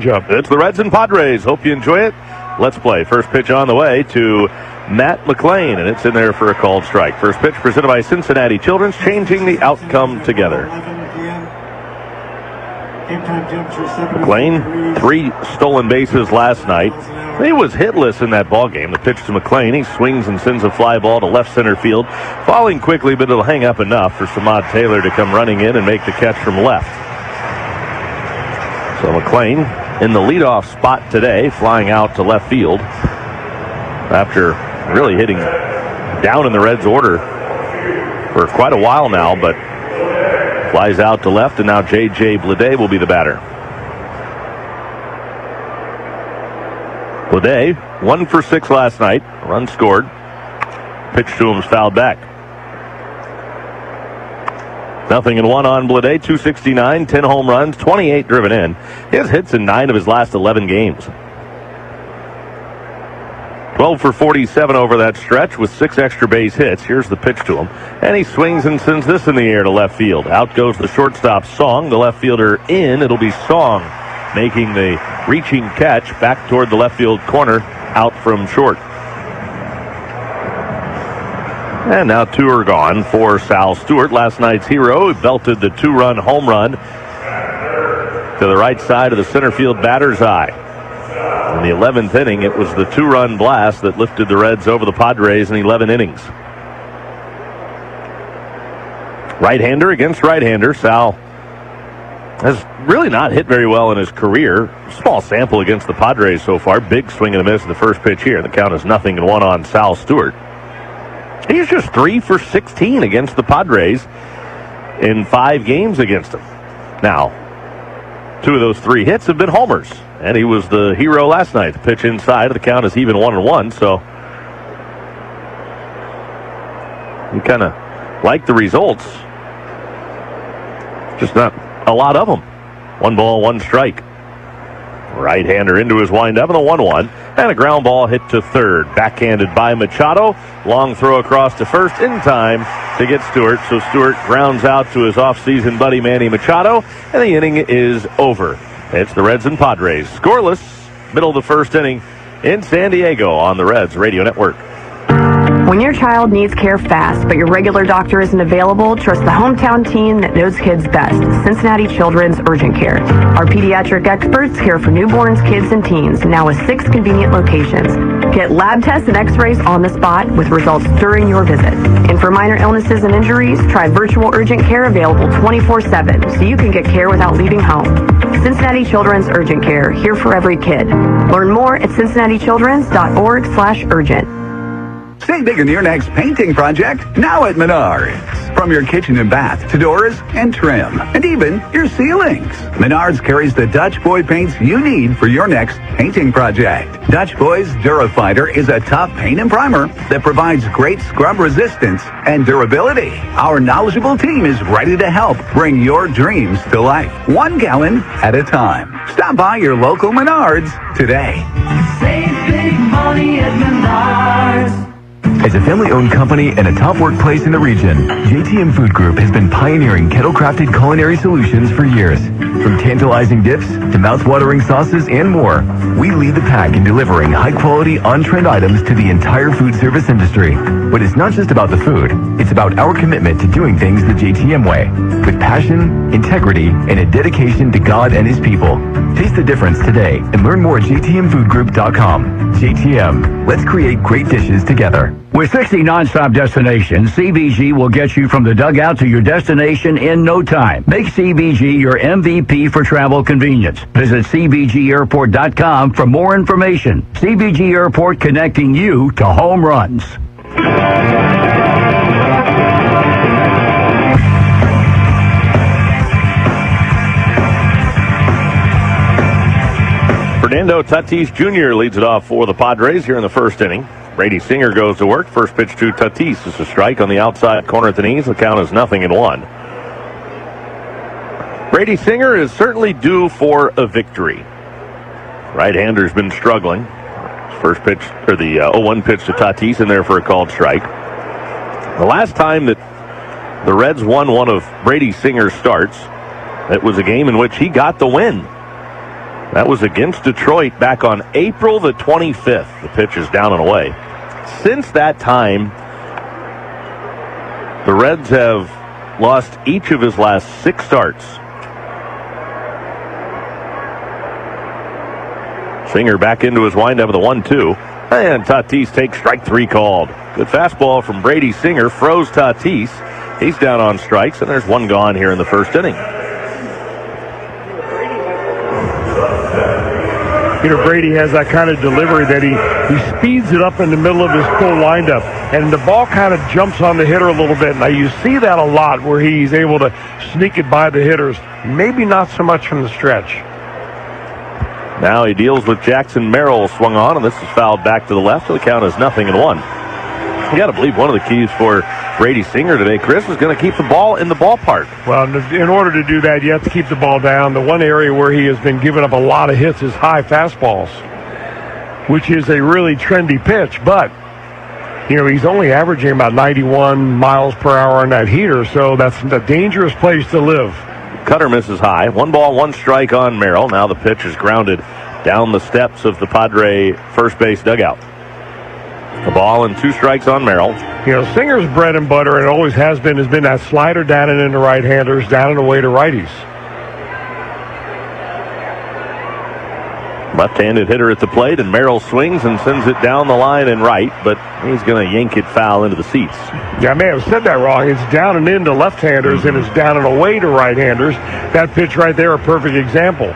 It's the Reds and Padres. Hope you enjoy it. Let's play. First pitch on the way to Matt McLean, and it's in there for a called strike. First pitch presented by Cincinnati Children's, changing the outcome together. McLean, 3 stolen bases last night. He was hitless in that ball game. The pitch to McLean. He swings and sends a fly ball to left center field, falling quickly, but it'll hang up enough for Samad Taylor to come running in and make the catch from left. So McLean in the leadoff spot today, flying out to left field after really hitting down in the Reds order for quite a while now, but flies out to left, and now J.J. Bleday will be the batter. Bleday, 1 for 6 last night. Run scored. Pitch to him's fouled back. 0-1 on Bleday, 269, 10 home runs, 28 driven in. He has hits in 9 of his last 11 games. 12 for 47 over that stretch with 6 extra base hits. Here's the pitch to him. And he swings and sends this in the air to left field. Out goes the shortstop, Song. The left fielder in. It'll be Song making the reaching catch back toward the left field corner, out from short. And now 2 are gone for Sal Stewart, last night's hero. He belted the 2-run home run to the right side of the center field batter's eye. In the 11th inning, it was the 2-run blast that lifted the Reds over the Padres in 11 innings. Right-hander against right-hander. Sal has really not hit very well in his career. Small sample against the Padres so far. Big swing and a miss in the first pitch here. The count is 0-1 on Sal Stewart. He's just 3 for 16 against the Padres in 5 games against them. Now, 2 of those 3 hits have been homers, and he was the hero last night. The pitch inside, the count is even 1-1, so you kind of like the results. Just not a lot of them. 1 ball, 1 strike. Right-hander into his windup, and a 1-1. And a ground ball hit to third. Backhanded by Machado. Long throw across to first in time to get Stewart. So Stewart grounds out to his off-season buddy Manny Machado, and the inning is over. It's the Reds and Padres. Scoreless, middle of the first inning in San Diego on the Reds Radio Network. When your child needs care fast, but your regular doctor isn't available, trust the hometown team that knows kids best, Cincinnati Children's Urgent Care. Our pediatric experts care for newborns, kids, and teens, now with 6 convenient locations. Get lab tests and x-rays on the spot with results during your visit. And for minor illnesses and injuries, try virtual urgent care available 24/7, so you can get care without leaving home. Cincinnati Children's Urgent Care, here for every kid. Learn more at cincinnatichildrens.org/urgent. Stay big in your next painting project, now at Menards. From your kitchen and bath to doors and trim, and even your ceilings. Menards carries the Dutch Boy paints you need for your next painting project. Dutch Boy's Durafighter is a tough paint and primer that provides great scrub resistance and durability. Our knowledgeable team is ready to help bring your dreams to life, 1 gallon at a time. Stop by your local Menards today. Save big money at Menards. As a family-owned company and a top workplace in the region, JTM Food Group has been pioneering kettle-crafted culinary solutions for years. From tantalizing dips to mouth-watering sauces and more, we lead the pack in delivering high-quality, on-trend items to the entire food service industry. But it's not just about the food. It's about our commitment to doing things the JTM way, with passion, integrity, and a dedication to God and His people. Taste the difference today and learn more at jtmfoodgroup.com. JTM, let's create great dishes together. With 60 nonstop destinations, CBG will get you from the dugout to your destination in no time. Make CBG your MVP for travel convenience. Visit CBGAirport.com for more information. CBG Airport, connecting you to home runs. Fernando Tatis Jr. leads it off for the Padres here in the first inning. Brady Singer goes to work. First pitch to Tatis is a strike on the outside corner at the knees. The count is 0-1. Brady Singer is certainly due for a victory. Right-hander's been struggling. First pitch, or the 0-1 pitch to Tatis in there for a called strike. The last time that the Reds won one of Brady Singer's starts, it was a game in which he got the win. That was against Detroit back on April the 25th. The pitch is down and away. Since that time, the Reds have lost each of his last 6 starts. Singer back into his windup of the 1-2. And Tatis takes strike 3 called. Good fastball from Brady Singer froze Tatis. He's down on strikes, and there's 1 gone here in the first inning. Brady has that kind of delivery that he speeds it up in the middle of his full windup, and the ball kind of jumps on the hitter a little bit. Now, you see that a lot where he's able to sneak it by the hitters. Maybe not so much from the stretch. Now he deals with Jackson Merrill, swung on, and this is fouled back to the left. So the count is 0-1. You got to believe one of the keys for Brady Singer today, Chris, is going to keep the ball in the ballpark. Well, in order to do that, you have to keep the ball down. The one area where he has been giving up a lot of hits is high fastballs, which is a really trendy pitch. But, he's only averaging about 91 miles per hour on that heater, so that's a dangerous place to live. Cutter misses high. 1 ball, 1 strike on Merrill. Now the pitch is grounded down the steps of the Padre first base dugout. A ball and 2 strikes on Merrill. Singer's bread and butter, and always has been that slider down and into right-handers, down and away to righties. Left-handed hitter at the plate, and Merrill swings and sends it down the line and right, but he's going to yank it foul into the seats. Yeah, I may have said that wrong. It's down and into left-handers, and it's down and away to right-handers. That pitch right there, a perfect example.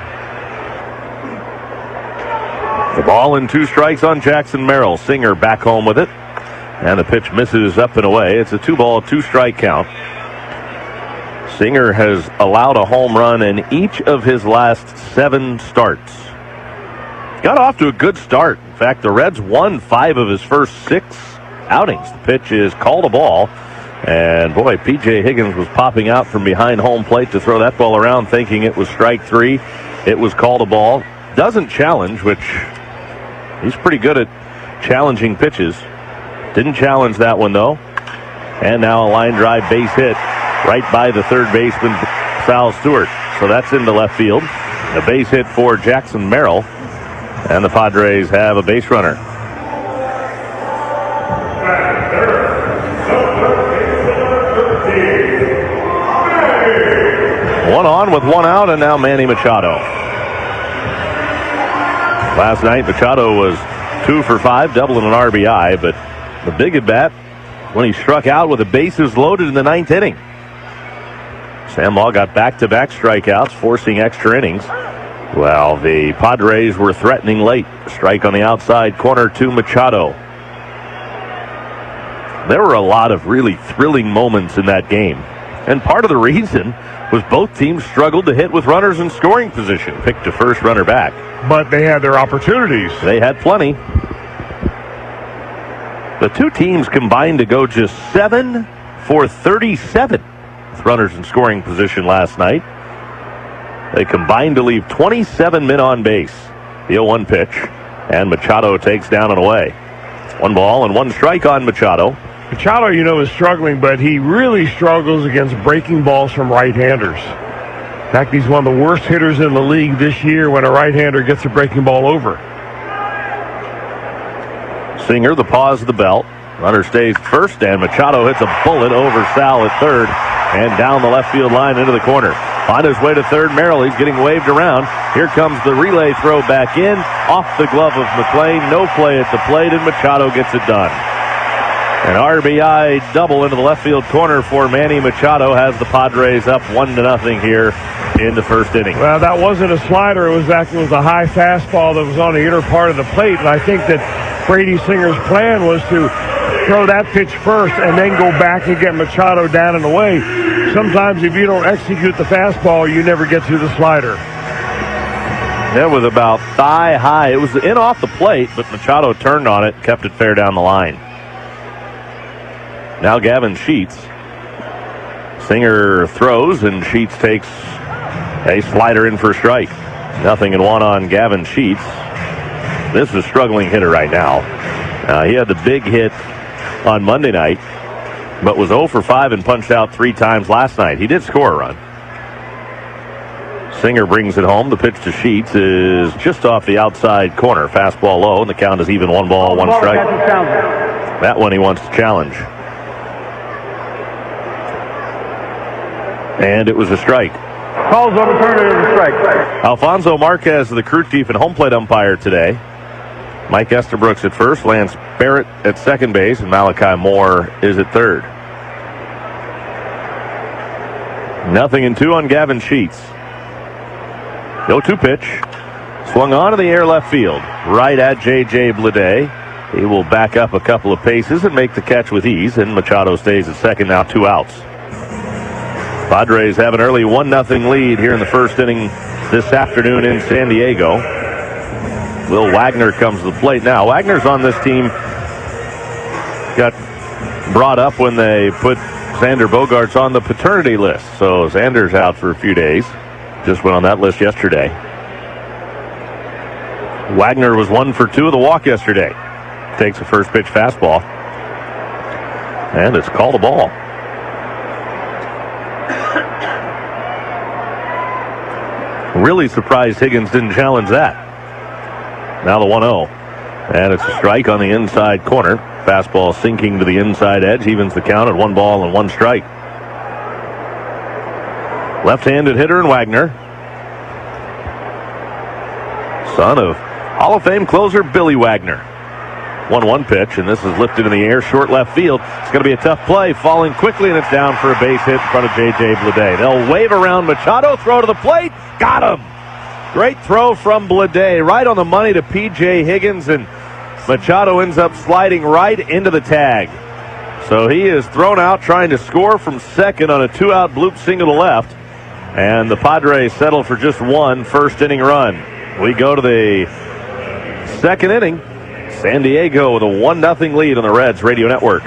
The ball and 2 strikes on Jackson Merrill. Singer back home with it. And the pitch misses up and away. It's a 2-ball, 2-strike count. Singer has allowed a home run in each of his last 7 starts. Got off to a good start. In fact, the Reds won 5 of his first 6 outings. The pitch is called a ball. And boy, P.J. Higgins was popping out from behind home plate to throw that ball around, thinking it was strike 3. It was called a ball. Doesn't challenge, which he's pretty good at challenging pitches. Didn't challenge that one, though. And now a line drive base hit right by the third baseman, Sal Stewart. So that's into left field. A base hit for Jackson Merrill. And the Padres have a base runner. One on with 1 out, and now Manny Machado. Last night, Machado was 2 for 5, doubling an RBI, but the big at bat when he struck out with the bases loaded in the 9th inning. Sam Law got back-to-back strikeouts, forcing extra innings. Well, the Padres were threatening late. Strike on the outside corner to Machado. There were a lot of really thrilling moments in that game. And part of the reason was both teams struggled to hit with runners in scoring position. Picked a first runner back. But they had their opportunities. They had plenty. The 2 teams combined to go just 7 for 37 with runners in scoring position last night. They combined to leave 27 men on base. The 0-1 pitch, and Machado takes down and away. 1 ball and 1 strike on Machado. Machado, is struggling, but he really struggles against breaking balls from right-handers. In fact, he's one of the worst hitters in the league this year when a right-hander gets a breaking ball over. Singer, the pause of the belt. Runner stays first, and Machado hits a bullet over Sal at third and down the left field line into the corner. On his way to third, Merrill, he's getting waved around. Here comes the relay throw back in, off the glove of McLean. No play at the plate, and Machado gets it done. An RBI double into the left field corner for Manny Machado has the Padres up 1-0 here in the first inning. Well, that wasn't a slider. It was a high fastball that was on the inner part of the plate, and I think that Brady Singer's plan was to throw that pitch first and then go back and get Machado down and away. Sometimes if you don't execute the fastball, you never get to the slider. That was about thigh high. It was in off the plate, but Machado turned on it, kept it fair down the line. Now Gavin Sheets. Singer throws, and Sheets takes a slider in for a strike. 0-1 on Gavin Sheets. This is a struggling hitter right now. He had the big hit on Monday night, but was 0 for 5 and punched out 3 times last night. He did score a run. Singer brings it home. The pitch to Sheets is just off the outside corner. Fastball low, and the count is even 1 ball, 1 strike. That one he wants to challenge. And it was a strike. Calls overturned, it was a strike. Alfonso Marquez, the crew chief and home plate umpire today. Mike Estabrooks at first, Lance Barrett at second base, and Malachi Moore is at third. 0-2 on Gavin Sheets. 0-2 pitch. Swung on in the air left field. Right at J.J. Bleday. He will back up a couple of paces and make the catch with ease, and Machado stays at second, now 2 outs. Padres have an early 1-0 lead here in the first inning this afternoon in San Diego. Will Wagner comes to the plate now. Wagner's on this team. Got brought up when they put Xander Bogaerts on the paternity list. So Xander's out for a few days. Just went on that list yesterday. Wagner was 1 for 2 with a walk yesterday. Takes a first pitch fastball. And it's called a ball. Really surprised Higgins didn't challenge that. Now the 1-0. And it's a strike on the inside corner. Fastball sinking to the inside edge. Evens the count at 1 ball and 1 strike. Left-handed hitter in Wagner. Son of Hall of Fame closer Billy Wagner. 1-1 pitch, and this is lifted in the air, short left field. It's going to be a tough play, falling quickly, and it's down for a base hit in front of J.J. Bleday. They'll wave around Machado, throw to the plate, got him! Great throw from Bleday, right on the money to P.J. Higgins, and Machado ends up sliding right into the tag. So he is thrown out trying to score from second on a 2-out bloop single to left, and the Padres settle for just 1 first-inning run. We go to the second inning. San Diego with a 1-0 lead on the Reds Radio Network.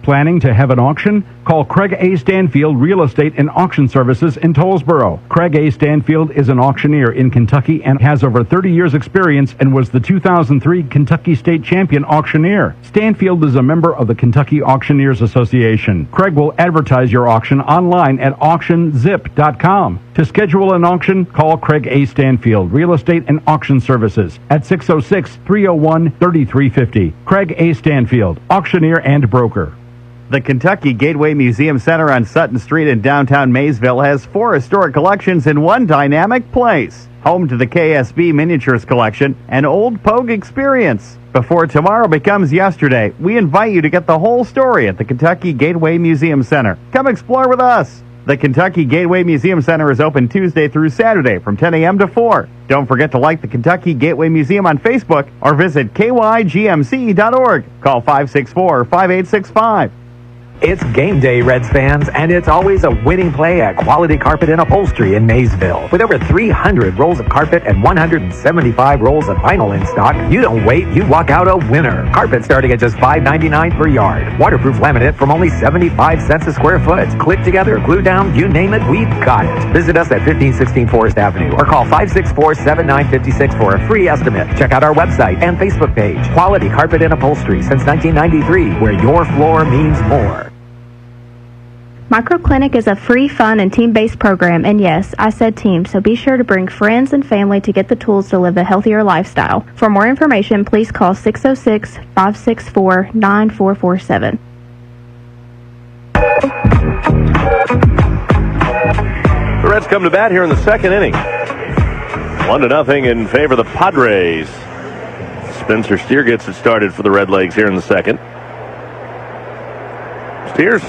Planning to have an auction? Call Craig A. Stanfield Real Estate and Auction Services in Tollsboro. Craig A. Stanfield is an auctioneer in Kentucky and has over 30 years experience and was the 2003 Kentucky State Champion auctioneer. Stanfield is a member of the Kentucky Auctioneers Association. Craig will advertise your auction online at auctionzip.com. To schedule an auction, call Craig A. Stanfield Real Estate and Auction Services at 606-301-3350. Craig A. Stanfield, auctioneer and broker. The Kentucky Gateway Museum Center on Sutton Street in downtown Maysville has 4 historic collections in one dynamic place. Home to the KSB Miniatures Collection and Old Pogue Experience. Before tomorrow becomes yesterday, we invite you to get the whole story at the Kentucky Gateway Museum Center. Come explore with us. The Kentucky Gateway Museum Center is open Tuesday through Saturday from 10 a.m. to 4. Don't forget to like the Kentucky Gateway Museum on Facebook or visit kygmc.org. Call 564-5865. It's game day, Reds fans, and it's always a winning play at Quality Carpet and Upholstery in Maysville. With over 300 rolls of carpet and 175 rolls of vinyl in stock, you don't wait, you walk out a winner. Carpet starting at just $5.99 per yard. Waterproof laminate from only 75 cents a square foot. Click together, glue down, you name it, we've got it. Visit us at 1516 Forest Avenue or call 564-7956 for a free estimate. Check out our website and Facebook page. Quality Carpet and Upholstery since 1993, where your floor means more. Microclinic is a free, fun, and team-based program, and yes, I said team, so be sure to bring friends and family to get the tools to live a healthier lifestyle. For more information, please call 606-564-9447. The Reds come to bat here in the second inning. 1-0 in favor of the Padres. Spencer Steer gets it started for the Redlegs here in the second. Steer's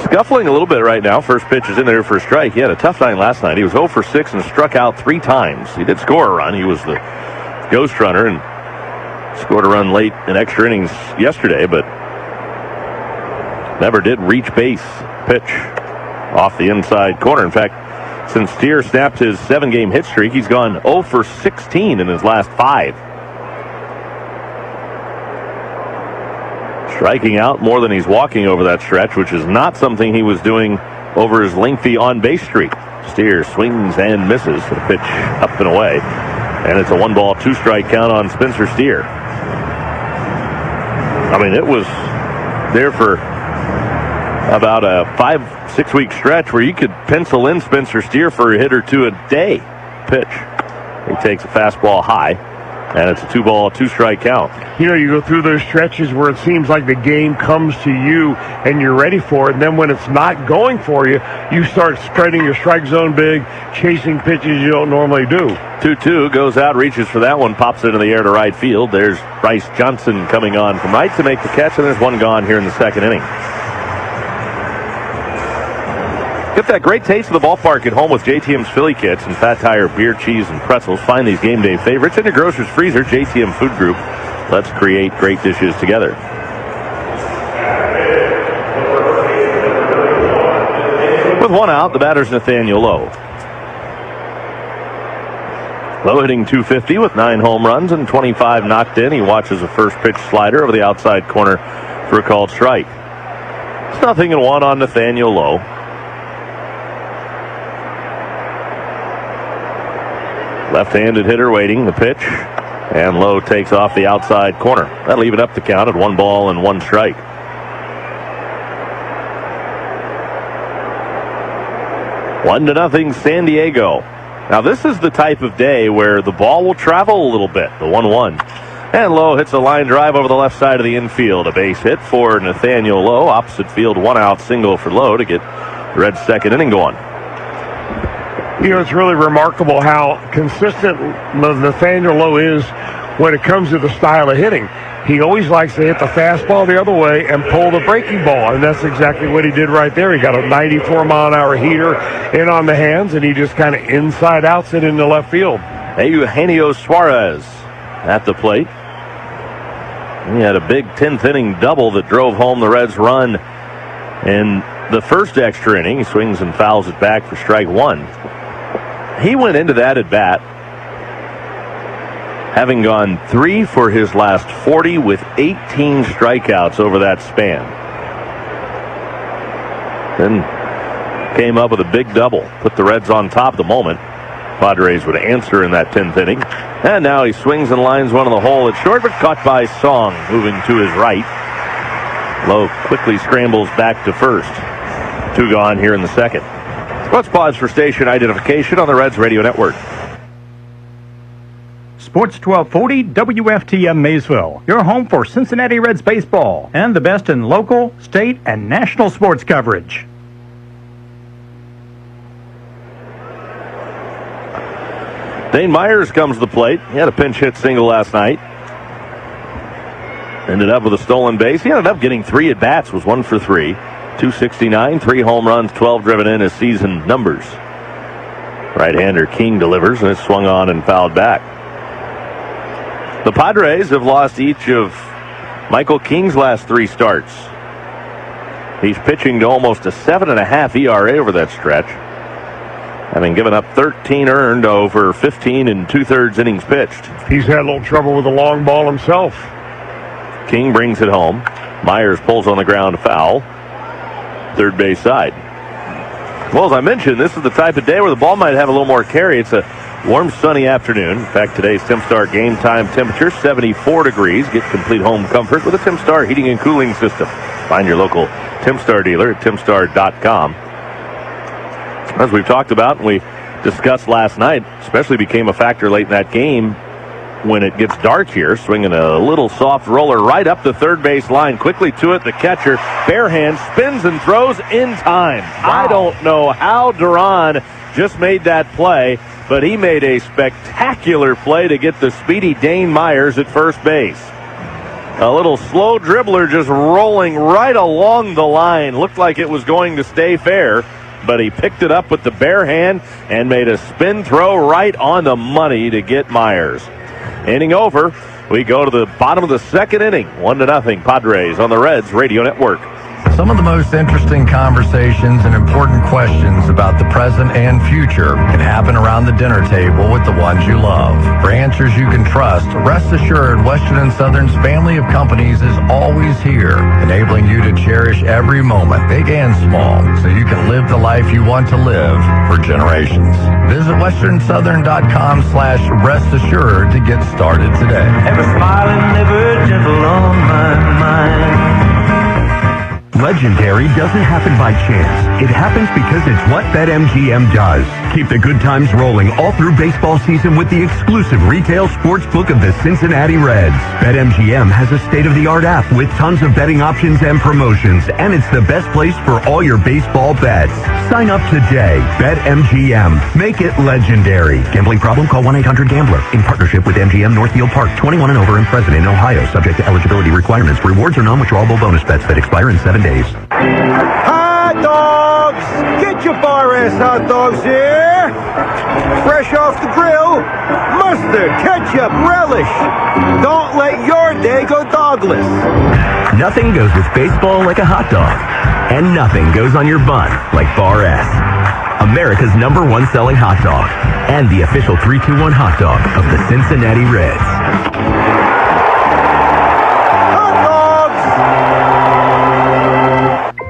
scuffling a little bit right now. First pitch is in there for a strike. He had a tough night last night. He was 0 for 6 and struck out 3 times. He did score a run. He was the ghost runner and scored a run late in extra innings yesterday, but never did reach base. Pitch off the inside corner. In fact, since Steer snapped his 7-game hit streak, he's gone 0 for 16 in his last 5. Striking out more than he's walking over that stretch, which is not something he was doing over his lengthy on-base streak. Steer swings and misses for the pitch up and away. And it's a 1-ball, 2-strike count on Spencer Steer. I mean, it was there for about a 5-6 week stretch where you could pencil in Spencer Steer for a hit or two a day. Pitch. He takes a fastball high, and it's a 2-ball, 2-strike count. You know, you go through those stretches where it seems like the game comes to you and you're ready for it, and then when it's not going for you, you start spreading your strike zone big, chasing pitches you don't normally do. 2-2 goes out, reaches for that one, pops into the air to right field. There's Bryce Johnson coming on from right to make the catch, and there's one gone here in the second inning. Get that great taste of the ballpark at home with JTM's Philly Kits and Fat Tire beer, cheese, and pretzels. Find these game day favorites in your grocer's freezer. JTM Food Group. Let's create great dishes together. With one out, the batter's Nathaniel Lowe. Lowe hitting .250 with 9 home runs and 25 knocked in. He watches a first pitch slider over the outside corner for a called strike. It's 0-1 on Nathaniel Lowe. Left-handed hitter waiting the pitch, and Lowe takes off the outside corner. That'll even up the count at 1 ball and 1 strike. One to nothing, San Diego. Now this is the type of day where the ball will travel a little bit. The 1-1. And Lowe hits a line drive over the left side of the infield. A base hit for Nathaniel Lowe. Opposite field, 1-out single for Lowe to get the Reds' second inning going. You know, it's really remarkable how consistent Nathaniel Lowe is when it comes to the style of hitting. He always likes to hit the fastball the other way and pull the breaking ball, and that's exactly what he did right there. He got a 94-mile-an-hour heater in on the hands, and he just kind of inside-outs it into left field. Eugenio Suarez at the plate. He had a big 10th inning double that drove home the Reds' run in the first extra inning. He swings and fouls it back for strike 1. He went into that at bat having gone 3 for his last 40 with 18 strikeouts over that span. Then came up with a big double, put the Reds on top the moment Padres would answer in that 10th inning. And now he swings and lines one in the hole at short, but caught by Song, moving to his right. Lowe quickly scrambles back to first. 2 gone here in the second. Let's pause for station identification on the Reds Radio Network. Sports 1240 WFTM Maysville, your home for Cincinnati Reds baseball and the best in local, state, and national sports coverage. Dane Myers comes to the plate. He had a pinch hit single last night. Ended up with a stolen base. He ended up getting 3 at-bats, was 1 for 3. 269, 3 home runs, 12 driven in his season numbers. Right-hander King delivers, and it's swung on and fouled back. The Padres have lost each of Michael King's last 3 starts. He's pitching to almost a 7.5 ERA over that stretch, having given up 13 earned over 15 and 2/3 innings pitched. He's had a little trouble with the long ball himself. King brings it home. Myers pulls on the ground foul. Third base side. Well, as I mentioned, this is the type of day where the ball might have a little more carry. It's a warm, sunny afternoon. In fact, today's TimStar game time temperature, 74 degrees. Get complete home comfort with a TimStar heating and cooling system. Find your local TimStar dealer at timstar.com. As we've talked about and we discussed last night, especially became a factor late in that game when it gets dark here, swinging a little soft roller right up the third base line. Quickly to it, the catcher, bare hand, spins and throws in time. Wow. I don't know how Duran just made that play, but he made a spectacular play to get the speedy Dane Myers at first base. A little slow dribbler just rolling right along the line. Looked like it was going to stay fair, but he picked it up with the bare hand and made a spin throw right on the money to get Myers. Inning over. We go to the bottom of the second inning. 1-0 Padres on the Reds Radio Network. Some of the most interesting conversations and important questions about the present and future can happen around the dinner table with the ones you love. For answers you can trust, rest assured Western and Southern's family of companies is always here, enabling you to cherish every moment, big and small, so you can live the life you want to live for generations. Visit westernsouthern.com/rest assured to get started today. Ever smiling, never gentle on my mind. Legendary doesn't happen by chance. It happens because it's what BetMGM does. Keep the good times rolling all through baseball season with the exclusive retail sports book of the Cincinnati Reds. BetMGM has a state-of-the-art app with tons of betting options and promotions, and it's the best place for all your baseball bets. Sign up today. BetMGM. Make it legendary. Gambling problem? Call 1-800-GAMBLER. In partnership with MGM Northfield Park. 21 and over and present in Ohio. Subject to eligibility requirements. Rewards are non-withdrawable bonus bets that expire in 7 days. Hot dogs! Get your bar-ass hot dogs here! Fresh off the grill, mustard, ketchup, relish. Don't let your day go dogless. Nothing goes with baseball like a hot dog. And nothing goes on your bun like Bar S. America's #1 selling hot dog. And the official 3-2-1 hot dog of the Cincinnati Reds.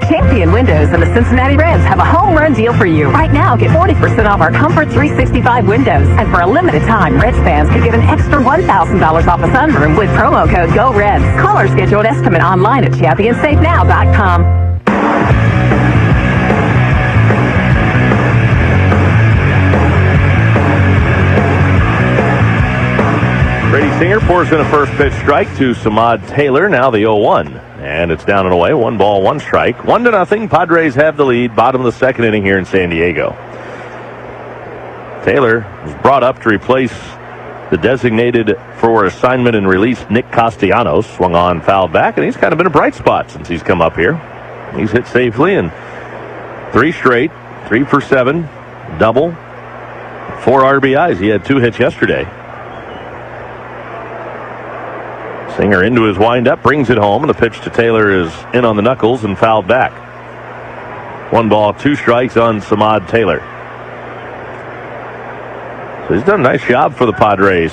Champion Windows and the Cincinnati Reds have a home run deal for you. Right now, get 40% off our Comfort 365 windows. And for a limited time, Reds fans can get an extra $1,000 off a sunroom with promo code GOREDS. Call our scheduled estimate online at ChampionsSafeNow.com. Brady Singer pours in a first pitch strike to Samad Taylor, now the 0-1. And it's down and away, 1 ball, 1 strike. 1-0, Padres have the lead, bottom of the second inning here in San Diego. Taylor was brought up to replace the designated for assignment and release Nick Castellanos. Swung on, fouled back, and he's kind of been a bright spot since he's come up here. He's hit safely, and 3 straight, 3 for 7, double, 4 RBIs. He had 2 hits yesterday. Singer into his windup, brings it home, and the pitch to Taylor is in on the knuckles and fouled back. 1 ball, 2 strikes on Samad Taylor. So he's done a nice job for the Padres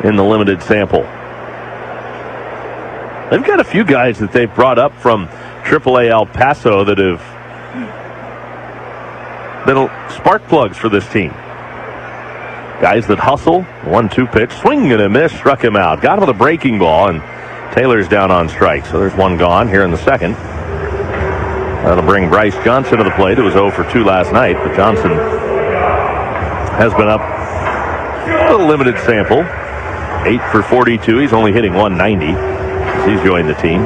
in the limited sample. They've got a few guys that they've brought up from AAA El Paso that have been spark plugs for this team. Guys that hustle, 1-2 pitch, swing and a miss, struck him out. Got him with a breaking ball, and Taylor's down on strike. So there's 1 gone here in the second. That'll bring Bryce Johnson to the plate. It was 0 for 2 last night, but Johnson has been up a limited sample. 8 for 42. He's only hitting 190 as he's joined the team.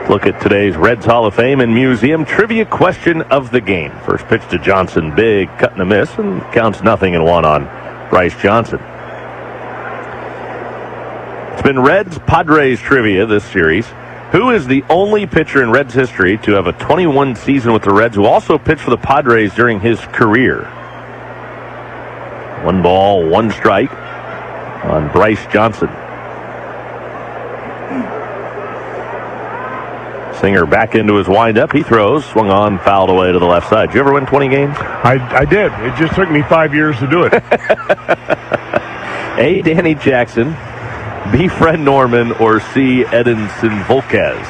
Look at today's Reds Hall of Fame and Museum trivia question of the game. First pitch to Johnson, big cut and a miss, and counts 0-1 on Bryce Johnson. It's been Reds Padres trivia this series. Who is the only pitcher in Reds history to have a 21 season with the Reds who also pitched for the Padres during his career? 1 ball, 1 strike on Bryce Johnson. Singer back into his windup. He throws, swung on, fouled away to the left side. Did you ever win 20 games? I did. It just took me 5 years to do it. A, Danny Jackson, B, Fred Norman, or C, Edinson Volquez?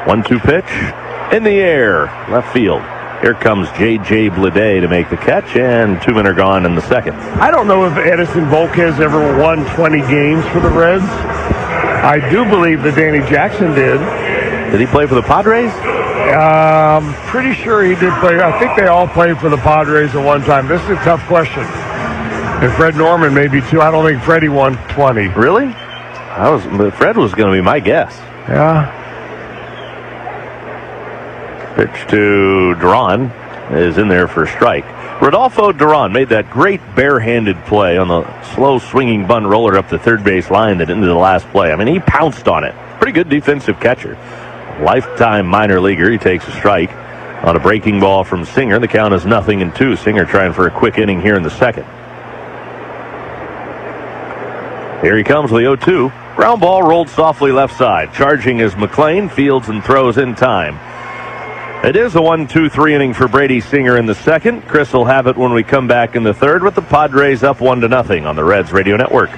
1-2 pitch in the air, left field. Here comes J.J. Bleday to make the catch, and 2 men are gone in the second. I don't know if Edinson Volquez ever won 20 games for the Reds. I do believe that Danny Jackson did. Did he play for the Padres? Pretty sure he did play. I think they all played for the Padres at one time. This is a tough question. And Fred Norman maybe too. I don't think Freddie won 20. Really? Fred was going to be my guess. Yeah. Pitch to Duran is in there for a strike. Rodolfo Duran made that great barehanded play on the slow swinging bunt roller up the third base line that ended the last play. I mean, he pounced on it. Pretty good defensive catcher. Lifetime minor leaguer. He takes a strike on a breaking ball from Singer. The count is 0-2. Singer trying for a quick inning here in the second. Here he comes with the 0-2. Ground ball rolled softly left side. Charging is McLean. Fields and throws in time. It is a 1-2-3 inning for Brady Singer in the second. Chris will have it when we come back in the third with the Padres up 1-0 on the Reds Radio Network.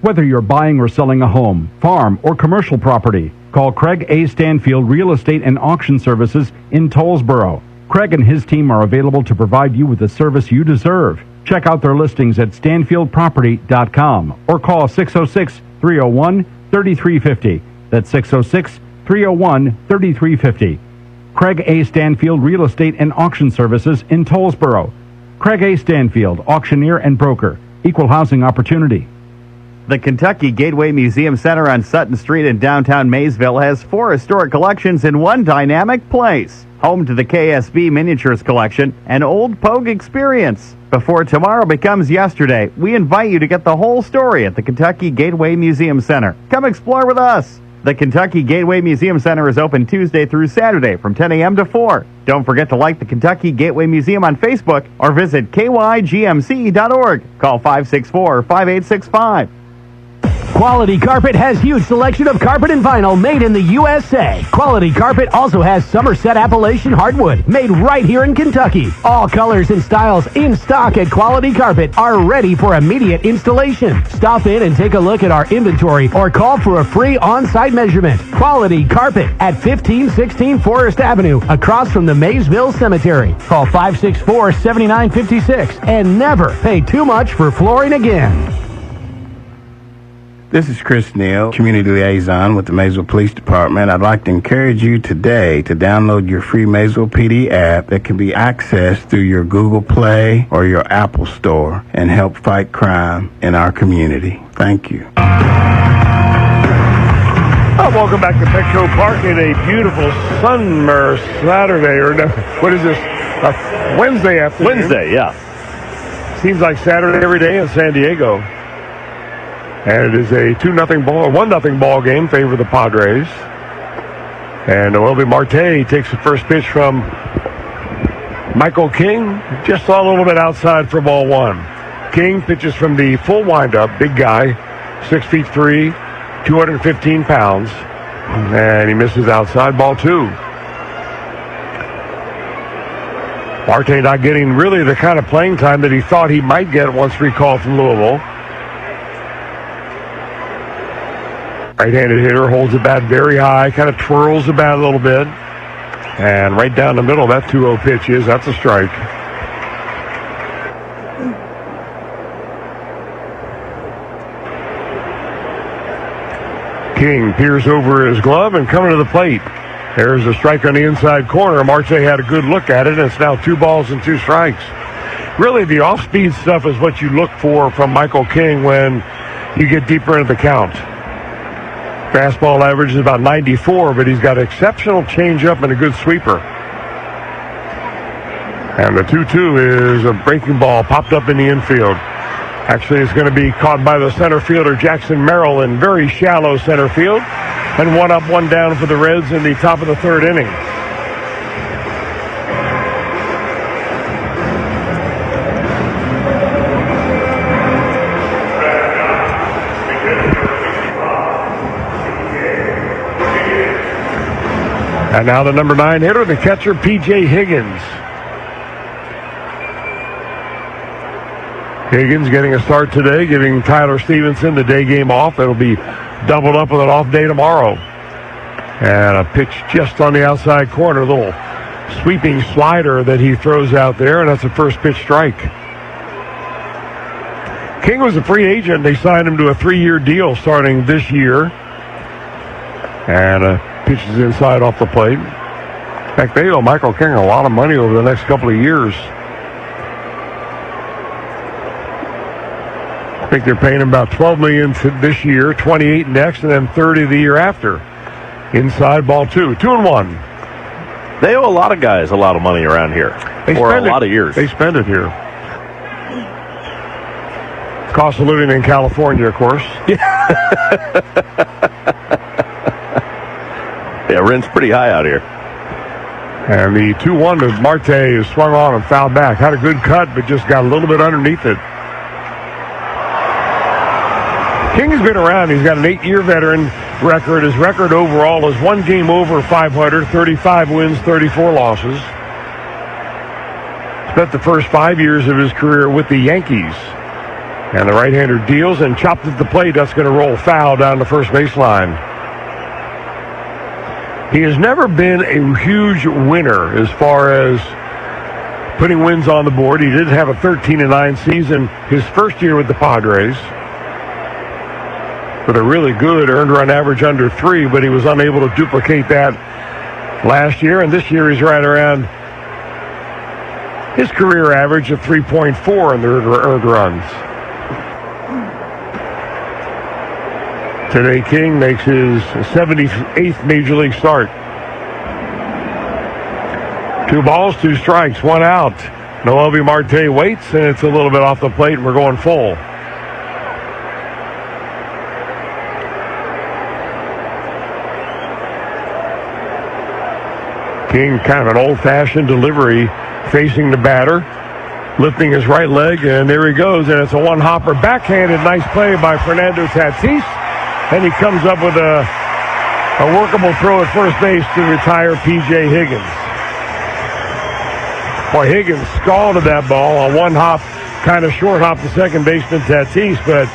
Whether you're buying or selling a home, farm, or commercial property, call Craig A. Stanfield Real Estate and Auction Services in Tollsboro. Craig and his team are available to provide you with the service you deserve. Check out their listings at StanfieldProperty.com or call 606-301-3350. That's 606-301-3350. Craig A. Stanfield Real Estate and Auction Services in Tollsboro. Craig A. Stanfield, auctioneer and broker. Equal housing opportunity. The Kentucky Gateway Museum Center on Sutton Street in downtown Maysville has 4 historic collections in one dynamic place. Home to the KSB Miniatures Collection, an old Pogue experience. Before tomorrow becomes yesterday, we invite you to get the whole story at the Kentucky Gateway Museum Center. Come explore with us. The Kentucky Gateway Museum Center is open Tuesday through Saturday from 10 a.m. to 4. Don't forget to like the Kentucky Gateway Museum on Facebook or visit kygmc.org. Call 564-5865. Quality Carpet has huge selection of carpet and vinyl made in the USA. Quality Carpet also has Somerset Appalachian hardwood made right here in Kentucky. All colors and styles in stock at Quality Carpet are ready for immediate installation. Stop in and take a look at our inventory or call for a free on-site measurement. Quality Carpet at 1516 Forest Avenue across from the Maysville Cemetery. Call 564-7956 and never pay too much for flooring again. This is Chris Neal, Community Liaison with the Maysville Police Department. I'd like to encourage you today to download your free Maysville PD app that can be accessed through your Google Play or your Apple Store and help fight crime in our community. Thank you. Welcome back to Petco Park in a beautiful summer Saturday, or no, what is this? Wednesday afternoon. Wednesday, yeah. Seems like Saturday every day in San Diego. And it is a 1-0 ball game, favor of the Padres. And Noelvi Marte takes the first pitch from Michael King, just a little bit outside for ball 1. King pitches from the full windup, big guy, 6'3", 215 pounds, and he misses outside, ball 2. Marte not getting really the kind of playing time that he thought he might get once recalled from Louisville. Right-handed hitter holds the bat very high, kind of twirls the bat a little bit. And right down the middle, that 2-0 pitch that's a strike. King peers over his glove and coming to the plate. There's a strike on the inside corner. Marte had a good look at it, and it's now 2 balls and 2 strikes. Really, the off-speed stuff is what you look for from Michael King when you get deeper into the count. Fastball average is about 94, but he's got exceptional changeup and a good sweeper. And the 2-2 is a breaking ball popped up in the infield. Actually, it's going to be caught by the center fielder, Jackson Merrill, in very shallow center field. And 1 up, 1 down for the Reds in the top of the 3rd inning. And now the number 9 hitter, the catcher, P.J. Higgins. Higgins getting a start today, giving Tyler Stevenson the day game off. It'll be doubled up with an off day tomorrow. And a pitch just on the outside corner, a little sweeping slider that he throws out there, and that's a first pitch strike. King was a free agent. They signed him to a 3-year deal starting this year. And pitches inside off the plate. In fact, they owe Michael King a lot of money over the next couple of years. I think they're paying him about $12 million this year, $28 next, and then $30 the year after. Inside, ball 2. 2-1. They owe a lot of guys a lot of money around here for a lot of years. They spend it here. Cost of living in California, of course. Yeah, rent's pretty high out here. And the 2-1 to Marte is swung on and fouled back. Had a good cut, but just got a little bit underneath it. King has been around. He's got an 8-year veteran record. His record overall is 1 game over 500, 35 wins, 34 losses. Spent the first 5 years of his career with the Yankees. And the right-hander deals and chopped at the plate. That's going to roll foul down the first baseline. He has never been a huge winner as far as putting wins on the board. He did have a 13-9 season his first year with the Padres, with a really good earned run average under 3, but he was unable to duplicate that last year, and this year he's right around his career average of 3.4 in the earned runs. Today, King makes his 78th Major League start. 2 balls, 2 strikes, 1 out. Noelvi Marte waits, and it's a little bit off the plate, and we're going full. King, kind of an old-fashioned delivery, facing the batter, lifting his right leg, and there he goes, and it's a one-hopper backhanded. Nice play by Fernando Tatis, and he comes up with a workable throw at first base to retire P.J. Higgins. Boy, Higgins scalded that ball on one hop, kind of short hop to second baseman Tatis, but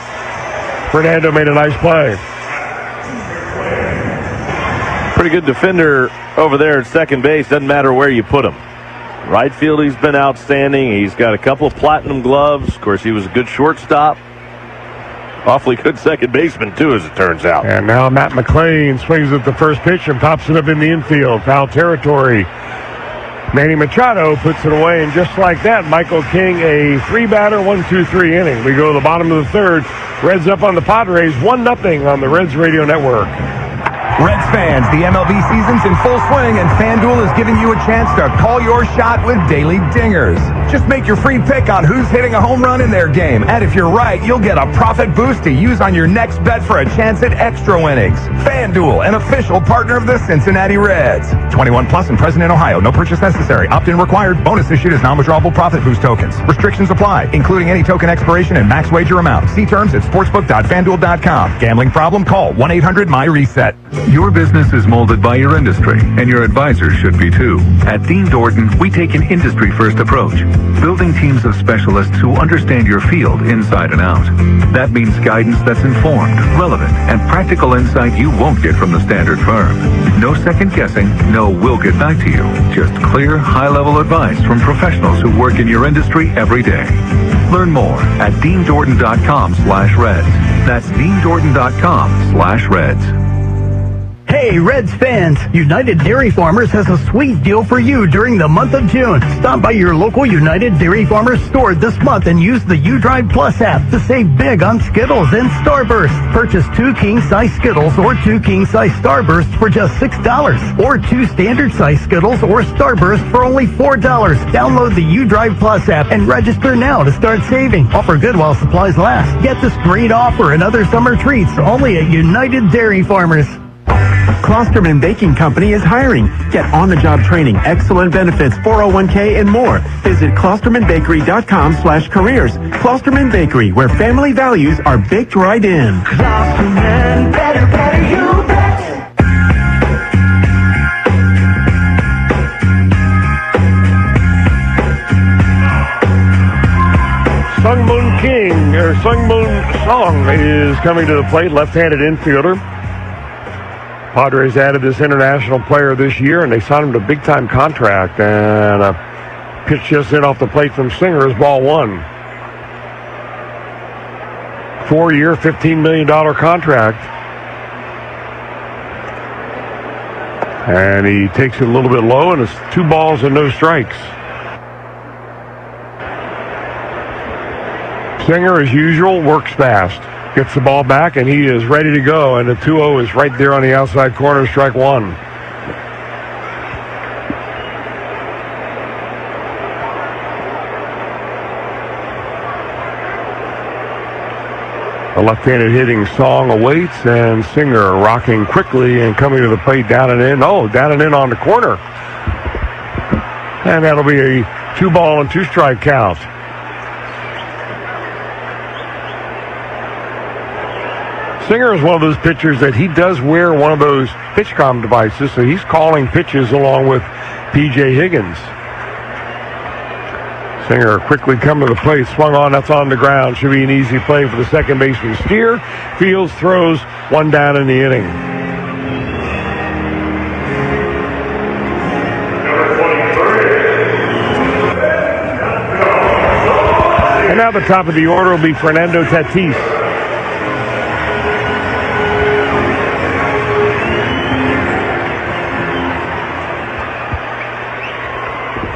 Fernando made a nice play. Pretty good defender over there at second base. Doesn't matter where you put him. Right field, he's been outstanding. He's got a couple of platinum gloves. Of course, he was a good shortstop. Awfully good second baseman, too, as it turns out. And now Matt McClain swings at the first pitch and pops it up in the infield. Foul territory. Manny Machado puts it away, and just like that, Michael King, a 3-batter, 1-2-3 inning. We go to the bottom of the third. Reds up on the Padres, 1-0 on the Reds Radio Network. Reds fans, the MLB season's in full swing, and FanDuel is giving you a chance to call your shot with daily dingers. Just make your free pick on who's hitting a home run in their game, and if you're right, you'll get a profit boost to use on your next bet for a chance at extra winnings. FanDuel, an official partner of the Cincinnati Reds. 21 plus and present in Ohio. No purchase necessary. Opt-in required. Bonus issued as non-withdrawable profit boost tokens. Restrictions apply, including any token expiration and max wager amount. See terms at sportsbook.fanduel.com. Gambling problem? Call 1-800-MY-RESET. Your business is molded by your industry, and your advisors should be too. At Dean Dorton, we take an industry-first approach, building teams of specialists who understand your field inside and out. That means guidance that's informed, relevant, and practical insight you won't get from the standard firm. No second guessing, no we'll get back to you. Just clear, high-level advice from professionals who work in your industry every day. Learn more at deandorton.com/Reds. That's deandorton.com/Reds. Hey, Reds fans! United Dairy Farmers has a sweet deal for you during the month of June. Stop by your local United Dairy Farmers store this month and use the U-Drive Plus app to save big on Skittles and Starburst. Purchase 2 king-size Skittles or 2 king-size Starbursts for just $6, or 2 standard-size Skittles or Starburst for only $4. Download the U-Drive Plus app and register now to start saving. Offer good while supplies last. Get this great offer and other summer treats only at United Dairy Farmers. Klosterman Baking Company is hiring. Get on-the-job training, excellent benefits, 401k, and more. Visit KlostermanBakery.com/careers. Klosterman Bakery, where family values are baked right in. Klosterman, better, you bet. Sung Moon King, or Sung Moon Song, is coming to the plate, left-handed infielder. Padres added this international player this year, and they signed him to a big-time contract. And a pitch just in off the plate from Singer is ball 1. 4-year, $15 million contract. And he takes it a little bit low, and it's 2 balls and no strikes. Singer, as usual, works fast. Gets the ball back, and he is ready to go. And the 2-0 is right there on the outside corner, strike 1. The left-handed hitting Song awaits, and Singer rocking quickly and coming to the plate down and in. Oh, down and in on the corner. And that'll be a 2-ball and 2-strike count. Singer is one of those pitchers that he does wear one of those PitchCom devices, so he's calling pitches along with P.J. Higgins. Singer quickly coming to the plate, swung on, that's on the ground. Should be an easy play for the second baseman Steer. Fields throws, 1 down in the inning. And now the top of the order will be Fernando Tatis.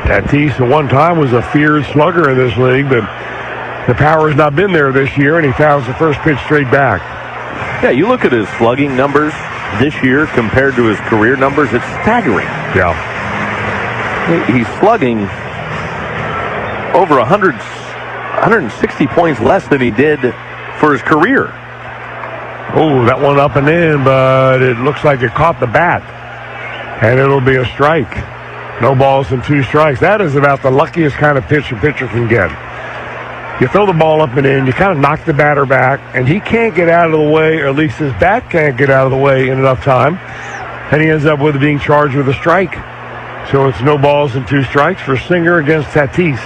Tatis at one time was a feared slugger in this league, but the power has not been there this year, and he fouls the first pitch straight back. Yeah, you look at his slugging numbers this year compared to his career numbers, it's staggering. Yeah. He's slugging over 160 points less than he did for his career. Oh, that one up and in, but it looks like it caught the bat. And it'll be a strike. No balls and 2 strikes. That is about the luckiest kind of pitch a pitcher can get. You throw the ball up and in, you kind of knock the batter back, and he can't get out of the way, or at least his bat can't get out of the way in enough time, and he ends up with being charged with a strike. So it's no balls and 2 strikes for Singer against Tatis.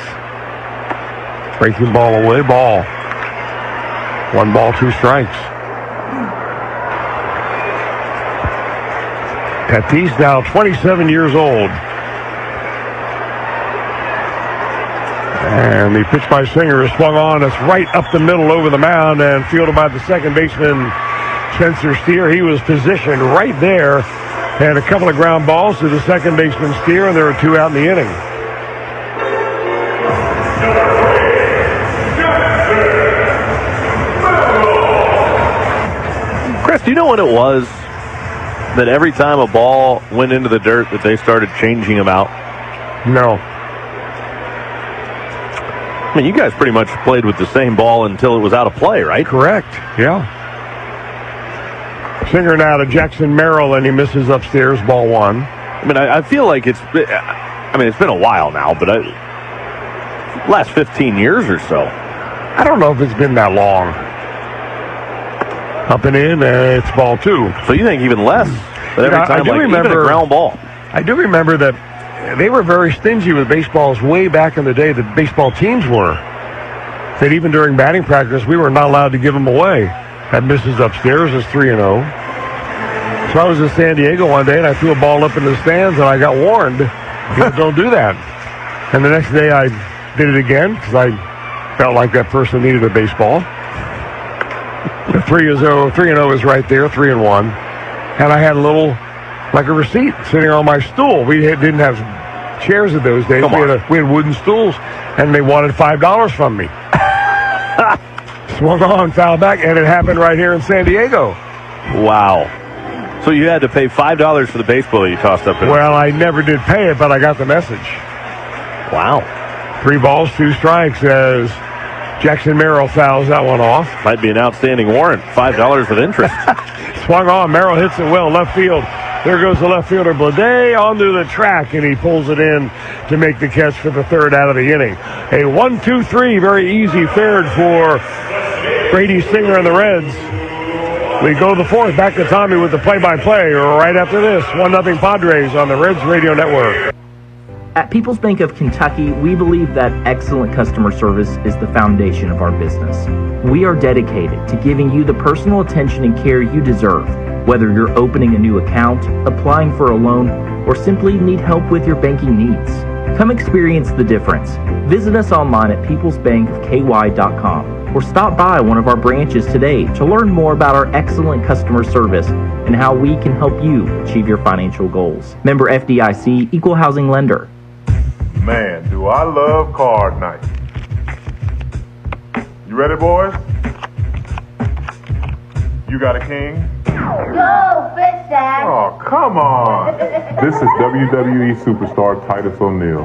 Breaking ball away, ball. 1 ball, 2 strikes. Tatis now 27 years old. And the pitch by Singer is swung on. It's right up the middle over the mound and fielded by the second baseman, Spencer Steer. He was positioned right there. Had a couple of ground balls to the second baseman Steer, and there were 2 out in the inning. Chris, do you know what it was that every time a ball went into the dirt that they started changing them out? No. I mean, you guys pretty much played with the same ball until it was out of play, right? Correct, yeah. Singer now to Jackson Merrill, and he misses upstairs, ball 1. I mean, I feel like it's been a while now, but last 15 years or so. I don't know if it's been that long. Up and in, it's ball 2. So you think even less? But every time, even a ground ball. I do remember that they were very stingy with baseballs way back in the day. The baseball teams were. That even during batting practice, we were not allowed to give them away. That misses upstairs is 3-0. So I was in San Diego one day, and I threw a ball up in the stands, and I got warned, don't do that. And the next day I did it again because I felt like that person needed a baseball. 3-0 is right there, 3-1. And I had a little, like a receipt sitting on my stool. We didn't have chairs in those days. We had wooden stools, and they wanted $5 from me. Swung on, foul back, and it happened right here in San Diego. Wow. So you had to pay $5 for the baseball you tossed up in. Well, I never did pay it, but I got the message. Wow. 3 balls, 2 strikes as Jackson Merrill fouls that one off. Might be an outstanding warrant. $5 with interest. Swung on. Merrill hits it well, left field. There goes the left fielder, Blade, onto the track, and he pulls it in to make the catch for the 3rd out of the inning. A 1-2-3, very easy third for Brady Singer and the Reds. We go to the 4th. Back to Tommy with the play-by-play right after this. 1-0 Padres on the Reds Radio Network. At People's Bank of Kentucky, we believe that excellent customer service is the foundation of our business. We are dedicated to giving you the personal attention and care you deserve, whether you're opening a new account, applying for a loan, or simply need help with your banking needs. Come experience the difference. Visit us online at peoplesbankofky.com or stop by one of our branches today to learn more about our excellent customer service and how we can help you achieve your financial goals. Member FDIC, Equal Housing Lender. Man, do I love card night. You ready, boys? You got a king? Go, Fish Dad! Oh, come on. This is WWE superstar Titus O'Neil.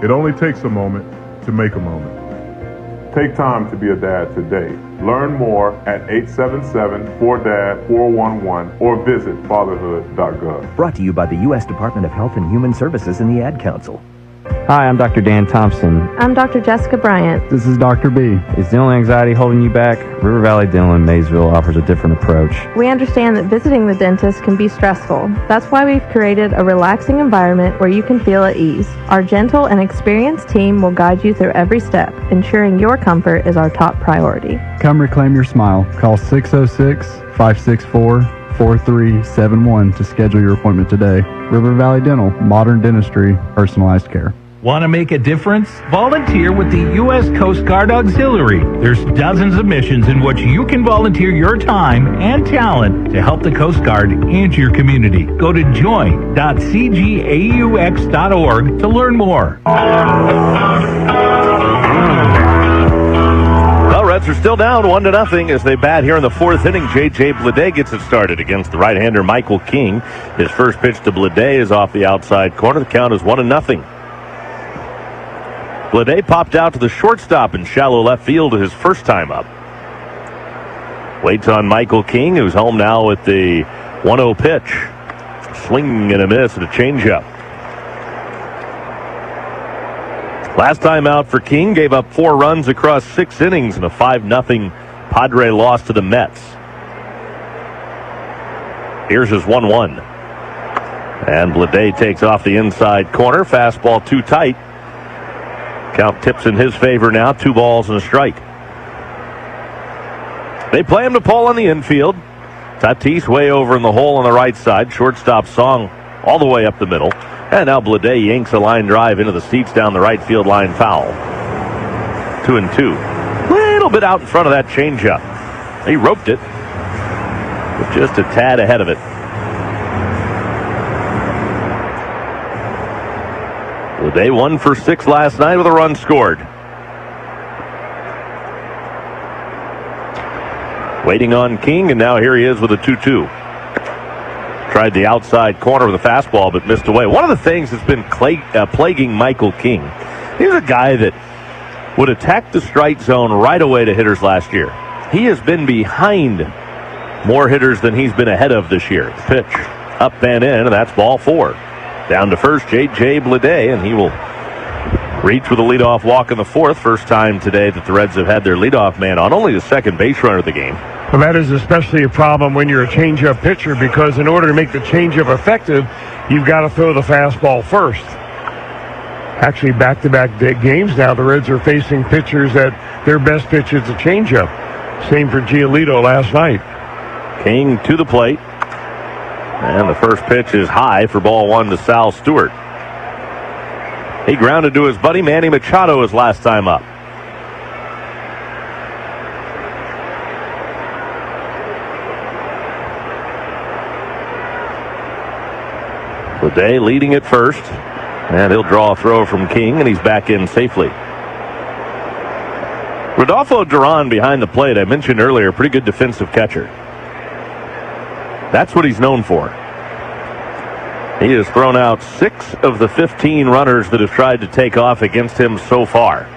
It only takes a moment to make a moment. Take time to be a dad today. Learn more at 877-4DAD-411 or visit fatherhood.gov. Brought to you by the U.S. Department of Health and Human Services and the Ad Council. Hi, I'm Dr. Dan Thompson. I'm Dr. Jessica Bryant. This is Dr. B. Is dental anxiety holding you back? River Valley Dental in Maysville offers a different approach. We understand that visiting the dentist can be stressful. That's why we've created a relaxing environment where you can feel at ease. Our gentle and experienced team will guide you through every step, ensuring your comfort is our top priority. Come reclaim your smile. Call 606-564-4371 to schedule your appointment today. River Valley Dental, modern dentistry, personalized care. Want to make a difference? Volunteer with the U.S. Coast Guard Auxiliary. There's dozens of missions in which you can volunteer your time and talent to help the Coast Guard and your community. Go to join.cgaux.org to learn more. Well, Reds are still down 1-0 as they bat here in the fourth inning. J.J. Bleday gets it started against the right-hander Michael King. His first pitch to Bleday is off the outside corner. The count is 1-0. Bleday popped out to the shortstop in shallow left field his first time up. Waits on Michael King, who's home now with the 1-0 pitch. Swing and a miss and a changeup. Last time out for King, gave up 4 runs across 6 innings in a 5-0 Padre loss to the Mets. Here's his 1-1. And Bleday takes off the inside corner. Fastball too tight. Count tips in his favor now. 2 balls and a strike. They play him to Paul on the infield. Tatis way over in the hole on the right side. Shortstop Song all the way up the middle. And now Bleday yanks a line drive into the seats down the right field line foul. 2-2. Little bit out in front of that changeup. He roped it. But just a tad ahead of it. Bleday 1 for 6 last night with a run scored. Waiting on King, and now here he is with a 2-2. Tried the outside corner with a fastball, but missed away. One of the things that's been plaguing Michael King, he's a guy that would attack the strike zone right away to hitters last year. He has been behind more hitters than he's been ahead of this year. The pitch up and in, and that's ball 4. Down to first, J.J. Bleday, and he will reach with a leadoff walk in the 4th. First time today that the Reds have had their leadoff man on, only the second base runner of the game. Well, that is especially a problem when you're a changeup pitcher, because in order to make the changeup effective, you've got to throw the fastball first. Actually, back-to-back games now, the Reds are facing pitchers that their best pitch is a changeup. Same for Giolito last night. King to the plate. And the first pitch is high for ball 1 to Sal Stewart. He grounded to his buddy Manny Machado his last time up. Bleday leading at first. And he'll draw a throw from King, and he's back in safely. Rodolfo Duran behind the plate, I mentioned earlier, pretty good defensive catcher. That's what he's known for. He has thrown out 6 of the 15 runners that have tried to take off against him so far.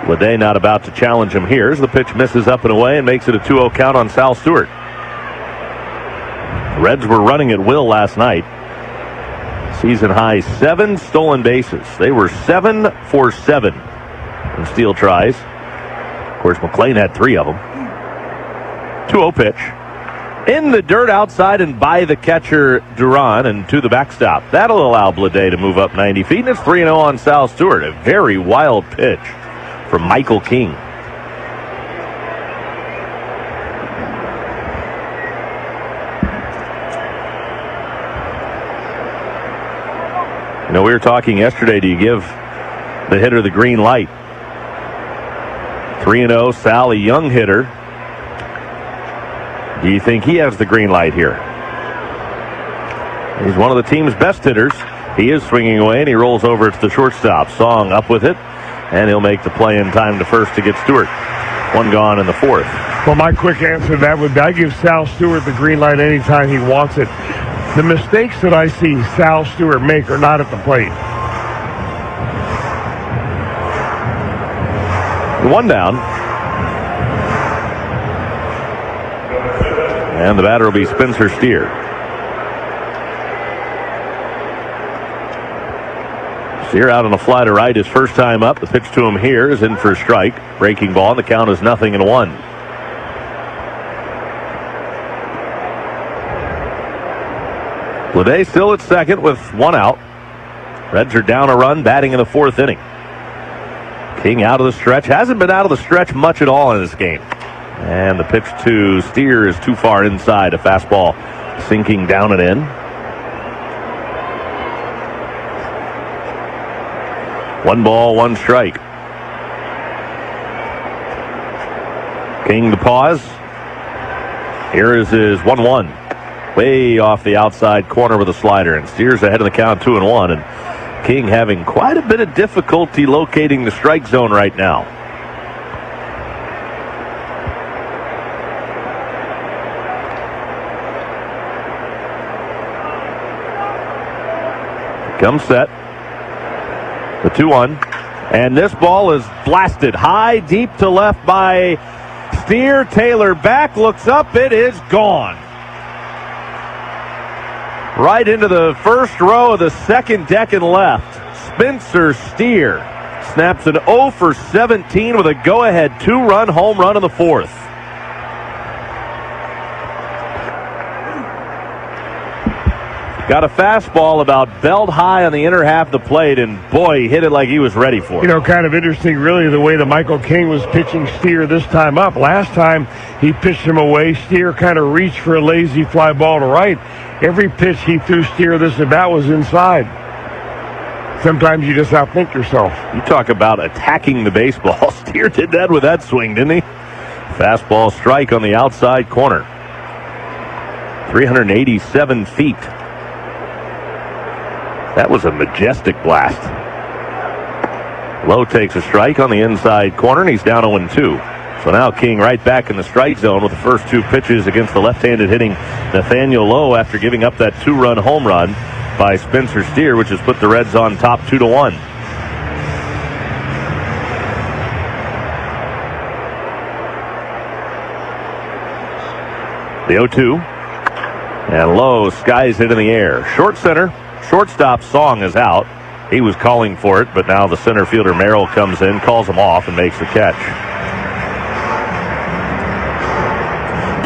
Bleday not about to challenge him here as the pitch misses up and away and makes it a 2-0 count on Sal Stewart. The Reds were running at will last night. Season high 7 stolen bases. They were 7 for 7 in steal tries. Of course, McClain had 3 of them. 2-0 pitch. In the dirt outside and by the catcher Duran and to the backstop. That'll allow Bleday to move up 90 feet, and it's 3-0 on Sal Stewart. A very wild pitch from Michael King. You know, we were talking yesterday, do you give the hitter the green light? 3-0, Sal, a young hitter. Do you think he has the green light here? He's one of the team's best hitters. He is swinging away, and he rolls over to the shortstop. Song up with it, and he'll make the play in time to first to get Stewart. 1 gone in the 4th. Well, my quick answer to that would be I give Sal Stewart the green light anytime he wants it. The mistakes that I see Sal Stewart make are not at the plate. 1 down. And the batter will be Spencer Steer. Steer out on a fly to right his first time up. The pitch to him here is in for a strike. Breaking ball, and the count is 0-1. Bleday still at second with 1 out. Reds are down a run, batting in the 4th inning. King out of the stretch. Hasn't been out of the stretch much at all in this game. And the pitch to Steer is too far inside. A fastball sinking down and in. 1 ball, 1 strike. King to pause. Here is his 1-1. Way off the outside corner with a slider, and steers ahead of the count 2-1. And King having quite a bit of difficulty locating the strike zone right now. Comes set. The 2-1. And this ball is blasted high, deep to left by Steer. Taylor back, looks up, it is gone. Right into the first row of the second deck and left. Spencer Steer snaps an 0 for 17 with a go-ahead 2-run home run in the 4th. Got a fastball about belt high on the inner half of the plate, and boy, he hit it like he was ready for it. You know, kind of interesting, really, the way that Michael King was pitching Steer this time up. Last time he pitched him away, Steer kind of reached for a lazy fly ball to right. Every pitch he threw Steer this at-bat was inside. Sometimes you just outthink yourself. You talk about attacking the baseball. Steer did that with that swing, didn't he? Fastball strike on the outside corner. 387 feet. That was a majestic blast. Lowe takes a strike on the inside corner, and he's down 0-2. So now King right back in the strike zone with the first 2 pitches against the left-handed hitting Nathaniel Lowe after giving up that 2-run home run by Spencer Steer, which has put the Reds on top 2-1. The 0-2. And Lowe skies it in the air. Short center. Shortstop Song is out. He was calling for it, but now the center fielder Merrill comes in, calls him off, and makes the catch.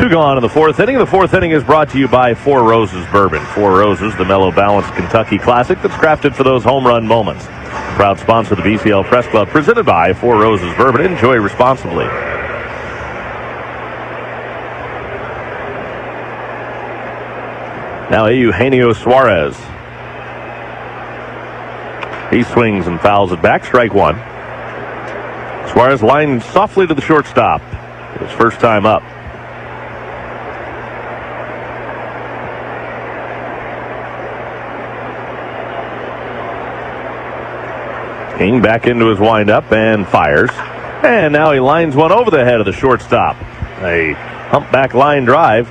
2 gone in the 4th inning. The 4th inning is brought to you by Four Roses Bourbon. Four Roses, the mellow balanced Kentucky classic that's crafted for those home run moments. Proud sponsor of the BCL Press Club, presented by Four Roses Bourbon. Enjoy responsibly. Now Eugenio Suarez. He swings and fouls it back. Strike 1. Suarez lined softly to the shortstop. His first time up. King back into his windup and fires. And now he lines one over the head of the shortstop. A humpback line drive.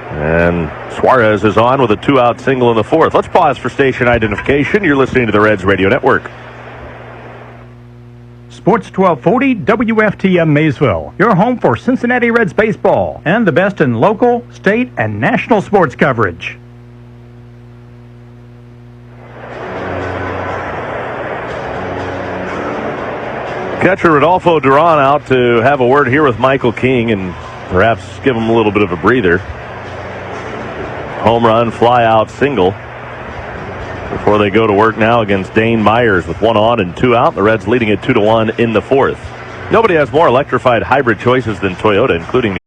And Suarez is on with a 2-out single in the 4th. Let's pause for station identification. You're listening to the Reds Radio Network. Sports 1240 WFTM Maysville, your home for Cincinnati Reds baseball and the best in local, state, and national sports coverage. Catcher Rodolfo Duran out to have a word here with Michael King and perhaps give him a little bit of a breather. Home run, fly out, single. Before they go to work now against Dane Myers with 1 on and 2 out. The Reds leading it 2-1 in the 4th. Nobody has more electrified hybrid choices than Toyota, including the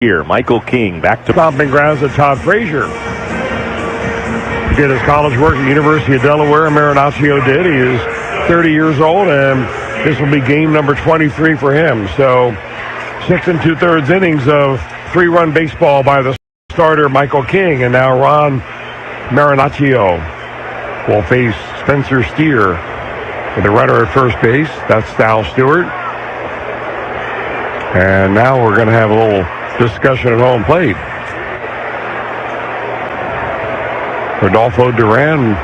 Here, Michael King back to stomping grounds of Todd Frazier. He did his college work at the University of Delaware. Marinaccio did. He is 30 years old, and this will be game number 23 for him. So 6 2/3 innings of 3-run baseball by the starter Michael King, and now Ron Marinaccio will face Spencer Steer with the runner at first base. That's Sal Stewart. And now we're going to have a little discussion at home plate. Rodolfo Duran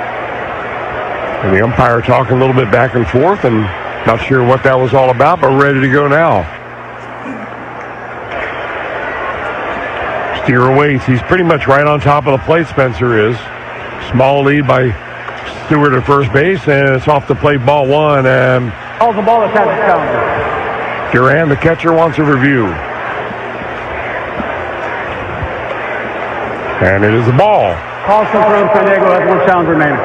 and the umpire talking a little bit back and forth, and not sure what that was all about, but ready to go now. Steer waits. He's pretty much right on top of the plate, Spencer is. Small lead by Stewart at first base, and it's off the plate, ball one, and calls the ball that's at the calendar. Duran, the catcher, wants a review. And it is the ball. Call from San Diego, that's 1 challenge remaining.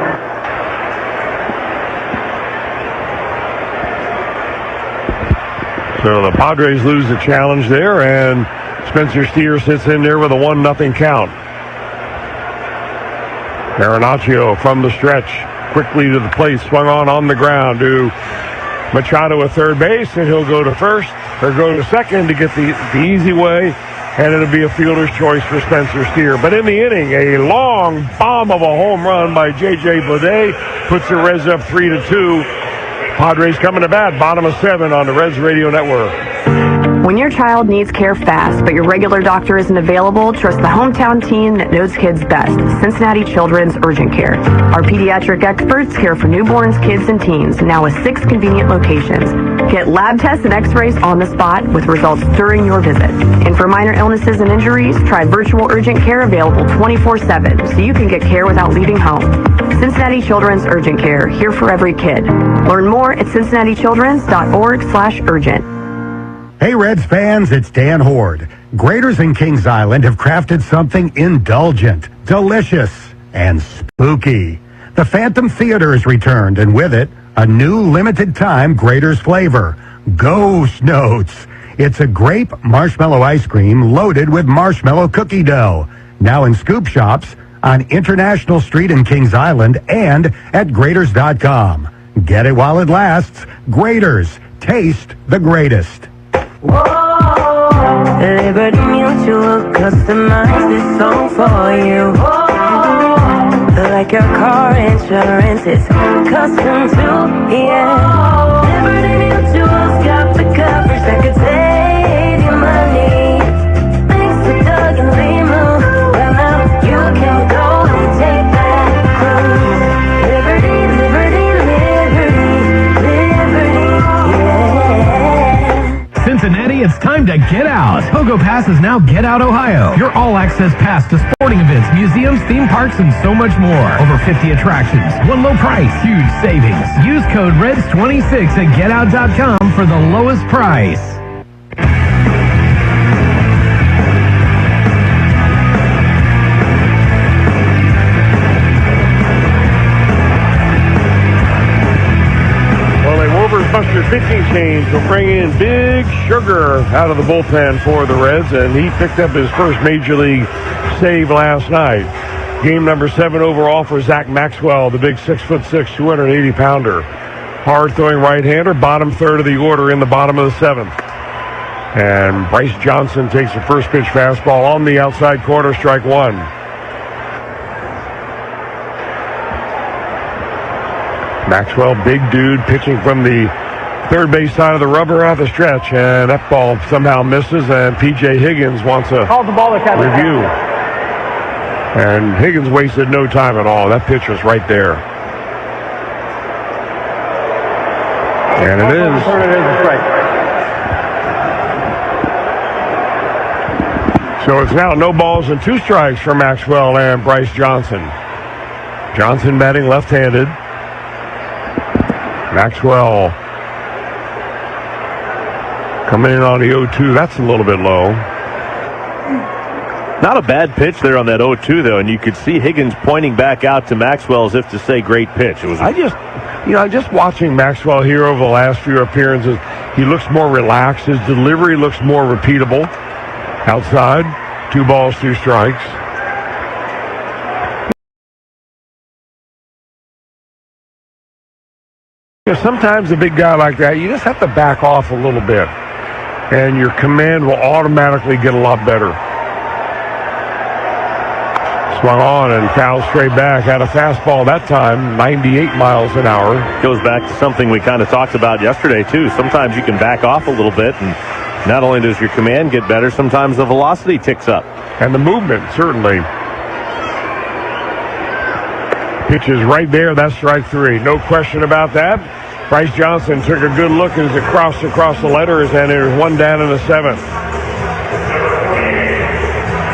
So the Padres lose the challenge there, and Spencer Steer sits in there with a 1-0 count. Marinaccio from the stretch, quickly to the plate, swung on the ground to Machado at third base, and he'll go to first, or go to second to get the easy way, and it'll be a fielder's choice for Spencer Steer. But in the inning, a long bomb of a home run by J.J. Bleday puts the Reds up 3-2. Padres coming to bat, bottom of 7 on the Reds Radio Network. When your child needs care fast, but your regular doctor isn't available, trust the hometown team that knows kids best, Cincinnati Children's Urgent Care. Our pediatric experts care for newborns, kids, and teens, now with 6 convenient locations. Get lab tests and x-rays on the spot with results during your visit. And for minor illnesses and injuries, try virtual urgent care available 24/7 so you can get care without leaving home. Cincinnati Children's Urgent Care, here for every kid. Learn more at cincinnatichildrens.org/urgent. Hey Reds fans, it's Dan Horde. Graders in Kings Island have crafted something indulgent, delicious, and spooky. The Phantom Theater has returned, and with it, a new limited-time Graders flavor, Ghost Notes. It's a grape marshmallow ice cream loaded with marshmallow cookie dough. Now in scoop shops on International Street in Kings Island and at Graders.com. Get it while it lasts. Graders, taste the greatest. Whoa, Liberty Mutual customized this song for you. Whoa, like your car insurance is custom too, yeah. Liberty Mutual's got the coverage that could save you money. Thanks to Doug and Lima, well now you can go and take that cruise. Liberty, Liberty, Liberty, yeah. Cincinnati, it's time to get out. Pogo Pass is now Get Out Ohio. Your all-access pass to sporting events, museums, theme parks, and so much more. Over 50 attractions. One low price. Huge savings. Use code REDS26 at GetOut.com for the lowest price. Buster pitching change will bring in Big Sugar out of the bullpen for the Reds, and he picked up his first Major League save last night. Game number 7 overall for Zach Maxwell, the big 6'6", 280-pounder. Hard-throwing right-hander, bottom third of the order in the bottom of the 7th. And Bryce Johnson takes the first pitch fastball on the outside corner, strike 1. Maxwell, big dude, pitching from the third base side of the rubber out the stretch, and that ball somehow misses, and P.J. Higgins wants a review. And Higgins wasted no time at all. That pitch was right there. And it is. So it's now no balls and 2 strikes for Maxwell and Bryce Johnson. Johnson batting left-handed. Maxwell coming in on the 0-2. That's a little bit low. Not a bad pitch there on that 0-2, though, and you could see Higgins pointing back out to Maxwell as if to say, great pitch. It was. Just watching Maxwell here over the last few appearances, he looks more relaxed. His delivery looks more repeatable. Outside, 2 balls, 2 strikes. Sometimes a big guy like that, you just have to back off a little bit, and your command will automatically get a lot better. Swung on and fouled straight back. Had a fastball that time, 98 miles an hour. Goes back to something we kind of talked about yesterday, too. Sometimes you can back off a little bit, and not only does your command get better, sometimes the velocity ticks up. And the movement, certainly. Pitch is right there. That's strike 3. No question about that. Bryce Johnson took a good look as it crossed across the letters, and there's 1 down in the 7th.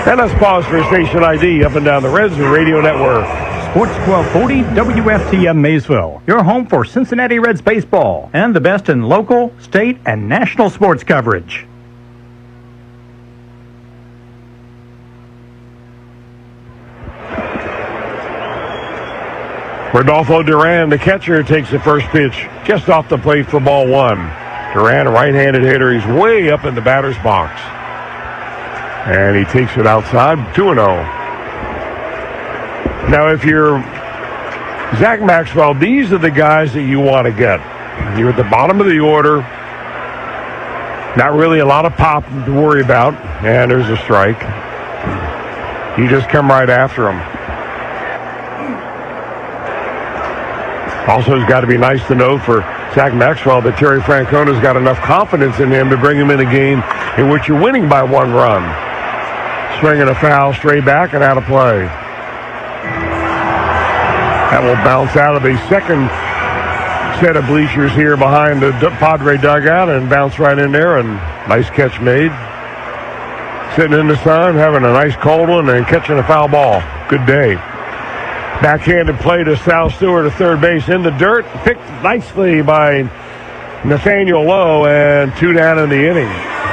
And let's pause for station ID up and down the Reds Radio Network. Sports 1240 WFTM Maysville, your home for Cincinnati Reds baseball and the best in local, state, and national sports coverage. Rodolfo Duran, the catcher, takes the first pitch just off the plate for ball 1. Duran, a right-handed hitter, he's way up in the batter's box. And he takes it outside, 2-0. Now, if you're Zach Maxwell, these are the guys that you want to get. You're at the bottom of the order. Not really a lot of pop to worry about. And there's a strike. You just come right after him. Also, it's got to be nice to know for Zach Maxwell that Terry Francona's got enough confidence in him to bring him in a game in which you're winning by 1 run. Swinging a foul straight back and out of play. That will bounce out of the second set of bleachers here behind the Padre dugout and bounce right in there, and nice catch made. Sitting in the sun, having a nice cold one, and catching a foul ball. Good day. Backhanded play to Sal Stewart at third base in the dirt. Picked nicely by Nathaniel Lowe, and 2 down in the inning.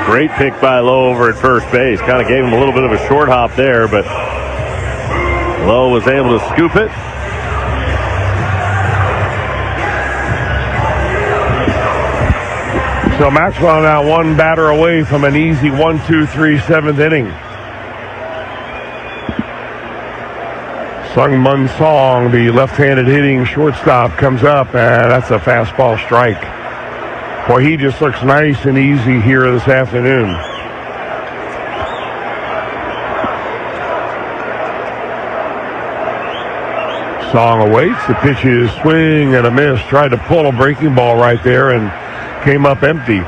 Great pick by Lowe over at first base. Kind of gave him a little bit of a short hop there, but Lowe was able to scoop it. So Maxwell now 1 batter away from an easy 1-2-3 7th inning. Sung Mun Song, the left-handed hitting shortstop, comes up, and that's a fastball strike. Boy, he just looks nice and easy here this afternoon. Song awaits. The pitch is swing and a miss. Tried to pull a breaking ball right there and came up empty.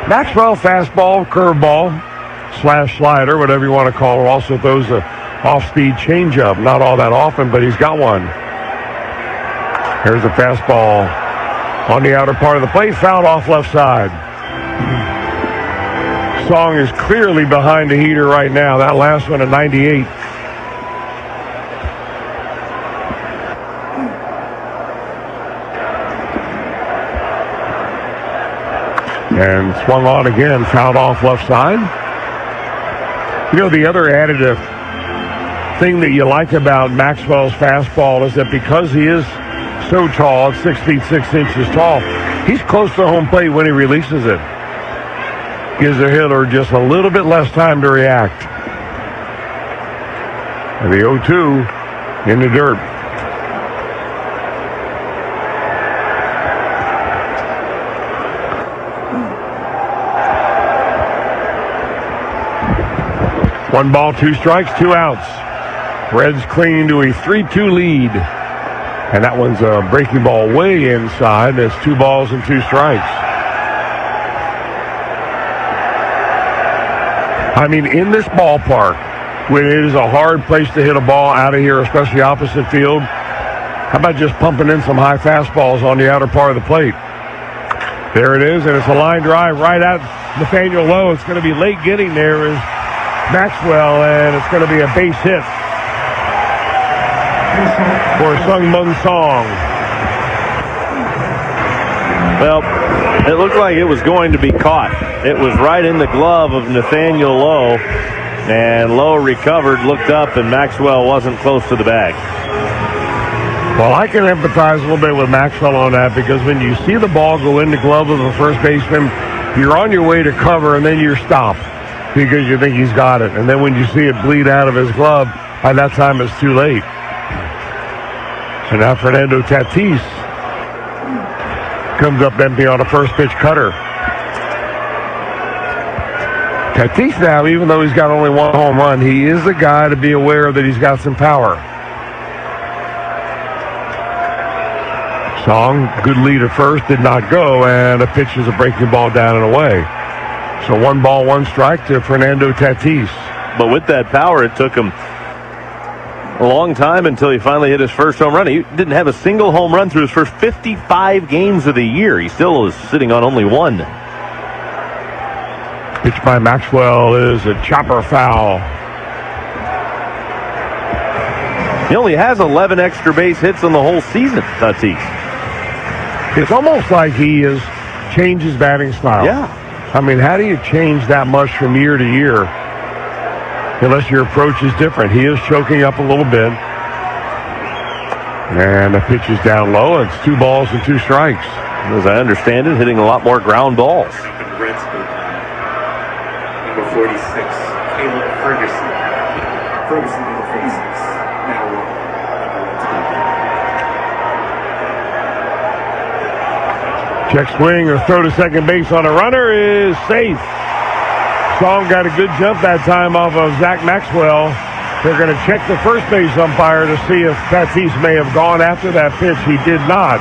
Maxwell fastball, curveball, slash slider, whatever you want to call it. Also throws a off-speed changeup. Not all that often, but he's got one. Here's a fastball on the outer part of the plate, fouled off left side. Song is clearly behind the heater right now. That last one at 98. And swung on again, fouled off left side. You know, the other additive thing that you like about Maxwell's fastball is that because he is so tall, 6 feet 6 inches tall, he's close to home plate when he releases it. Gives the hitter just a little bit less time to react. And the 0-2 in the dirt. One ball, 2 strikes, 2 outs. Reds clinging to a 3-2 lead. And that one's a breaking ball way inside. That's 2 balls and 2 strikes. I mean, in this ballpark, when it is a hard place to hit a ball out of here, especially opposite field, how about just pumping in some high fastballs on the outer part of the plate? There it is, and it's a line drive right at Nathaniel Lowe. It's going to be late getting there is Maxwell, and it's going to be a base hit for Sung Mun Song. Well, it looked like it was going to be caught. It was right in the glove of Nathaniel Lowe, and Lowe recovered, looked up, and Maxwell wasn't close to the bag. Well, I can empathize a little bit with Maxwell on that, because when you see the ball go in the glove of the first baseman, you're on your way to cover, and then you're stopped. because you think he's got it. And then when you see it bleed out of his glove, by that time it's too late. So now Fernando Tatis comes up empty on a first pitch cutter. Tatis now, even though he's got only one home run, he is the guy to be aware that he's got some power. Song, good lead at first, did not go, and a pitch is a breaking ball down and away. So 1 ball, 1 strike to Fernando Tatis. But with that power, it took him a long time until he finally hit his first home run. He didn't have a single home run through his first 55 games of the year. He still is sitting on only 1. Pitch by Maxwell is a chopper foul. He only has 11 extra base hits on the whole season, Tatis. It's almost like he has changed his batting style. Yeah. I mean, how do you change that much from year to year unless your approach is different? He is choking up a little bit. And the pitch is down low. It's 2 balls and 2 strikes. As I understand it, hitting a lot more ground balls. Reds number 46, Caleb Ferguson. Ferguson number 46. Now Check swing or throw to second base on a runner is safe. Song got a good jump that time off of Zach Maxwell. They're going to check the first base umpire to see if Tatis may have gone after that pitch. He did not.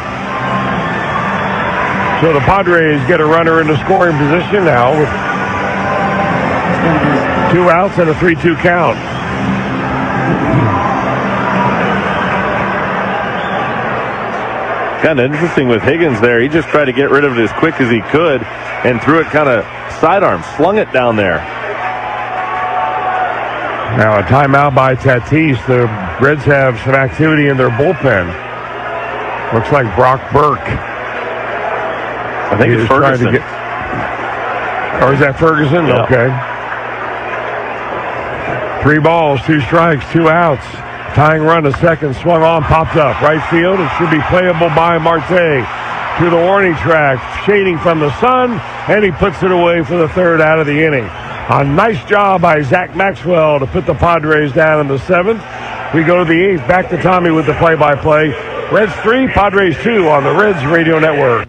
So the Padres get a runner into scoring position now with 2 outs and a 3-2 count. Kind of interesting with Higgins there. He just tried to get rid of it as quick as he could and threw it kind of sidearm, slung it down there. Now a timeout by Tatis. The Reds have some activity in their bullpen. Looks like Brock Burke. I think it's Ferguson. Or is that Ferguson? Yeah. Okay. 3 balls, 2 strikes, 2 outs. Tying run to second, swung on, popped up. Right field, it should be playable by Marte. To the warning track, shading from the sun, and he puts it away for the 3rd out of the inning. A nice job by Zach Maxwell to put the Padres down in the 7th. We go to the 8th, back to Tommy with the play-by-play. Reds 3, Padres 2 on the Reds Radio Network.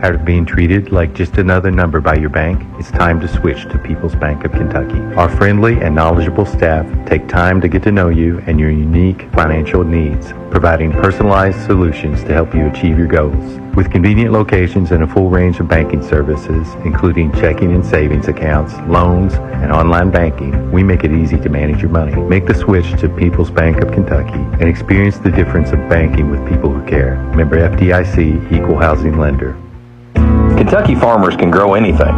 Tired of being treated like just another number by your bank? It's time to switch to People's Bank of Kentucky. Our friendly and knowledgeable staff take time to get to know you and your unique financial needs, providing personalized solutions to help you achieve your goals. With convenient locations and a full range of banking services, including checking and savings accounts, loans, and online banking, we make it easy to manage your money. Make the switch to People's Bank of Kentucky and experience the difference of banking with people who care. Member FDIC, Equal Housing Lender. Kentucky farmers can grow anything,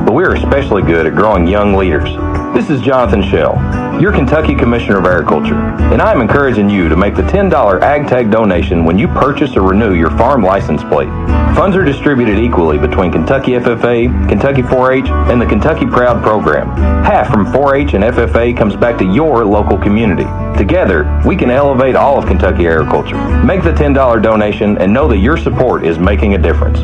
but we're especially good at growing young leaders. This is Jonathan Schell, your Kentucky Commissioner of Agriculture, and I'm encouraging you to make the $10 Ag Tag donation when you purchase or renew your farm license plate. Funds are distributed equally between Kentucky FFA, Kentucky 4-H, and the Kentucky Proud program. Half from 4-H and FFA comes back to your local community. Together, we can elevate all of Kentucky agriculture. Make the $10 donation and know that your support is making a difference.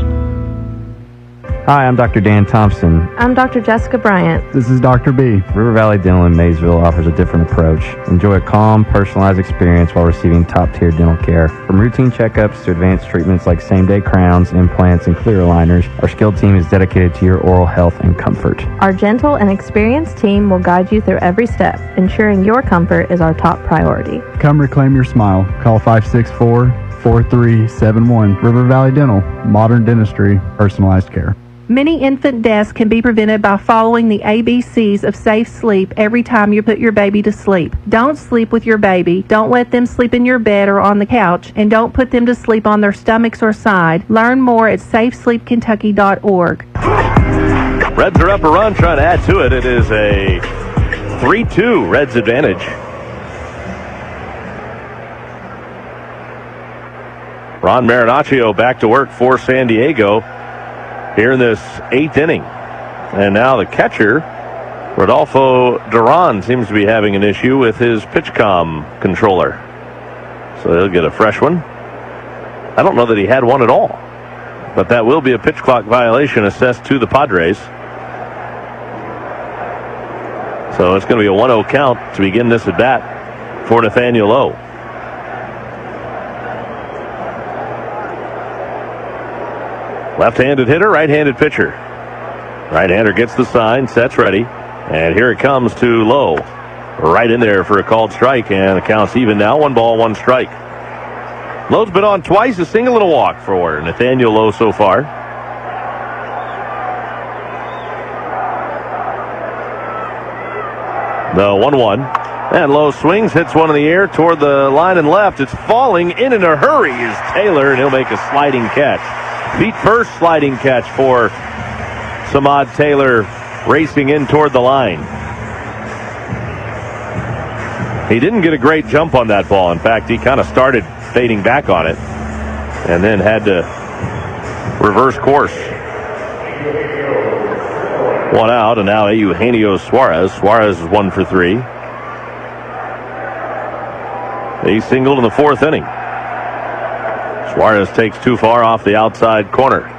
Hi, I'm Dr. Dan Thompson. I'm Dr. Jessica Bryant. This is Dr. B. River Valley Dental in Maysville offers a different approach. Enjoy a calm, personalized experience while receiving top-tier dental care. From routine checkups to advanced treatments like same-day crowns, implants, and clear aligners, our skilled team is dedicated to your oral health and comfort. Our gentle and experienced team will guide you through every step, ensuring your comfort is our top priority. Come reclaim your smile. Call 564-4371. River Valley Dental. Modern dentistry. Personalized care. Many infant deaths can be prevented by following the ABCs of safe sleep every time you put your baby to sleep. Don't sleep with your baby. Don't let them sleep in your bed or on the couch. And don't put them to sleep on their stomachs or side. Learn more at safesleepkentucky.org. Reds are up a run, trying to add to it. It is a 3-2 Reds advantage. Ron Marinaccio back to work for San Diego here in this 8th inning. And now the catcher, Rodolfo Duran, seems to be having an issue with his PitchCom controller. So he'll get a fresh one. I don't know that he had one at all, but that will be a pitch clock violation assessed to the Padres. So it's going to be a 1-0 count to begin this at bat for Nathaniel Lowe. Left-handed hitter, right-handed pitcher. Right-hander gets the sign, sets ready, and here it comes to Lowe. Right in there for a called strike, and the count's even now. 1 ball, 1 strike. Lowe's been on twice, a single and a walk for Nathaniel Lowe so far. The 1-1. And Lowe swings, hits one in the air toward the line and left. It's falling in a hurry is Taylor, and he'll make a sliding catch. Feet first sliding catch for Samad Taylor, racing in toward the line. He didn't get a great jump on that ball. In fact, he kind of started fading back on it and then had to reverse course. 1 out, and now Eugenio Suarez. Suarez is 1 for 3. He singled in the 4th inning. Suarez takes too far off the outside corner.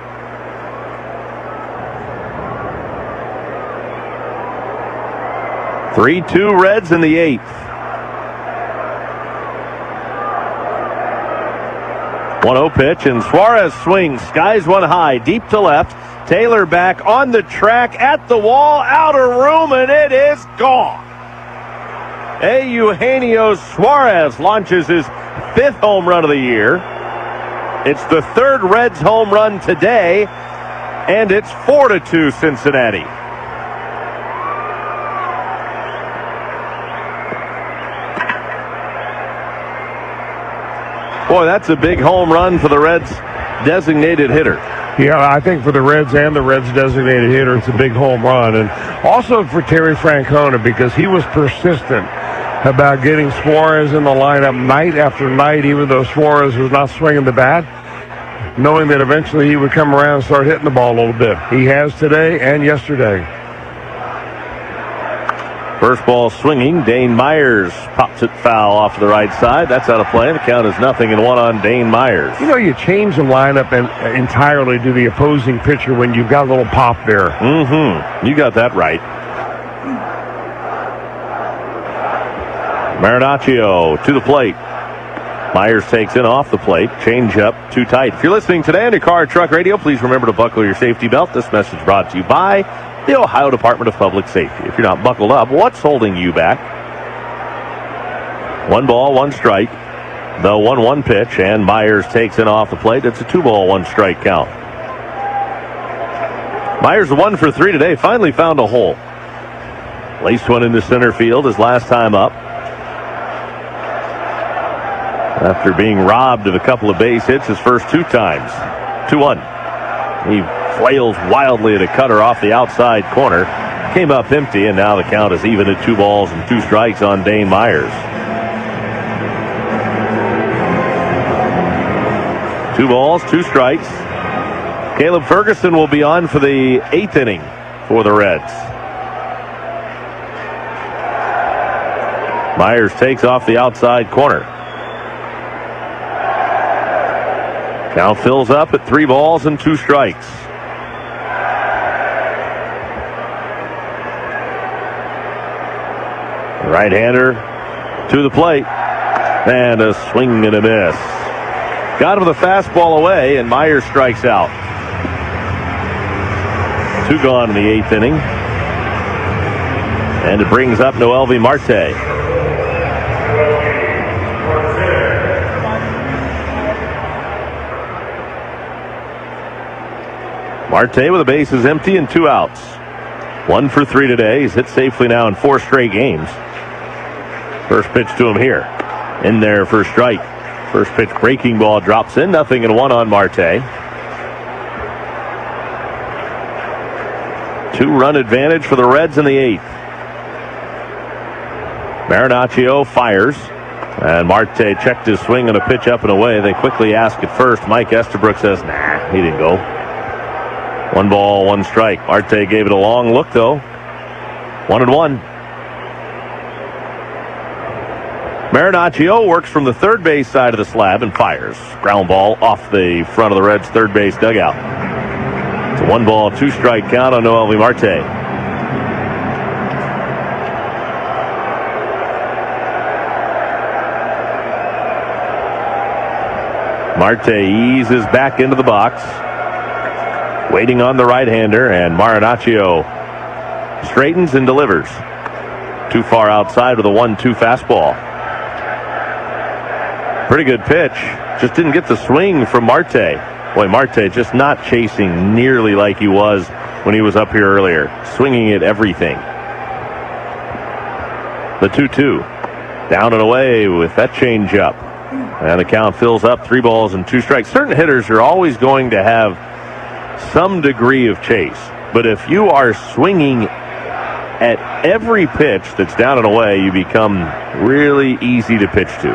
3-2 Reds in the 8th. 1-0 pitch, and Suarez swings, skies one high, deep to left. Taylor back on the track, at the wall, out of room, and it is gone. Eugenio Suarez launches his 5th home run of the year. It's the 3rd Reds home run today, and it's 4-2 Cincinnati. Boy, that's a big home run for the Reds designated hitter. Yeah, I think for the Reds and the Reds designated hitter, it's a big home run. And also for Terry Francona, because he was persistent about getting Suarez in the lineup night after night, even though Suarez was not swinging the bat, knowing that eventually he would come around and start hitting the ball a little bit. He has today and yesterday. First ball swinging. Dane Myers pops it foul off to the right side. That's out of play. The count is 0-1 on Dane Myers. You know, you change the lineup entirely to the opposing pitcher when you've got a little pop there. You got that right. Marinaccio to the plate. Myers takes in off the plate. Change up too tight. If you're listening today on your car or truck radio, please remember to buckle your safety belt. This message brought to you by the Ohio Department of Public Safety. If you're not buckled up, what's holding you back? 1 ball, 1 strike. The 1-1 pitch, and Myers takes in off the plate. It's a 2 ball, 1 strike count. Myers 1 for 3 today. Finally found a hole. Laced one into center field his last time up. After being robbed of a couple of base hits his first 2 times. 2-1. He flails wildly at a cutter off the outside corner. Came up empty, and now the count is even at 2 balls and 2 strikes on Dane Myers. 2 balls, 2 strikes. Caleb Ferguson will be on for the 8th inning for the Reds. Myers takes off the outside corner. Count fills up at 3 balls and 2 strikes. Right-hander to the plate. And a swing and a miss. Got him the fastball away, and Myers strikes out. 2 gone in the 8th inning. And it brings up Noelvi Marte. Marte with the bases empty and 2 outs. 1 for 3 today. He's hit safely now in 4 straight games. First pitch to him here. In there for a strike. First pitch breaking ball drops in. 0-1 on Marte. 2-run advantage for the Reds in the 8th. Marinaccio fires. And Marte checked his swing on a pitch up and away. They quickly ask at first. Mike Estabrook says, nah, he didn't go. 1 ball, 1 strike. Marte gave it a long look, though. 1-1. Marinaccio works from the third base side of the slab and fires. Ground ball off the front of the Reds' third base dugout. It's a 1 ball, 2 strike count on Noelvi Marte. Marte eases back into the box. Waiting on the right-hander, and Marinaccio straightens and delivers. Too far outside with a 1-2 fastball. Pretty good pitch. Just didn't get the swing from Marte. Boy, Marte just not chasing nearly like he was when he was up here earlier. Swinging at everything. The 2-2. Down and away with that changeup. And the count fills up, 3 balls and 2 strikes. Certain hitters are always going to have some degree of chase. But if you are swinging at every pitch that's down and away, you become really easy to pitch to.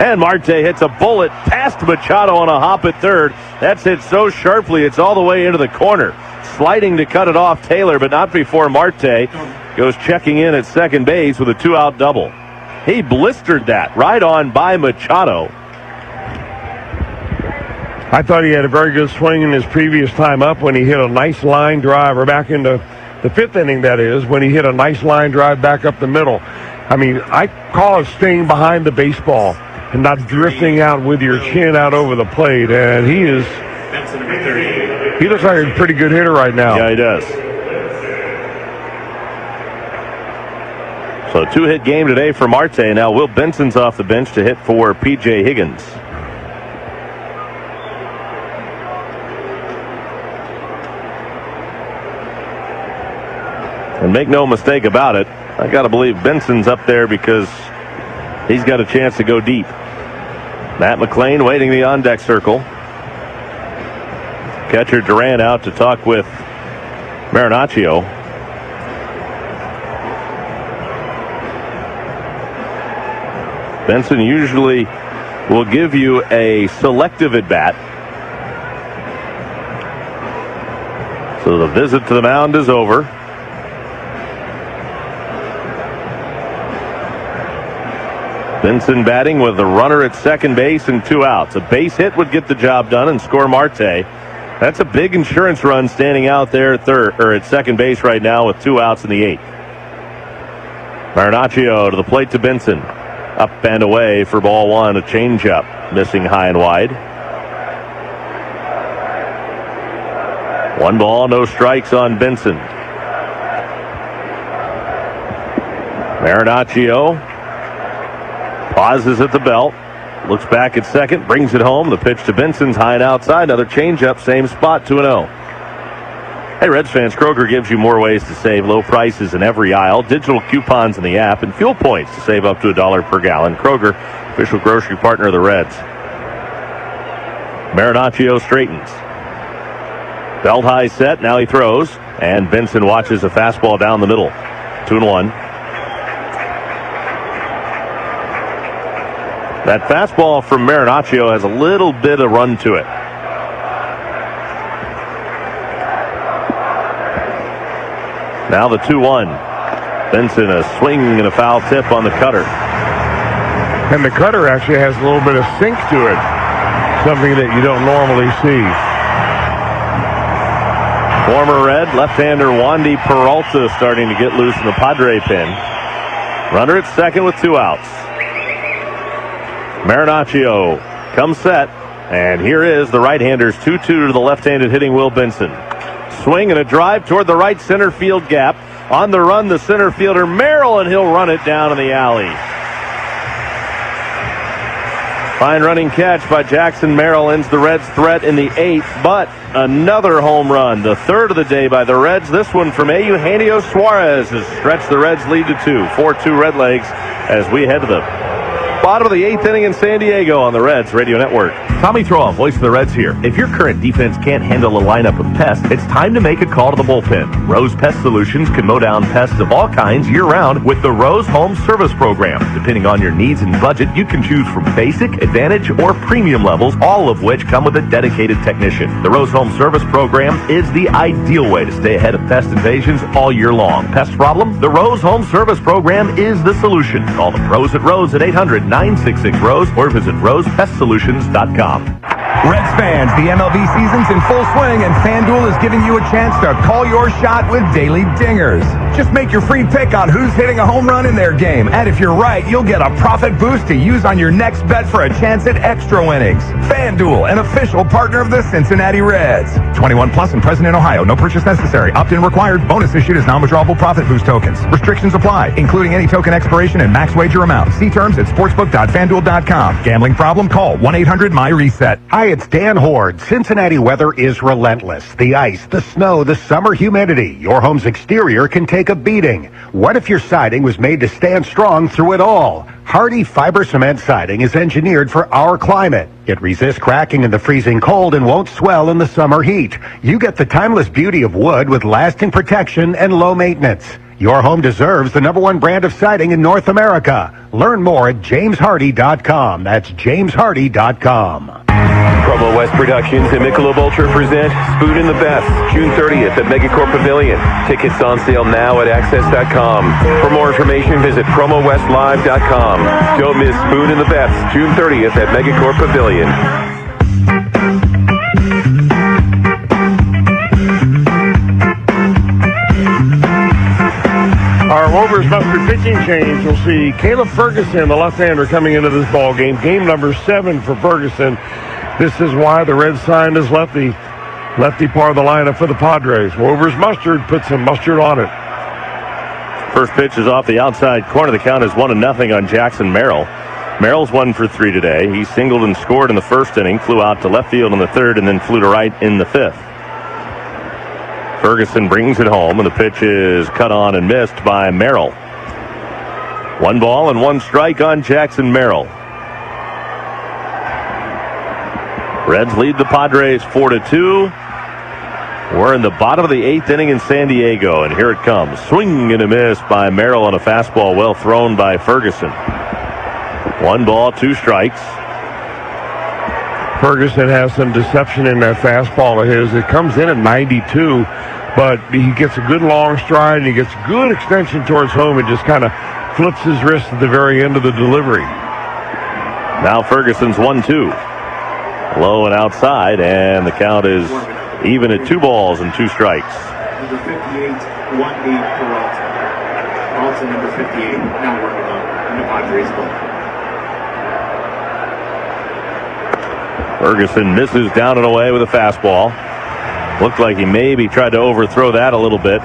And Marte hits a bullet past Machado on a hop at third. That's hit so sharply it's all the way into the corner. Sliding to cut it off Taylor, but not before Marte goes checking in at second base with a 2-out double. He blistered that right on by Machado. I thought he had a very good swing in his previous time up when he hit a nice line drive, or back into the 5th inning, that is, when he hit a nice line drive back up the middle. I mean, I call it staying behind the baseball and not drifting out with your chin out over the plate. And he looks like a pretty good hitter right now. Yeah, he does. So a 2-hit game today for Marte. Now Will Benson's off the bench to hit for P.J. Higgins. And make no mistake about it, I got to believe Benson's up there because he's got a chance to go deep. Matt McLean waiting the on-deck circle. Catcher Duran out to talk with Marinaccio. Benson usually will give you a selective at-bat. So the visit to the mound is over. Benson batting with a runner at second base and 2 outs. A base hit would get the job done and score Marte. That's a big insurance run standing out there at second base right now with 2 outs in the 8th. Marinaccio to the plate to Benson. Up and away for ball 1, a changeup. Missing high and wide. 1 ball, no strikes on Benson. Marinaccio pauses at the belt. Looks back at second, brings it home. The pitch to Benson's high and outside. Another changeup, same spot, 2-0. Hey, Reds fans, Kroger gives you more ways to save. Low prices in every aisle, digital coupons in the app, and fuel points to save up to $1 per gallon. Kroger, official grocery partner of the Reds. Marinaccio straightens. Belt high set, now he throws. And Benson watches a fastball down the middle. 2-1. That fastball from Marinaccio has a little bit of run to it. Now the 2-1. Benson a swing and a foul tip on the cutter. And the cutter actually has a little bit of sink to it. Something that you don't normally see. Former Red left-hander Wandy Peralta starting to get loose in the Padre pen. Runner at second with 2 outs. Marinaccio comes set, and here is the right-hander's 2-2 to the left-handed hitting Will Benson. Swing and a drive toward the right center field gap. On the run, the center fielder Merrill, and he'll run it down in the alley. Fine running catch by Jackson Merrill ends the Reds' threat in the 8th, but another home run, the 3rd of the day by the Reds. This one from Eugenio Suarez has stretched the Reds' lead to 2. 4-2 Redlegs as we head to the bottom of the 8th inning in San Diego on the Reds Radio Network. Tommy Throa, voice of the Reds here. If your current defense can't handle a lineup of pests, it's time to make a call to the bullpen. Rose Pest Solutions can mow down pests of all kinds year-round with the Rose Home Service Program. Depending on your needs and budget, you can choose from basic, advantage, or premium levels, all of which come with a dedicated technician. The Rose Home Service Program is the ideal way to stay ahead of pest invasions all year long. Pest problem? The Rose Home Service Program is the solution. Call the pros at Rose at 800-966-ROSE or visit rosepestsolutions.com. Reds fans, the MLB season's in full swing, and FanDuel is giving you a chance to call your shot with daily dingers. Just make your free pick on who's hitting a home run in their game. And if you're right, you'll get a profit boost to use on your next bet for a chance at extra winnings. FanDuel, an official partner of the Cincinnati Reds. 21 plus and present in Ohio. No purchase necessary. Opt-in required. Bonus issued as non-withdrawable profit boost tokens. Restrictions apply, including any token expiration and max wager amount. See terms at sportsbook.fanduel.com. Gambling problem? Call 1-800-MY-RESET. Hi, it's Dan Horde. Cincinnati weather is relentless. The ice, the snow, the summer humidity. Your home's exterior can take a beating. What if your siding was made to stand strong through it all? Hardy fiber cement siding is engineered for our climate. It resists cracking in the freezing cold and won't swell in the summer heat. You get the timeless beauty of wood with lasting protection and low maintenance. Your home deserves the #1 brand of siding in North America. Learn more at jameshardy.com. That's jameshardy.com. Promo West Productions and Michelob Ultra present Spoon in the Best, June 30th at Megacorp Pavilion. Tickets on sale now at access.com. For more information, visit promowestlive.com. Don't miss Spoon in the Best, June 30th at Megacorp Pavilion. Our Rovers Mustard pitching change. We'll see Caleb Ferguson, the left-hander, coming into this ball game. Game number 7 for Ferguson. This is why the Reds signed his lefty part of the lineup for the Padres. Rovers Mustard puts some mustard on it. First pitch is off the outside corner. The count is 1-0 on Jackson Merrill. Merrill's 1 for 3 today. He singled and scored in the first inning, flew out to left field in the third, and then flew to right in the fifth. Ferguson brings it home, and the pitch is cut on and missed by Merrill. 1 ball and 1 strike on Jackson Merrill. Reds lead the Padres 4-2. We're in the bottom of the 8th inning in San Diego, and here it comes. Swing and a miss by Merrill on a fastball well thrown by Ferguson. 1 ball, 2 strikes. Ferguson has some deception in that fastball of his. It comes in at 92, but he gets a good long stride, and he gets good extension towards home and just kind of flips his wrist at the very end of the delivery. Now Ferguson's 1-2. Low and outside, and the count is even at 2 balls and 2 strikes. Number 58, 1-8 Peralta. Peralta, number 58, now working on in the Padres book. Ferguson misses down and away with a fastball. Looked like he maybe tried to overthrow that a little bit.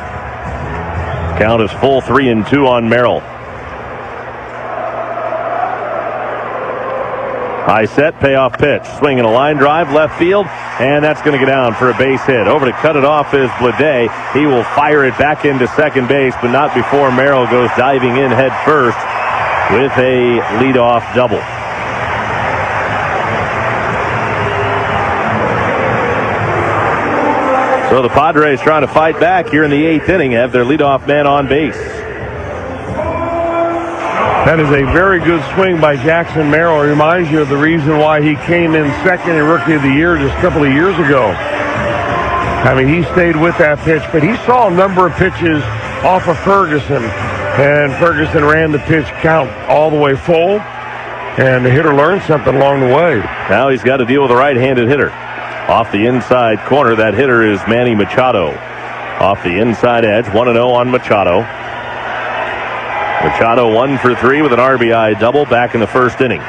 Count is full 3-2 on Merrill. High set, payoff pitch. Swinging a line drive, left field, and that's going to go down for a base hit. Over to cut it off is Blade. He will fire it back into second base, but not before Merrill goes diving in head first with a leadoff double. So the Padres trying to fight back here in the 8th inning, have their leadoff man on base. That is a very good swing by Jackson Merrill. It reminds you of the reason why he came in second in Rookie of the Year just a couple of years ago. I mean, he stayed with that pitch, but he saw a number of pitches off of Ferguson, and Ferguson ran the pitch count all the way full, and the hitter learned something along the way. Now he's got to deal with a right-handed hitter. Off the inside corner, that hitter is Manny Machado. Off the inside edge, 1-0 on Machado. Machado 1 for 3 with an RBI double back in the first inning.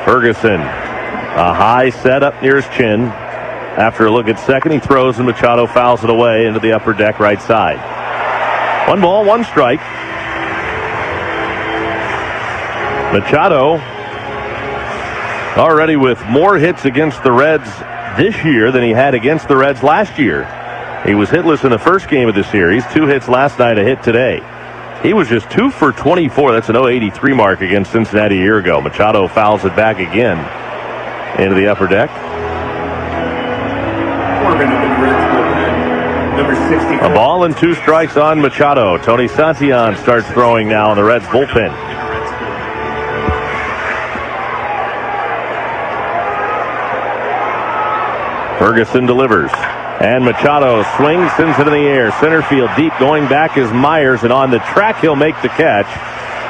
Ferguson, a high set up near his chin. After a look at second, he throws and Machado fouls it away into the upper deck right side. 1 ball, 1 strike. Machado already with more hits against the Reds this year than he had against the Reds last year. He was hitless in the first game of the series, 2 hits last night, a hit today. He was just 2 for 24. That's an 083 mark against Cincinnati a year ago. Machado fouls it back again into the upper deck. A ball and 2 strikes on Machado. Tony Santillan starts throwing now in the Reds bullpen. Ferguson delivers. And Machado swings, sends it in the air. Center field deep. Going back is Myers. And on the track, he'll make the catch.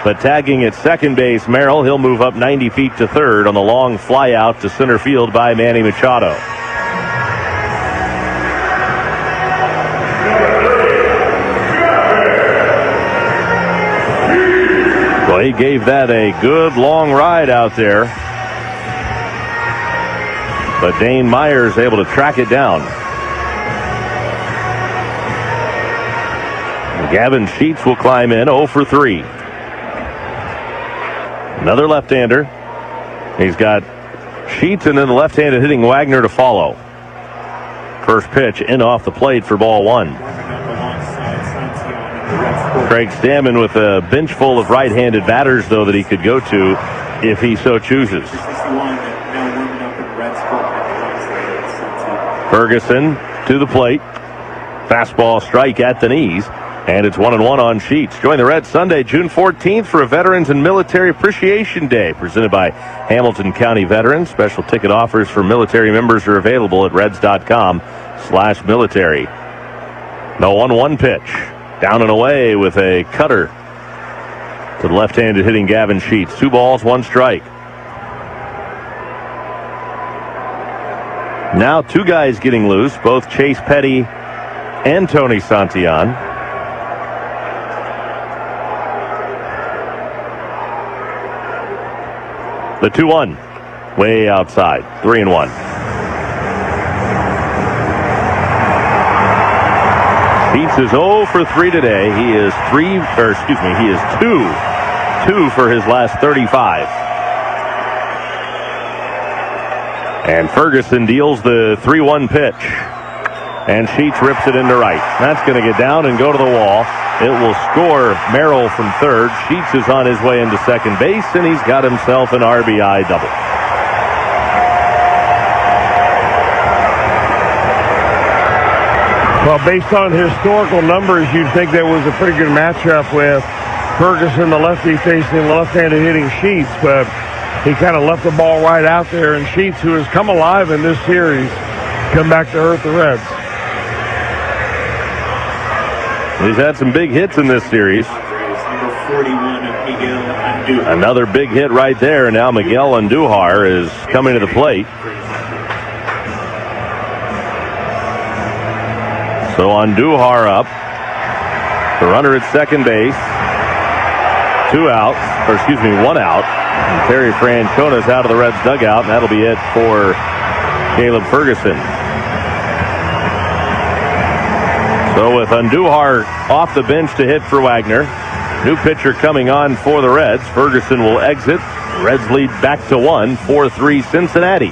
But tagging at second base, Merrill, he'll move up 90 feet to third on the long fly out to center field by Manny Machado. Well, he gave that a good long ride out there. But Dane Myers able to track it down. Gavin Sheets will climb in 0 for 3. Another left-hander. He's got Sheets and then the left-handed hitting Wagner to follow. First pitch in off the plate for ball 1. Craig Stammen with a bench full of right-handed batters, though, that he could go to if he so chooses. Ferguson to the plate. Fastball strike at the knees. And it's 1-1 on Sheets. Join the Reds Sunday, June 14th for a Veterans and Military Appreciation Day presented by Hamilton County Veterans. Special ticket offers for military members are available at reds.com/military. The 1-1 pitch. Down and away with a cutter to the left-handed hitting Gavin Sheets. 2 balls, 1 strike. Now 2 guys getting loose, both Chase Petty and Tony Santillan. The 2-1 way outside, 3-1. Sheets is 0 for 3 today. He is 2 for his last 35. And Ferguson deals the 3-1 pitch. And Sheets rips it into right. That's going to get down and go to the wall. It will score Merrill from third. Sheets is on his way into second base, and he's got himself an RBI double. Well, based on historical numbers, you'd think that was a pretty good matchup with Ferguson, the lefty, facing the left-handed hitting Sheets, but he kind of left the ball right out there, and Sheets, who has come alive in this series, come back to hurt the Reds. He's had some big hits in this series. Another big hit right there. Now Miguel Andujar is coming to the plate. So Andujar up. The runner at second base. 1 out. And Terry Francona's out of the Reds dugout, and that'll be it for Caleb Ferguson. So with Andujar off the bench to hit for Wagner, new pitcher coming on for the Reds. Ferguson will exit. Reds lead back to 1, 4-3 Cincinnati.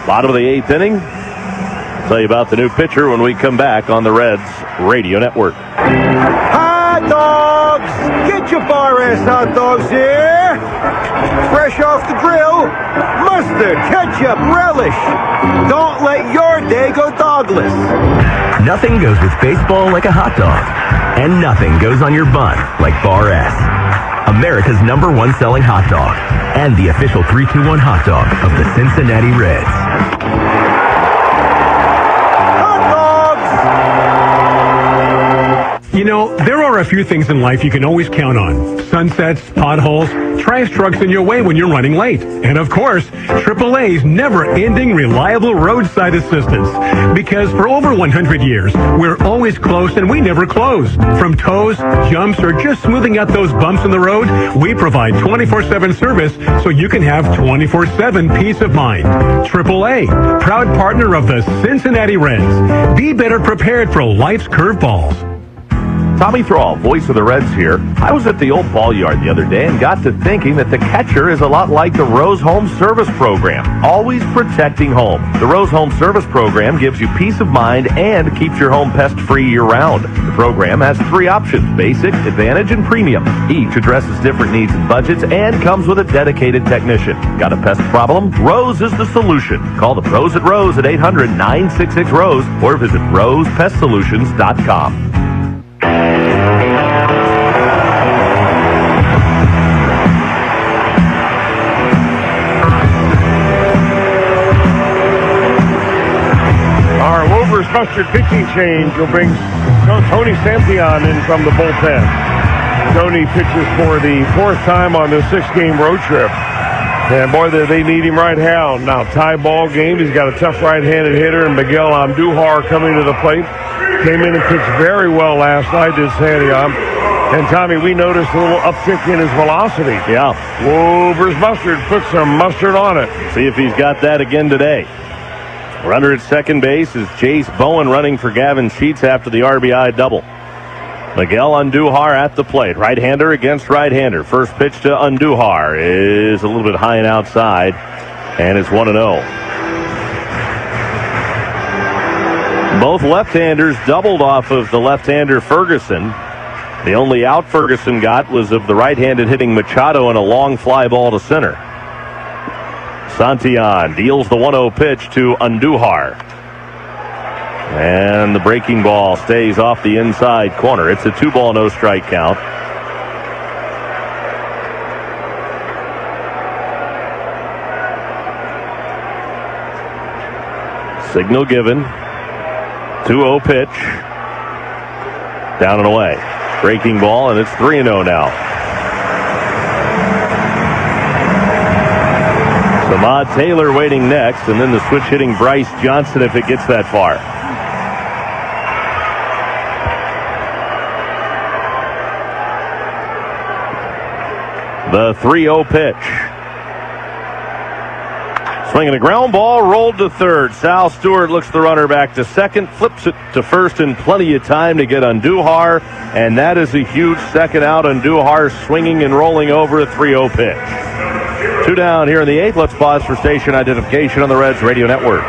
Bottom of the 8th inning. I'll tell you about the new pitcher when we come back on the Reds Radio Network. Hot dogs! Get your bar-ass hot dogs here! Fresh off the grill, mustard, ketchup, relish. Don't let your day go dogless. Nothing goes with baseball like a hot dog. And nothing goes on your bun like Bar S. America's #1 selling hot dog. And the official 3-2-1 hot dog of the Cincinnati Reds. You know, there are a few things in life you can always count on. Sunsets, potholes, trash trucks in your way when you're running late. And of course, AAA's never-ending reliable roadside assistance. Because for over 100 years, we're always close and we never close. From tows, jumps, or just smoothing out those bumps in the road, we provide 24/7 service so you can have 24/7 peace of mind. AAA, proud partner of the Cincinnati Reds. Be better prepared for life's curveballs. Tommy Thrall, voice of the Reds here. I was at the old ball yard the other day and got to thinking that the catcher is a lot like the Rose Home Service Program, always protecting home. The Rose Home Service Program gives you peace of mind and keeps your home pest-free year-round. The program has 3 options, basic, advantage, and premium. Each addresses different needs and budgets and comes with a dedicated technician. Got a pest problem? Rose is the solution. Call the pros at Rose at 800-966-ROSE or visit rosepestsolutions.com. Mustard pitching change will bring Tony Santillan in from the bullpen. Tony pitches for the 4th time on this 6-game road trip. And boy, they need him right now. Tie ball game. He's got a tough right-handed hitter, and Miguel Andujar coming to the plate. Came in and pitched very well last night, did Santillan. And, Tommy, we noticed a little uptick in his velocity. Yeah. Wober's mustard. Put some mustard on it. See if he's got that again today. Runner at second base is Chase Bowen running for Gavin Sheets after the RBI double. Miguel Andujar at the plate. Right-hander against right-hander. First pitch to Andujar is a little bit high and outside, and it's 1-0. Both left-handers doubled off of the left-hander Ferguson. The only out Ferguson got was of the right-handed hitting Machado and a long fly ball to center. Santillan deals the 1-0 pitch to Andujar. And the breaking ball stays off the inside corner. It's a 2-ball, no strike count. Signal given. 2-0 pitch. Down and away. Breaking ball, and it's 3-0 now. Samad Taylor waiting next, and then the switch hitting Bryce Johnson if it gets that far. The 3-0 pitch. Swinging a ground ball, rolled to third. Sal Stewart looks the runner back to second, flips it to first in plenty of time to get Andujar, and that is a huge second out. Andujar swinging and rolling over a 3-0 pitch. 2 down here in the 8th. Let's pause for station identification on the Reds Radio Network.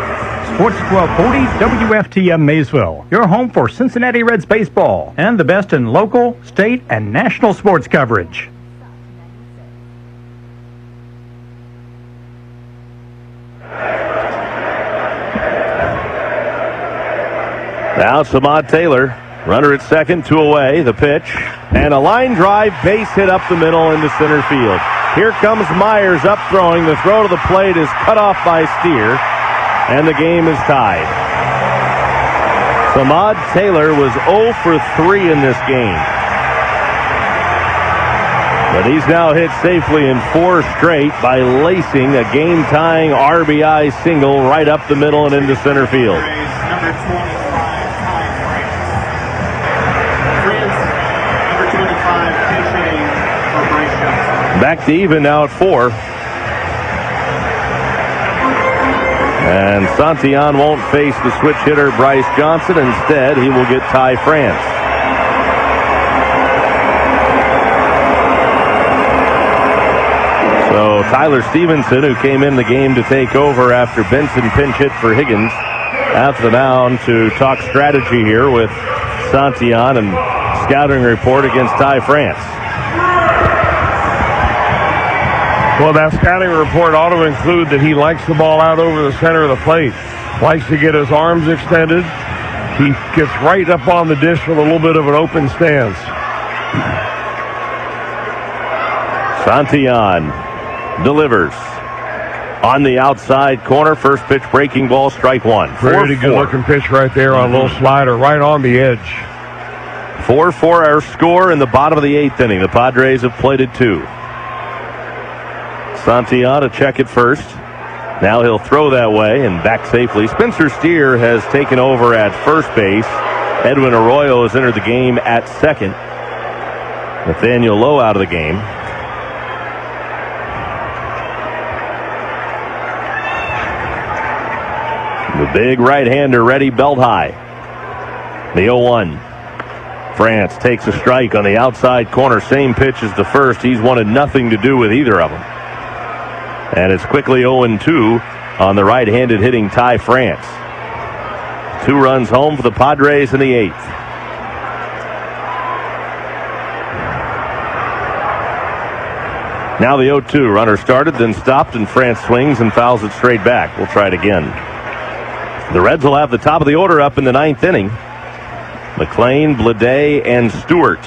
Sports 1240 WFTM Maysville, your home for Cincinnati Reds baseball and the best in local, state, and national sports coverage. Now Samad Taylor, runner at second, 2 away, the pitch, and a line drive, base hit up the middle into center field. Here comes Myers up throwing. The throw to the plate is cut off by Steer, and the game is tied. Samad Taylor was 0 for 3 in this game. But he's now hit safely in 4 straight by lacing a game-tying RBI single right up the middle and into center field. Number 25, number 25, pitch hitting for Bryce Johnson. Back to even now at 4. And Santillan won't face the switch hitter Bryce Johnson. Instead, he will get Ty France. So Tyler Stevenson, who came in the game to take over after Benson pinch hit for Higgins, out to the mound to talk strategy here with Santillan and scouting report against Ty France. Well, that scouting report ought to include that he likes the ball out over the center of the plate. Likes to get his arms extended. He gets right up on the dish with a little bit of an open stance. Santillan delivers on the outside corner. First pitch breaking ball, strike 1. Pretty good looking pitch right there on a little slider right on the edge. 4-4 our score in the bottom of the 8th inning. The Padres have played it 2. Santillan to check it first. Now he'll throw that way and back safely. Spencer Steer has taken over at first base. Edwin Arroyo has entered the game at second. Nathaniel Lowe out of the game. The big right-hander ready, belt high. The 0-1. France takes a strike on the outside corner. Same pitch as the first. He's wanted nothing to do with either of them. And it's quickly 0-2 on the right-handed hitting Ty France. 2 runs home for the Padres in the 8th. Now the 0-2. Runner started, then stopped, and France swings and fouls it straight back. We'll try it again. The Reds will have the top of the order up in the 9th inning. McLean, Blade, and Stewart.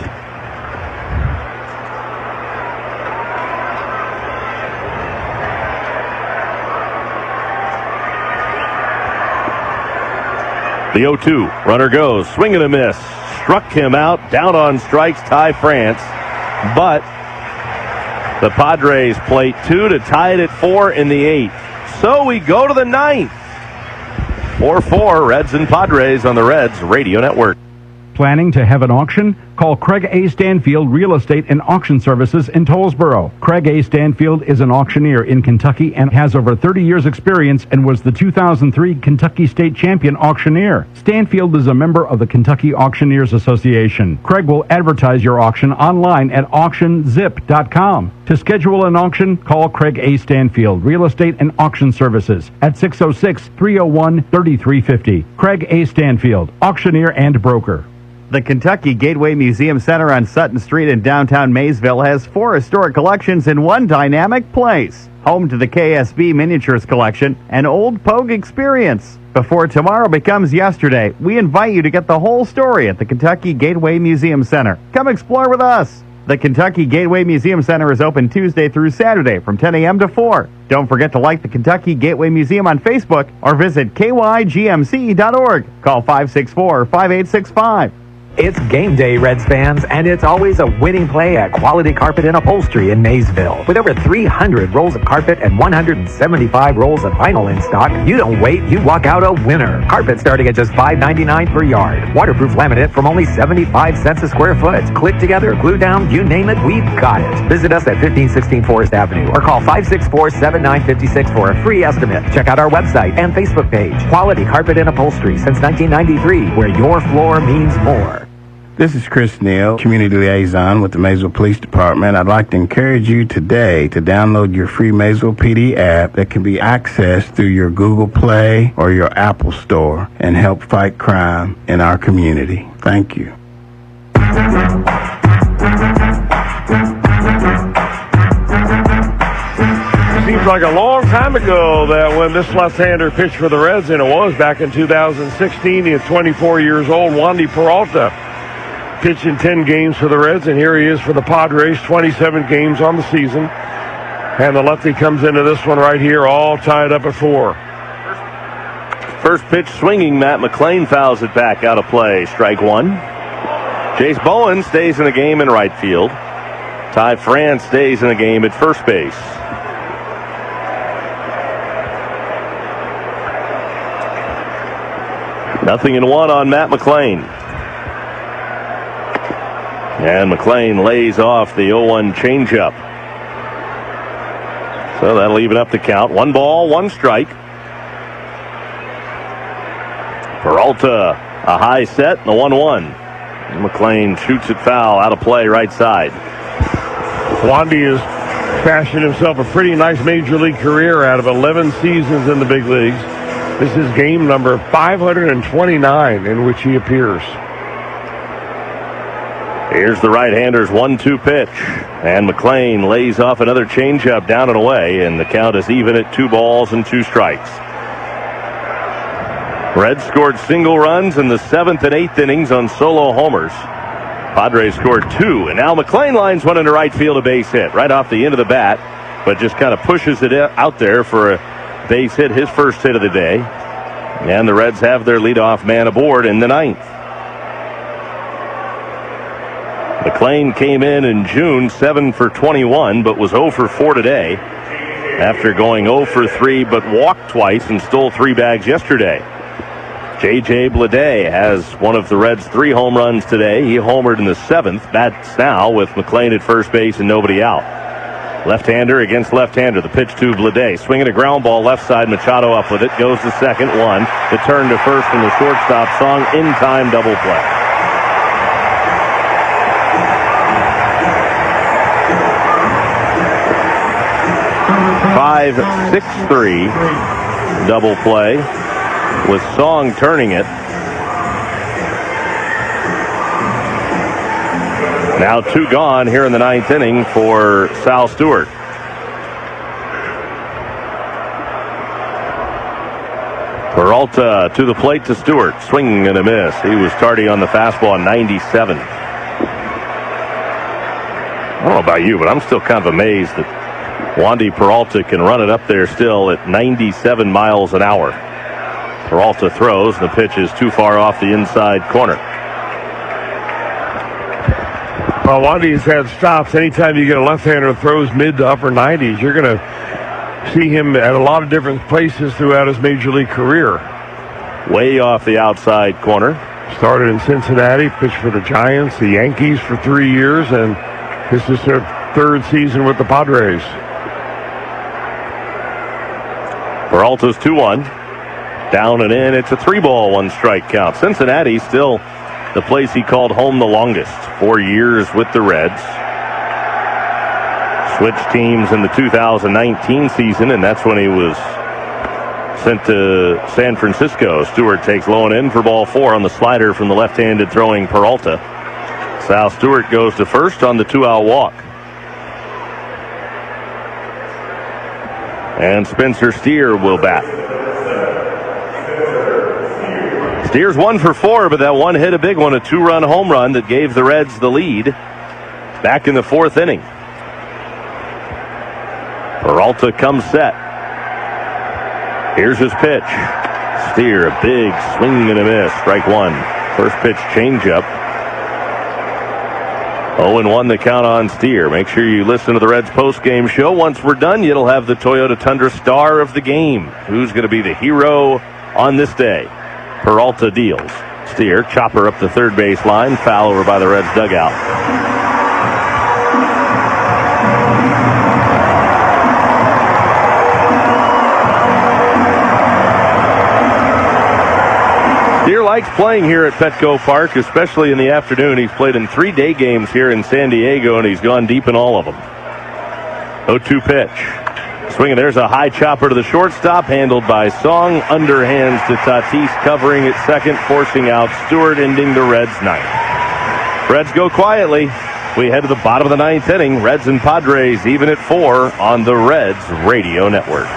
The 0-2. Runner goes. Swing and a miss. Struck him out. Down on strikes, Ty France. But the Padres plate 2 to tie it at 4 in the 8th. So we go to the 9th. 4-4, Reds and Padres on the Reds Radio Network. Planning to have an auction? Call Craig A. Stanfield Real Estate and Auction Services in Tollsboro. Craig A. Stanfield is an auctioneer in Kentucky and has over 30 years experience and was the 2003 Kentucky State Champion auctioneer. Stanfield is a member of the Kentucky Auctioneers Association. Craig will advertise your auction online at auctionzip.com. To schedule an auction, call Craig A. Stanfield Real Estate and Auction Services at 606-301-3350. Craig A. Stanfield, auctioneer and broker. The Kentucky Gateway Museum Center on Sutton Street in downtown Maysville has 4 historic collections in one dynamic place. Home to the KSB Miniatures Collection and Old Pogue Experience. Before tomorrow becomes yesterday, we invite you to get the whole story at the Kentucky Gateway Museum Center. Come explore with us. The Kentucky Gateway Museum Center is open Tuesday through Saturday from 10 a.m. to 4. Don't forget to like the Kentucky Gateway Museum on Facebook or visit kygmc.org. Call 564-5865. It's game day, Reds fans, and it's always a winning play at Quality Carpet and Upholstery in Maysville. With over 300 rolls of carpet and 175 rolls of vinyl in stock, you don't wait, you walk out a winner. Carpet starting at just $5.99 per yard. Waterproof laminate from only 75 cents a square foot. Click together, glue down, you name it, we've got it. Visit us at 1516 Forest Avenue or call 564-7956 for a free estimate. Check out our website and Facebook page. Quality Carpet and Upholstery since 1993, where your floor means more. This is Chris Neal, Community Liaison with the Maysville Police Department. I'd like to encourage you today to download your free Maysville PD app that can be accessed through your Google Play or your Apple Store and help fight crime in our community. Thank you. Seems like a long time ago that when this left-hander pitched for the Reds, and it was back in 2016, he is 24 years old, Wandy Peralta. Pitched in 10 games for the Reds, and here he is for the Padres, 27 games on the season. And the lefty comes into this one right here, all tied up at 4. First pitch swinging, Matt McLean fouls it back out of play. Strike 1. Jace Bowen stays in the game in right field. Ty France stays in the game at first base. Nothing in 1 on Matt McLean. And McLean lays off the 0-1 changeup. So that'll even up the count. 1 ball, 1 strike. Peralta, a high set, and a 1-1. McLean shoots it foul, out of play, right side. Wandy has fashioned himself a pretty nice major league career out of 11 seasons in the big leagues. This is game number 529 in which he appears. Here's the right-hander's 1-2 pitch. And McLean lays off another changeup down and away, and the count is even at 2 balls and 2 strikes. Reds scored single runs in the 7th and 8th innings on solo homers. Padres scored 2, and now McLean lines one into right field, a base hit right off the end of the bat, but just kind of pushes it out there for a base hit, his first hit of the day. And the Reds have their leadoff man aboard in the 9th. McLean came in June 7 for 21, but was 0 for 4 today after going 0 for 3, but walked twice and stole 3 bags yesterday. J.J. Bleday has one of the Reds' 3 home runs today. He homered in the 7th. Bats now with McLean at first base and nobody out. Left-hander against left-hander. The pitch to Bleday. Swinging a ground ball left side. Machado up with it. Goes to second. 1. The turn to first from the shortstop. Song in time double play. Five, 6-3 double play with Song turning it. Now 2 gone here in the 9th inning for Sal Stewart. Peralta to the plate to Stewart. Swinging and a miss. He was tardy on the fastball at 97. I don't know about you, but I'm still kind of amazed that Wandy Peralta can run it up there still at 97 miles an hour. Peralta throws, and the pitch is too far off the inside corner. Well, Wandy's had stops. Anytime you get a left-hander that throws mid to upper 90s, you're going to see him at a lot of different places throughout his major league career. Way off the outside corner. Started in Cincinnati, pitched for the Giants, the Yankees for 3 years, and this is their third season with the Padres. Peralta's 2-1. Down and in. It's a 3-ball, 1-strike count. Cincinnati still the place he called home the longest. 4 years with the Reds. Switched teams in the 2019 season, and that's when he was sent to San Francisco. Stewart takes low and in for ball 4 on the slider from the left-handed throwing Peralta. Sal Stewart goes to first on the 2-out walk. And Spencer Steer will bat. Steer's 1 for 4, but that one hit a big one, a 2-run home run that gave the Reds the lead back in the 4th inning. Peralta comes set. Here's his pitch. Steer, a big swing and a miss. Strike 1. First pitch changeup. 0-1 the count on Steer. Make sure you listen to the Reds post-game show. Once we're done, you'll have the Toyota Tundra star of the game. Who's going to be the hero on this day? Peralta deals. Steer, chopper up the third base line. Foul over by the Reds dugout. Steer likes playing here at Petco Park, especially in the afternoon. He's played in 3 day games here in San Diego, and he's gone deep in all of them. 0-2 pitch. Swinging, there's a high chopper to the shortstop, handled by Song. Underhands to Tatis, covering at second, forcing out Stewart, ending the Reds' ninth. Reds go quietly. We head to the bottom of the 9th inning. Reds and Padres even at 4 on the Reds Radio Network.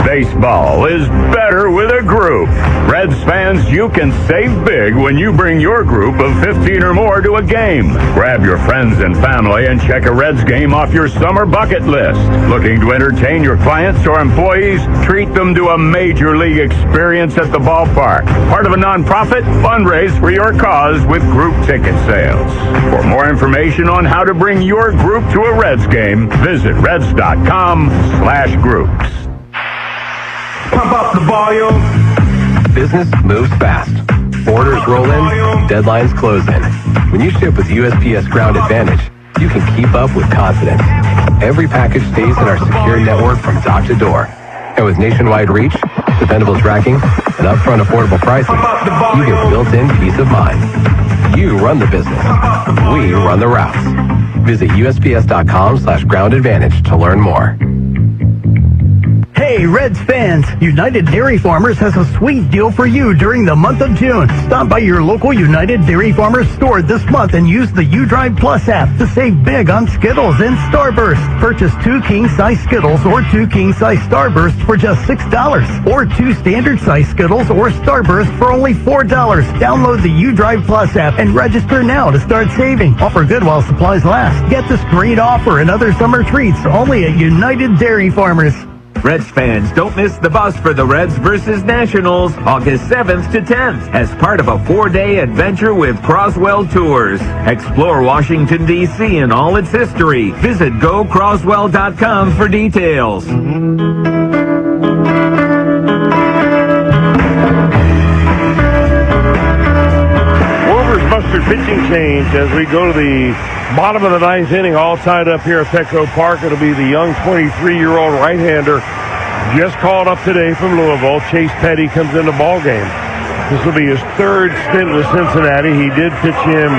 Baseball is better with a group. Reds fans, you can save big when you bring your group of 15 or more to a game. Grab your friends and family and check a Reds game off your summer bucket list. Looking to entertain your clients or employees? Treat them to a major league experience at the ballpark. Part of a nonprofit? Fundraise for your cause with group ticket sales. For more information on how to bring your group to a Reds game, visit reds.com/groups. Pump up the volume. Business moves fast. Orders roll in, deadlines close in. When you ship with USPS Ground Advantage, you can keep up with confidence. Every package stays in our secure network from dock to door. And with nationwide reach, dependable tracking, and upfront affordable pricing, you get built-in peace of mind. You run the business. We run the routes. Visit USPS.com/Ground Advantage to learn more. Hey, Reds fans, United Dairy Farmers has a sweet deal for you during the month of June. Stop by your local United Dairy Farmers store this month and use the UDrive Plus app to save big on Skittles and Starburst. Purchase 2 king-size Skittles or 2 king-size Starbursts for just $6, or 2 standard-size Skittles or Starburst for only $4. Download the UDrive Plus app and register now to start saving. Offer good while supplies last. Get this great offer and other summer treats only at United Dairy Farmers. Reds fans, don't miss the bus for the Reds versus Nationals, August 7th to 10th, as part of a 4-day adventure with Croswell Tours. Explore Washington, D.C. and all its history. Visit GoCroswell.com for details. Wolver's mustard pitching change as we go to the bottom of the 9th inning, all tied up here at Petco Park. It'll be the young 23-year-old right-hander just called up today from Louisville. Chase Petty comes in the ball game. This will be his 3rd stint with Cincinnati. He did pitch in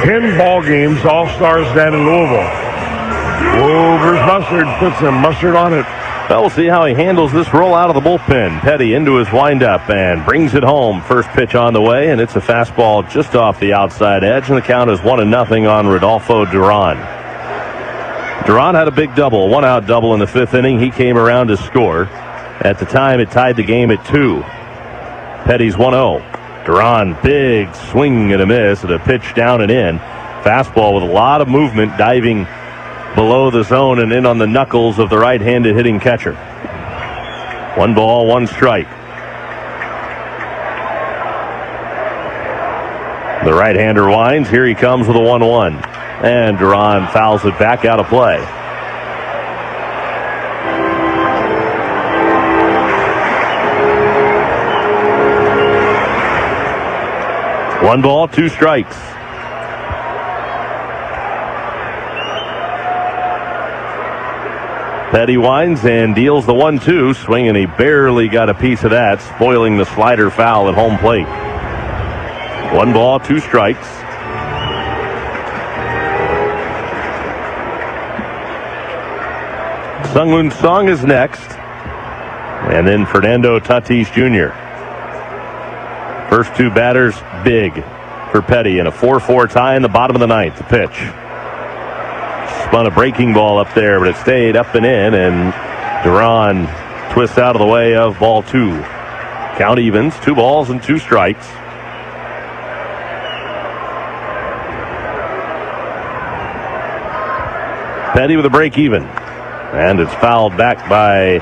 10 ball games, all-stars down in Louisville. Wolver's mustard puts some mustard on it. Well, we'll see how he handles this roll out of the bullpen. Petty into his windup and brings it home. First pitch on the way, and it's a fastball just off the outside edge, and the count is 1-0 on Rodolfo Duran. Duran had a big double, 1-out double in the 5th inning. He came around to score. At the time, it tied the game at 2. Petty's 1-0. Duran, big swing and a miss at a pitch down and in. Fastball with a lot of movement, diving below the zone and in on the knuckles of the right-handed hitting catcher. 1 ball, 1 strike. The right-hander winds. Here he comes with a 1-1. And Duran fouls it back out of play. 1 ball, 2 strikes. Petty winds and deals the 1-2. Swing, and he barely got a piece of that, spoiling the slider foul at home plate. 1 ball, 2 strikes. Sungwoon Song is next. And then Fernando Tatis Jr. First 2 batters big for Petty in a 4-4 tie in the bottom of the 9th. The pitch. Spun a breaking ball up there, but it stayed up and in, and Duran twists out of the way of ball 2. Count evens, 2 balls and 2 strikes. Petty with a break even, and it's fouled back by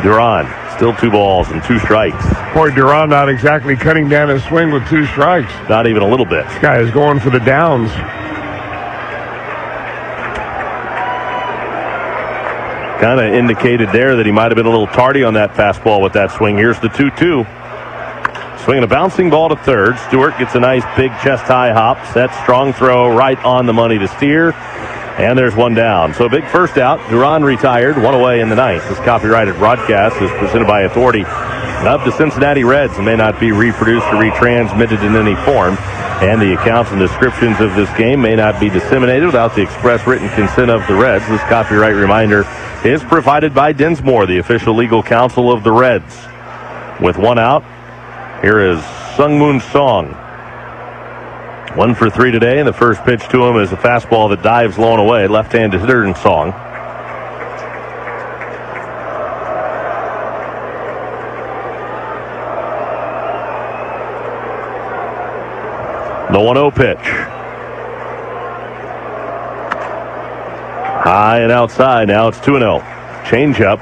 Duran. Still 2 balls and 2 strikes. Boy, Duran not exactly cutting down his swing with 2 strikes. Not even a little bit. This guy is going for the downs. Kind of indicated there that he might have been a little tardy on that fastball with that swing. Here's the 2-2. Swinging a bouncing ball to third. Stewart gets a nice big chest-high hop. Set, strong throw, right on the money to Steer. And there's 1 down. So a big first out. Duran retired, 1 away in the 9th. This copyrighted broadcast is presented by authority of the Cincinnati Reds and may not be reproduced or retransmitted in any form. And the accounts and descriptions of this game may not be disseminated without the express written consent of the Reds. This copyright reminder is provided by Dinsmore, the official legal counsel of the Reds. With 1 out, here is Sungwoon Song. 1 for 3 today, and the first pitch to him is a fastball that dives low and away. Left-handed hitter in Song. The 1-0 pitch. High and outside. Now it's 2-0. Changeup.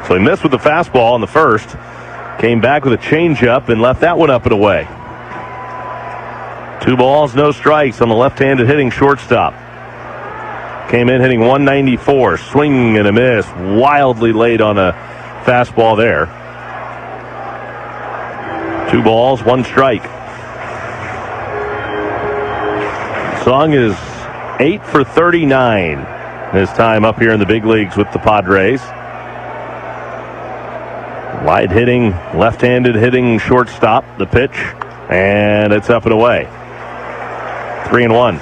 So he missed with the fastball in the first. Came back with a changeup and left that one up and away. 2 balls, no strikes on the left-handed hitting shortstop. Came in hitting 194. Swing and a miss. Wildly late on a fastball there. 2 balls, 1 strike. Song is 8 for 39 this time up here in the big leagues with the Padres. Wide hitting, left-handed hitting shortstop. The pitch, and it's up and away. 3-1.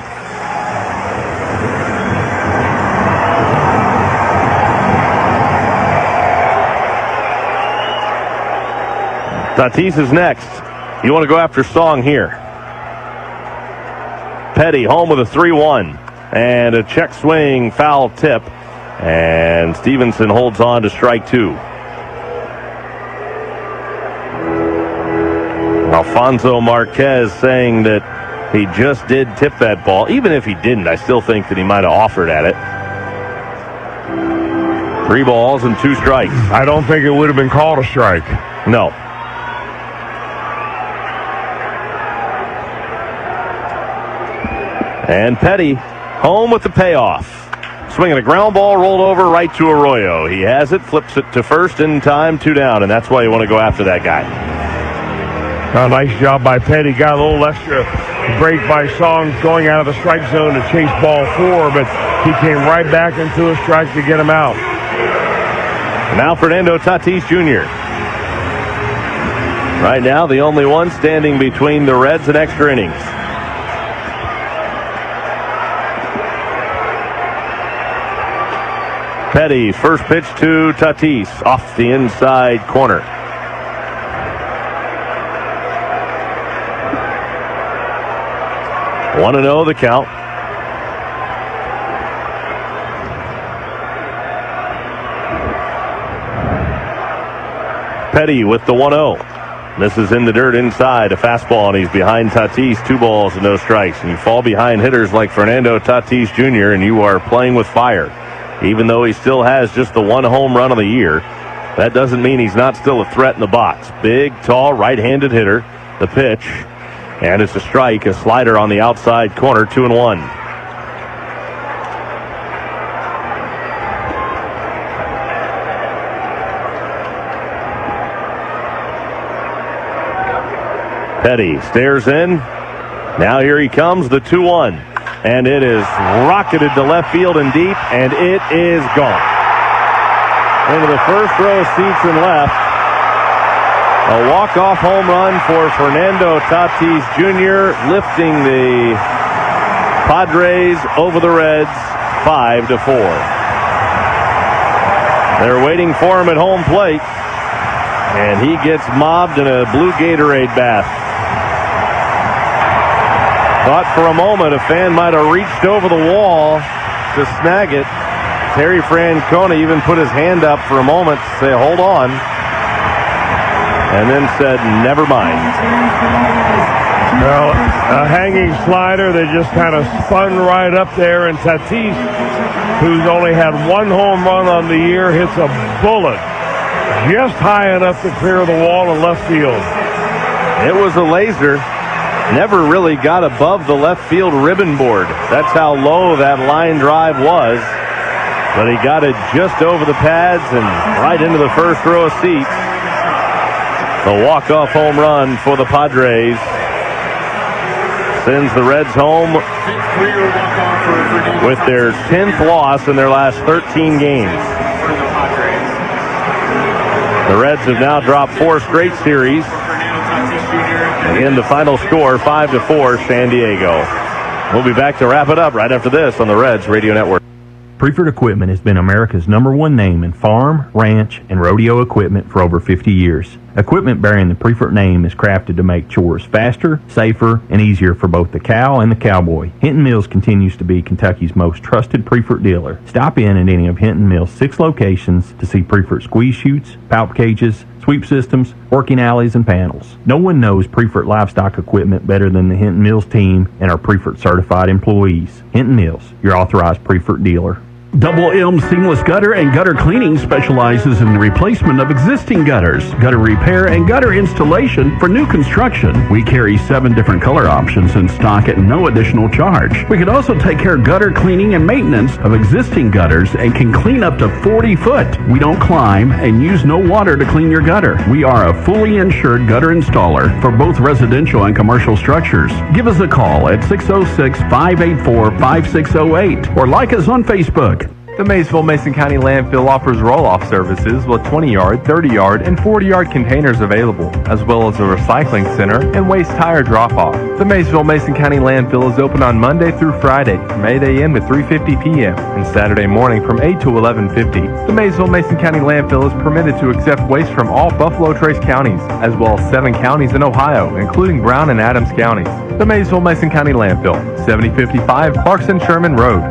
Tatis is next. You want to go after Song here. Petty home with a 3-1 and a check swing, foul tip, and Stevenson holds on to strike 2. Alfonso Marquez saying that he just did tip that ball. Even if he didn't, I still think that he might have offered at it. 3 balls and 2 strikes. I don't think it would have been called a strike. No. And Petty home with the payoff. Swinging a ground ball rolled over right to Arroyo. He has it, flips it to first in time, 2 down, and that's why you want to go after that guy. Nice job by Petty. Got a little extra break by Song going out of the strike zone to chase ball 4, but he came right back into a strike to get him out. Now Fernando Tatis Jr. Right now the only one standing between the Reds and extra innings. Petty, first pitch to Tatis, off the inside corner. One and 0 the count. Petty with the 1-0. This is in the dirt inside, a fastball, and he's behind Tatis. 2 balls and no strikes. And you fall behind hitters like Fernando Tatis Jr., and you are playing with fire. Even though he still has just the 1 home run of the year, that doesn't mean he's not still a threat in the box. Big, tall, right-handed hitter. The pitch, and it's a strike, a slider on the outside corner, 2-1. Petty stares in. Now here he comes, the 2-1. And it is rocketed to left field and deep, and it is gone. Into the first row seats and left. A walk-off home run for Fernando Tatis Jr., lifting the Padres over the Reds 5-4. They're waiting for him at home plate, and he gets mobbed in a blue Gatorade bath. Thought for a moment a fan might have reached over the wall to snag it. Terry Francona even put his hand up for a moment to say, hold on, and then said, never mind. Well, a hanging slider that just kind of spun right up there, and Tatis, who's only had one home run on the year, hits a bullet just high enough to clear the wall in left field. It was a laser. Never really got above the left field ribbon board. That's how low that line drive was. But he got it just over the pads and right into the first row of seats. The walk-off home run for the Padres sends the Reds home with their 10th loss in their last 13 games. The Reds have now dropped 4 straight series. Again, the final score, 5-4, San Diego. We'll be back to wrap it up right after this on the Reds Radio Network. Preferred Equipment has been America's #1 name in farm, ranch, and rodeo equipment for over 50 years. Equipment bearing the Preferred name is crafted to make chores faster, safer, and easier for both the cow and the cowboy. Hinton Mills continues to be Kentucky's most trusted Preferred dealer. Stop in at any of Hinton Mills' 6 locations to see Preferred squeeze chutes, palp cages, sweep systems, working alleys, and panels. No one knows Preferred livestock equipment better than the Hinton Mills team and our Preferred certified employees. Hinton Mills, your authorized Preferred dealer. Double Elm Seamless Gutter and Gutter Cleaning specializes in the replacement of existing gutters, gutter repair, and gutter installation for new construction. We carry 7 different color options in stock at no additional charge. We can also take care of gutter cleaning and maintenance of existing gutters and can clean up to 40 foot. We don't climb and use no water to clean your gutter. We are a fully insured gutter installer for both residential and commercial structures. Give us a call at 606-584-5608 or like us on Facebook. The Maysville Mason County Landfill offers roll-off services with 20-yard, 30-yard, and 40-yard containers available, as well as a recycling center and waste tire drop-off. The Maysville Mason County Landfill is open on Monday through Friday from 8 a.m. to 3:50 p.m. and Saturday morning from 8 to 11:50. The Maysville Mason County Landfill is permitted to accept waste from all Buffalo Trace counties, as well as 7 counties in Ohio, including Brown and Adams counties. The Maysville Mason County Landfill, 7055 Clarkson Sherman Road.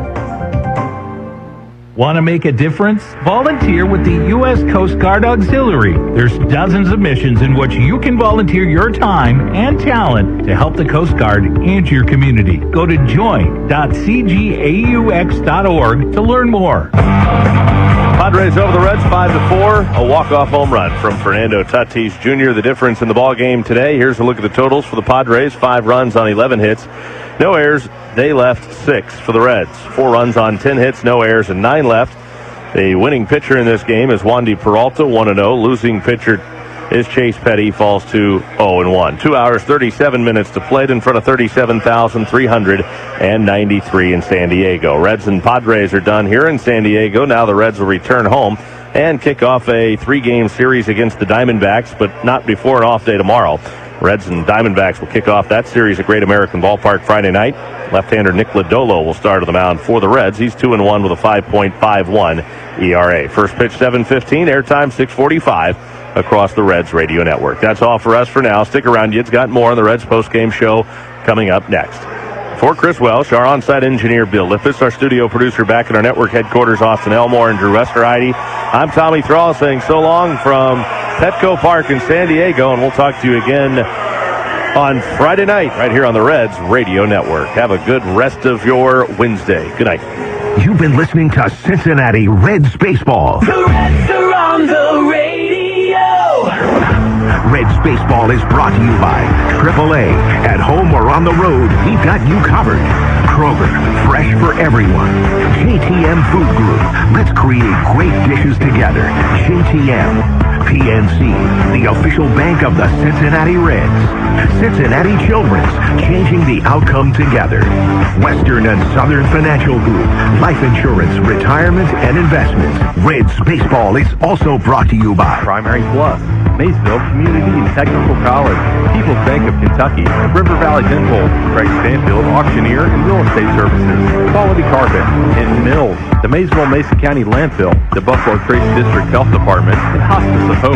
Want to make a difference? Volunteer with the U.S. Coast Guard Auxiliary. There's dozens of missions in which you can volunteer your time and talent to help the Coast Guard and your community. Go to join.cgaux.org to learn more. Padres over the Reds 5-4. A walk-off home run from Fernando Tatis Jr. The difference in the ball game today. Here's a look at the totals for the Padres. 5 runs on 11 hits. No errors. They left 6 for the Reds. 4 runs on 10 hits, no errors, and 9 left. The winning pitcher in this game is Wandy Peralta, 1-0. Losing pitcher is Chase Petty, falls to 0-1. 2 hours, 37 minutes to play in front of 37,393 in San Diego. Reds and Padres are done here in San Diego. Now the Reds will return home and kick off a 3-game series against the Diamondbacks, but not before an off day tomorrow. Reds and Diamondbacks will kick off that series at Great American Ballpark Friday night. Left-hander Nick Lodolo will start on the mound for the Reds. He's 2-1 with a 5.51 ERA. First pitch 7:15, airtime 6:45 across the Reds radio network. That's all for us for now. Stick around. It's got more on the Reds postgame show coming up next. For Chris Welsh, our on-site engineer Bill Lippis, our studio producer back at our network headquarters, Austin Elmore and Drew Westerheide, I'm Tommy Thrall saying so long from Petco Park in San Diego, and we'll talk to you again on Friday night right here on the Reds Radio Network. Have a good rest of your Wednesday. Good night. You've been listening to Cincinnati Reds Baseball. The Reds are on the radio. Reds Baseball is brought to you by AAA. At home or on the road, we've got you covered. Kroger, fresh for everyone. JTM Food Group, let's create great dishes together. JTM. PNC, the official bank of the Cincinnati Reds. Cincinnati Children's, changing the outcome together. Western and Southern Financial Group, life insurance, retirement, and investments. Reds Baseball is also brought to you by Primary Plus, Maysville Community and Technical College, People's Bank of Kentucky, River Valley Dental, Craig Stanfield Auctioneer and Real Estate Services, Quality Carpet, and Mills, the Maysville Mason County Landfill, the Buffalo Trace District Health Department, and Hospice of Hope.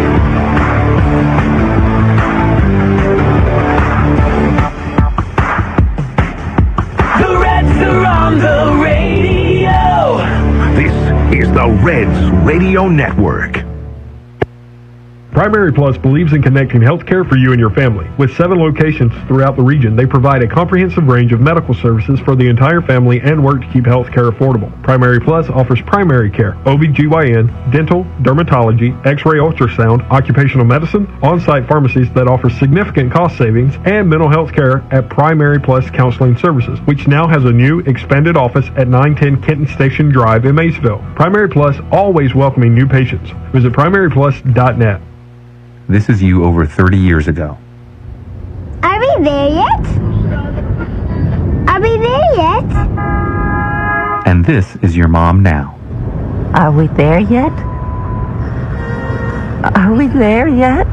The Reds are on the radio. This is the Reds Radio Network. Primary Plus believes in connecting healthcare for you and your family. With 7 locations throughout the region, they provide a comprehensive range of medical services for the entire family and work to keep healthcare affordable. Primary Plus offers primary care, OBGYN, dental, dermatology, x-ray ultrasound, occupational medicine, on-site pharmacies that offer significant cost savings, and mental health care at Primary Plus Counseling Services, which now has a new expanded office at 910 Kenton Station Drive in Maysville. Primary Plus always welcoming new patients. Visit primaryplus.net. This is you over 30 years ago. Are we there yet? Are we there yet? And this is your mom now. Are we there yet? Are we there yet?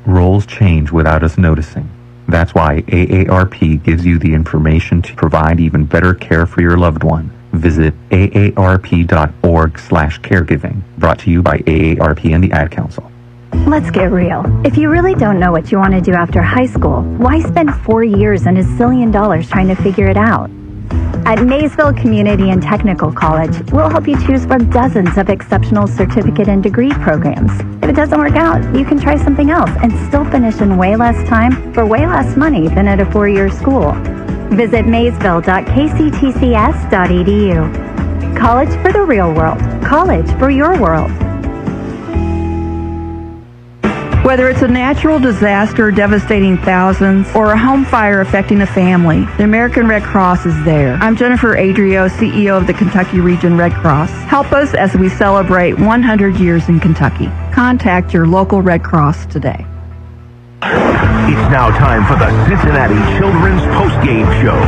Roles change without us noticing. That's why AARP gives you the information to provide even better care for your loved one. Visit aarp.org/caregiving. Brought to you by AARP and the Ad Council. Let's get real. If you really don't know what you want to do after high school, why spend 4 years and $1 zillion trying to figure it out? At Maysville Community and Technical College, we'll help you choose from dozens of exceptional certificate and degree programs. If it doesn't work out, you can try something else and still finish in way less time for way less money than at a 4-year school. Visit maysville.kctcs.edu. College for the real world. College for your world. Whether it's a natural disaster devastating thousands or a home fire affecting a family, the American Red Cross is there. I'm Jennifer Adrio, CEO of the Kentucky Region Red Cross. Help us as we celebrate 100 years in Kentucky. Contact your local Red Cross today. It's now time for the Cincinnati Children's Postgame Show.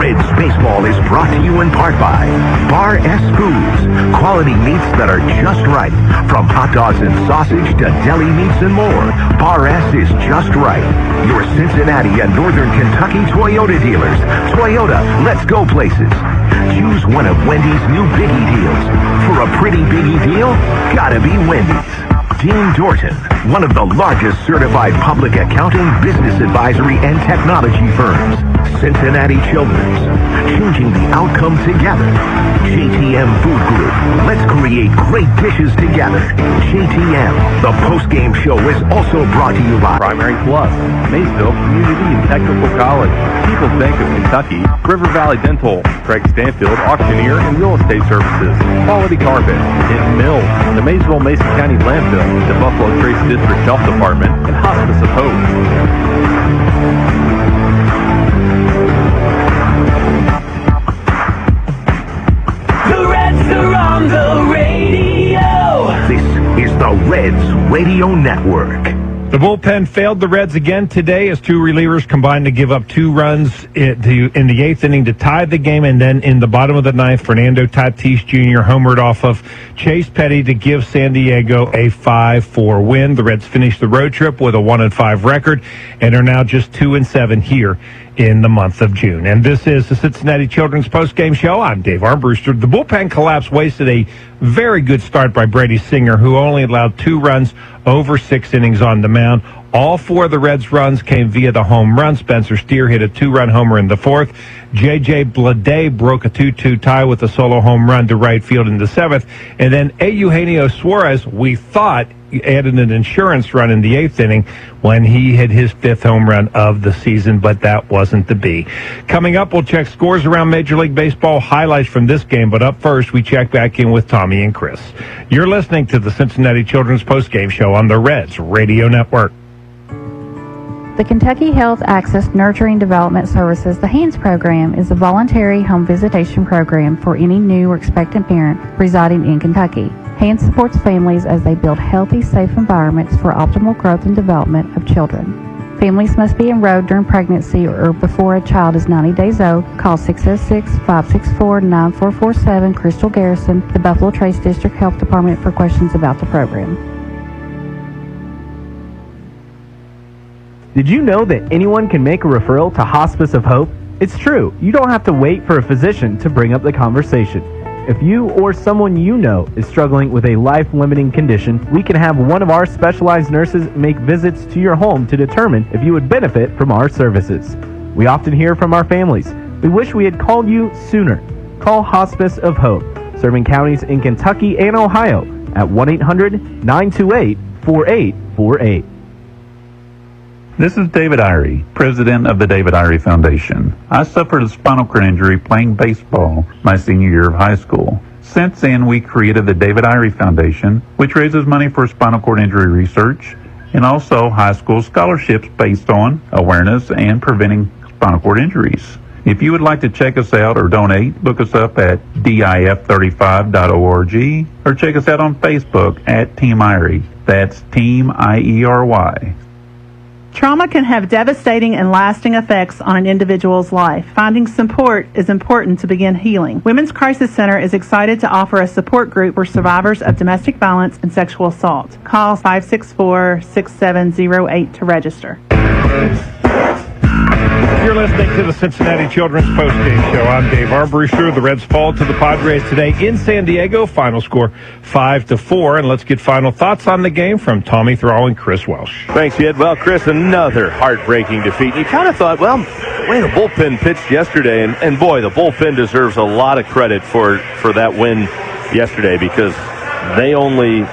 Reds Baseball is brought to you in part by Bar S Foods. Quality meats that are just right. From hot dogs and sausage to deli meats and more, Bar S is just right. Your Cincinnati and Northern Kentucky Toyota dealers. Toyota, let's go places. Choose one of Wendy's new Biggie deals. For a pretty Biggie deal, gotta be Wendy's. Dean Dorton, one of the largest certified public accounting, business advisory, and technology firms. Cincinnati Children's, changing the outcome together. JTM Food Group, let's create great dishes together. JTM, the post-game show is also brought to you by Primary Plus, Maysville Community and Technical College, People's Bank of Kentucky, River Valley Dental, Craig Stanfield Auctioneer and Real Estate Services, Quality Carpet, and Mills, the Maysville Mason County Landfill, the Buffalo Trace District Health Department, and Hospice of Hope. The Reds are on the radio. This is the Reds Radio Network. The bullpen failed the Reds again today as 2 relievers combined to give up 2 runs in the 8th inning to tie the game, and then in the bottom of the 9th, Fernando Tatis Jr. homered off of Chase Petty to give San Diego a 5-4 win. The Reds finished the road trip with a 1-5 record and are now just 2-7 here in the month of June. And this is the Cincinnati Children's Postgame Show. I'm Dave Armbruster. The bullpen collapse wasted a very good start by Brady Singer, who only allowed 2 runs over 6 innings on the mound. All 4 of the Reds' runs came via the home run. Spencer Steer hit a 2-run homer in the 4th. J.J. Bleday broke a 2-2 tie with a solo home run to right field in the 7th. And then Eugenio Suarez, we thought, added an insurance run in the 8th inning when he hit his 5th home run of the season, but that wasn't to be. Coming up, we'll check scores around Major League Baseball, highlights from this game, but up first, we check back in with Tommy and Chris. You're listening to the Cincinnati Children's Postgame Show on the Reds Radio Network. The Kentucky Health Access Nurturing Development Services, the HANDS program, is a voluntary home visitation program for any new or expectant parent residing in Kentucky. HANDS supports families as they build healthy, safe environments for optimal growth and development of children. Families must be enrolled during pregnancy or before a child is 90 days old. Call 606-564-9447 Crystal Garrison, the Buffalo Trace District Health Department, for questions about the program. Did you know that anyone can make a referral to Hospice of Hope? It's true. You don't have to wait for a physician to bring up the conversation. If you or someone you know is struggling with a life-limiting condition, we can have one of our specialized nurses make visits to your home to determine if you would benefit from our services. We often hear from our families. We wish we had called you sooner. Call Hospice of Hope, serving counties in Kentucky and Ohio at 1-800-928-4848. This is David Irie, president of the David Irie Foundation. I suffered a spinal cord injury playing baseball my senior year of high school. Since then, we created the David Irie Foundation, which raises money for spinal cord injury research and also high school scholarships based on awareness and preventing spinal cord injuries. If you would like to check us out or donate, look us up at DIF35.org or check us out on Facebook at Team Irie. That's Team IERY. Trauma can have devastating and lasting effects on an individual's life. Finding support is important to begin healing. Women's Crisis Center is excited to offer a support group for survivors of domestic violence and sexual assault. Call 564-6708 to register. You're listening to the Cincinnati Children's Postgame Show. I'm Dave Armbruster. The Reds fall to the Padres today in San Diego. Final score 5-4. And let's get final thoughts on the game from Tommy Thrall and Chris Welsh. Thanks, Ed. Well, Chris, another heartbreaking defeat. You kind of thought, well, the way the bullpen pitched yesterday, and boy, the bullpen deserves a lot of credit for that win yesterday, because they only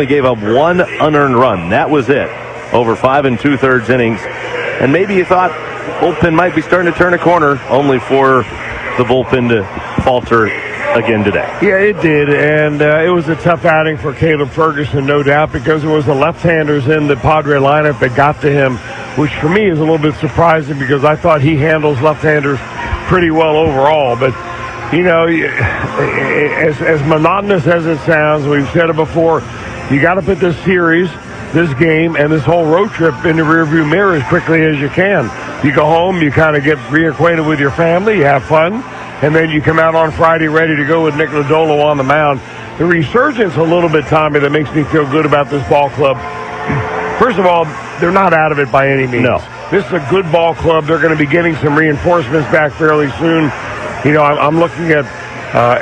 gave up one unearned run. That was it. Over 5 2/3 innings. And maybe you thought bullpen might be starting to turn a corner, only for the bullpen to falter again today. Yeah, it did, and it was a tough outing for Caleb Ferguson, no doubt, because it was the left-handers in the Padre lineup that got to him, which for me is a little bit surprising because I thought he handles left-handers pretty well overall. But, you know, as monotonous as it sounds, we've said it before, you got to put this series, this game, and this whole road trip in the rearview mirror as quickly as you can. You go home, you kind of get reacquainted with your family, you have fun, and then you come out on Friday ready to go with Nick Lodolo on the mound. The resurgence a little bit, Tommy, that makes me feel good about this ball club. First of all, they're not out of it by any means. No. This is a good ball club. They're going to be getting some reinforcements back fairly soon. You know, I'm looking at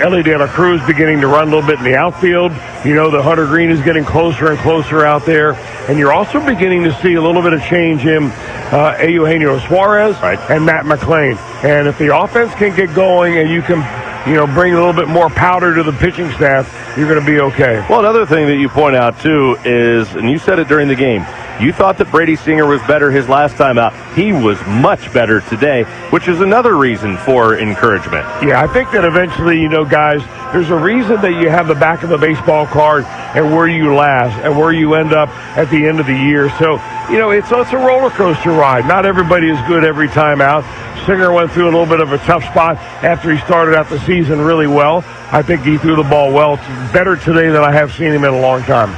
Ellie De La Cruz beginning to run a little bit in the outfield. You know, the Hunter Green is getting closer and closer out there. And you're also beginning to see a little bit of change in Eugenio Suarez and Matt McClain. And if the offense can get going and you can, you know, bring a little bit more powder to the pitching staff, you're going to be okay. Well, another thing that you point out, too, is, and you said it during the game, you thought that Brady Singer was better his last time out. He was much better today, which is another reason for encouragement. Yeah, I think that eventually, you know, guys, there's a reason that you have the back of the baseball card and where you last and where you end up at the end of the year. So, you know, it's a roller coaster ride. Not everybody is good every time out. Singer went through a little bit of a tough spot after he started out the season really well. I think he threw the ball well. Better today than I have seen him in a long time.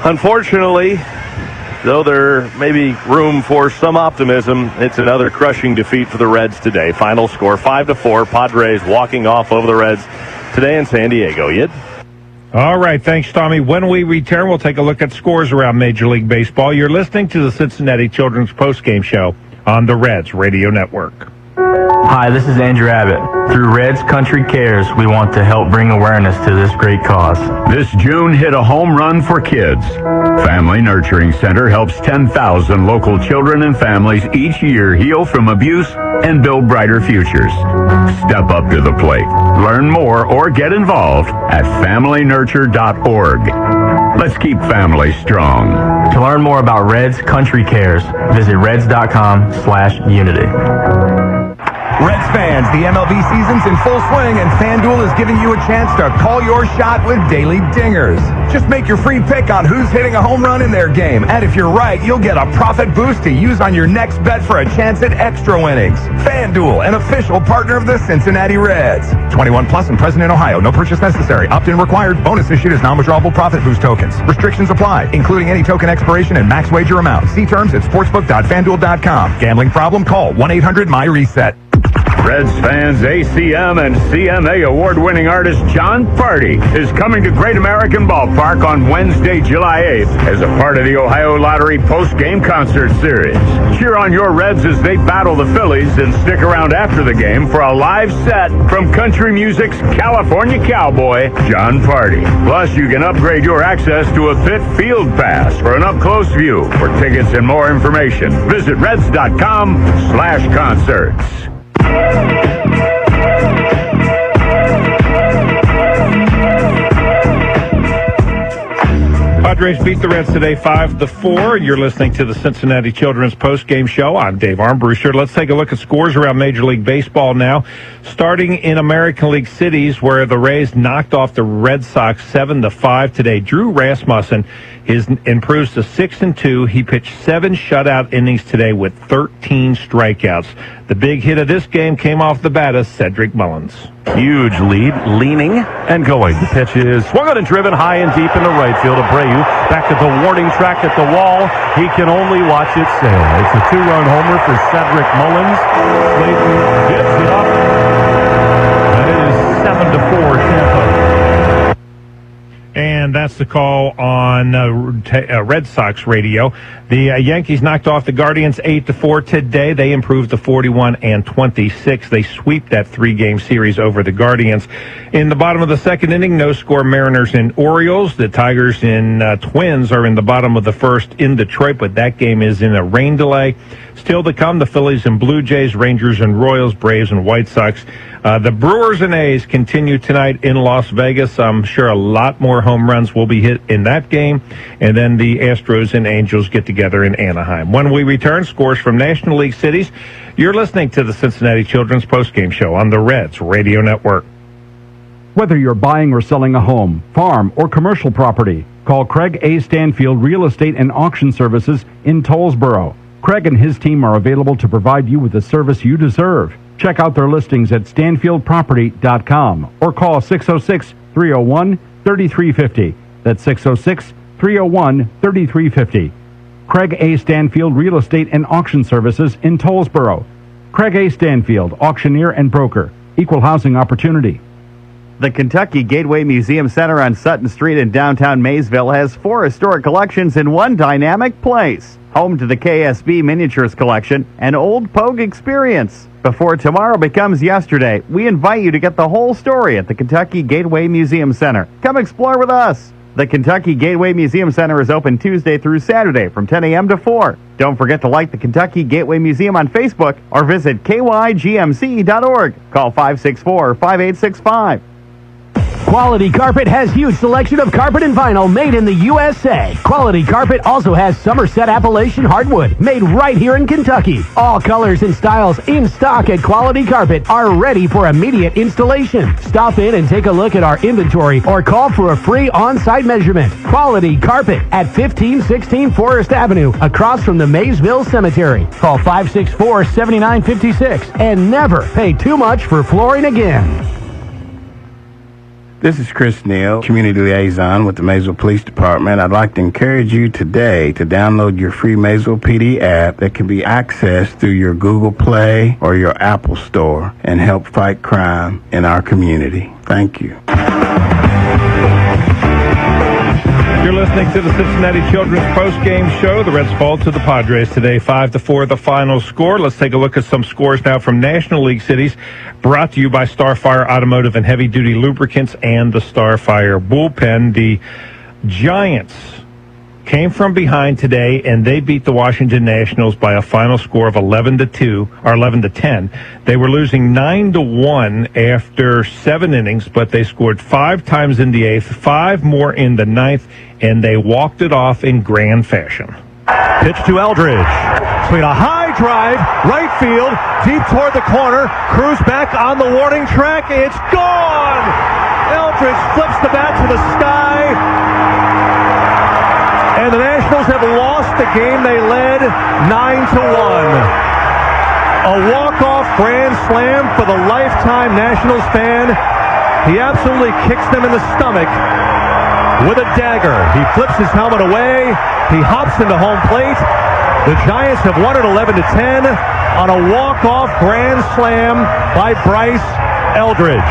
Unfortunately, though there may be room for some optimism, it's another crushing defeat for the Reds today. Final score 5-4. Padres walking off over the Reds today in San Diego. Yid? All right, thanks, Tommy. When we return, we'll take a look at scores around Major League Baseball. You're listening to the Cincinnati Children's Postgame Show on the Reds Radio Network. Hi, this is Andrew Abbott. Through Reds Country Cares, we want to help bring awareness to this great cause. This June hit a home run for kids. Family Nurturing Center helps 10,000 local children and families each year heal from abuse and build brighter futures. Step up to the plate. Learn more or get involved at FamilyNurture.org. Let's keep families strong. To learn more about Reds Country Cares, visit reds.com/unity. Reds fans, the MLB season's in full swing, and FanDuel is giving you a chance to call your shot with daily dingers. Just make your free pick on who's hitting a home run in their game, and if you're right, you'll get a profit boost to use on your next bet for a chance at extra winnings. FanDuel, an official partner of the Cincinnati Reds. 21 plus and present in Ohio. No purchase necessary. Opt-in required. Bonus issued as non-withdrawable profit boost tokens. Restrictions apply, including any token expiration and max wager amount. See terms at sportsbook.fanduel.com. Gambling problem? Call 1-800-MY-RESET. Reds fans, ACM and CMA award-winning artist John Party is coming to Great American Ballpark on Wednesday, July 8th as a part of the Ohio Lottery post-game concert series. Cheer on your Reds as they battle the Phillies and stick around after the game for a live set from country music's California cowboy, John Party. Plus, you can upgrade your access to a Pitt Field Pass for an up-close view. For tickets and more information, visit Reds.com/concerts. Padres beat the Reds today 5-4. You're listening to the Cincinnati Children's Post-Game Show. I'm Dave Armbruster. Let's take a look at scores around Major League Baseball now. Starting in American League cities where the Rays knocked off the Red Sox 7-5 today. Drew Rasmussen improves to 6-2. He pitched 7 shutout innings today with 13 strikeouts. The big hit of this game came off the bat of Cedric Mullins. Huge lead, leaning and going. The pitch is swung on and driven high and deep in the right field. Abreu back at the warning track at the wall. He can only watch it sail. It's a 2-run homer for Cedric Mullins. Slayton gives it up. And it is 7-4 Tampa. And that's the call on Red Sox radio. The Yankees knocked off the Guardians 8-4 today. They improved to 41-26. They sweep that 3-game series over the Guardians. In the bottom of the second inning, no score Mariners and Orioles. The Tigers and Twins are in the bottom of the first in Detroit, but that game is in a rain delay. Still to come, the Phillies and Blue Jays, Rangers and Royals, Braves and White Sox. The Brewers and A's continue tonight in Las Vegas. I'm sure a lot more home runs will be hit in that game. And then the Astros and Angels get together in Anaheim. When we return, scores from National League cities. You're listening to the Cincinnati Children's Postgame Show on the Reds Radio Network. Whether you're buying or selling a home, farm, or commercial property, call Craig A. Stanfield Real Estate and Auction Services in Tollsboro. Craig and his team are available to provide you with the service you deserve. Check out their listings at StanfieldProperty.com or call 606-301-3350. That's 606-301-3350. Craig A. Stanfield Real Estate and Auction Services in Tollsboro. Craig A. Stanfield, auctioneer and broker. Equal housing opportunity. The Kentucky Gateway Museum Center on Sutton Street in downtown Maysville has 4 historic collections in one dynamic place. Home to the KSB Miniatures Collection and Old Pogue Experience. Before tomorrow becomes yesterday, we invite you to get the whole story at the Kentucky Gateway Museum Center. Come explore with us. The Kentucky Gateway Museum Center is open Tuesday through Saturday from 10 a.m. to 4. Don't forget to like the Kentucky Gateway Museum on Facebook or visit kygmc.org. Call 564-5865. Quality Carpet has huge selection of carpet and vinyl made in the USA. Quality Carpet also has Somerset Appalachian hardwood made right here in Kentucky. All colors and styles in stock at Quality Carpet are ready for immediate installation. Stop in and take a look at our inventory or call for a free on-site measurement. Quality Carpet at 1516 Forest Avenue across from the Maysville Cemetery. Call 564-7956 and never pay too much for flooring again. This is Chris Neal, Community Liaison with the Maysville Police Department. I'd like to encourage you today to download your free Maysville PD app that can be accessed through your Google Play or your Apple Store and help fight crime in our community. Thank you. You're listening to the Cincinnati Children's Post-Game Show. The Reds fall to the Padres today, 5-4, the final score. Let's take a look at some scores now from National League cities, brought to you by Starfire Automotive and Heavy Duty Lubricants and the Starfire Bullpen. The Giants came from behind today, and they beat the Washington Nationals by a final score of 11-2 or 11-10. They were losing 9-1 after 7 innings, but they scored 5 times in the 8th, 5 more in the 9th, and they walked it off in grand fashion. Pitch to Eldridge. Swing a high drive, right field, deep toward the corner. Cruz back on the warning track. It's gone! Eldridge flips the bat to the sky. And the Nationals have lost the game they led 9-1. A walk-off grand slam for the lifetime Nationals fan. He absolutely kicks them in the stomach with a dagger. He flips his helmet away. He hops into home plate. The Giants have won it 11-10 on a walk-off grand slam by Bryce Eldridge.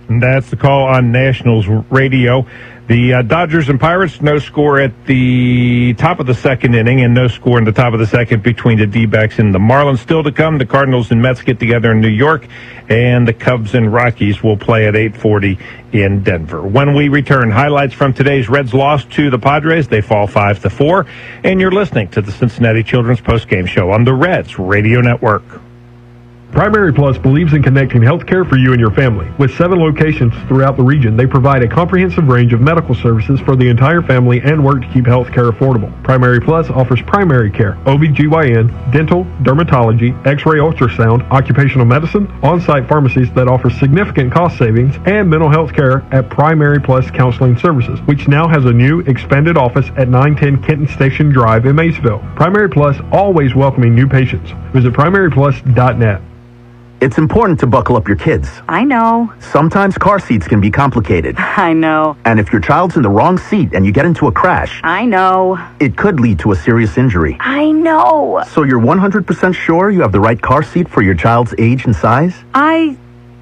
And that's the call on Nationals radio. The Dodgers and Pirates, no score at the top of the second inning and no score in the top of the second between the D-backs and the Marlins. Still to come, the Cardinals and Mets get together in New York, and the Cubs and Rockies will play at 8:40 in Denver. When we return, highlights from today's Reds loss to the Padres. They fall 5-4, and you're listening to the Cincinnati Children's Postgame Show on the Reds Radio Network. Primary Plus believes in connecting healthcare for you and your family. With 7 locations throughout the region, they provide a comprehensive range of medical services for the entire family and work to keep healthcare affordable. Primary Plus offers primary care, OBGYN, dental, dermatology, x-ray ultrasound, occupational medicine, on-site pharmacies that offer significant cost savings, and mental health care at Primary Plus Counseling Services, which now has a new expanded office at 910 Kenton Station Drive in Maysville. Primary Plus always welcoming new patients. Visit primaryplus.net. It's important to buckle up your kids. I know. Sometimes car seats can be complicated. I know. And if your child's in the wrong seat and you get into a crash, I know. it could lead to a serious injury. I know. So you're 100% sure you have the right car seat for your child's age and size? I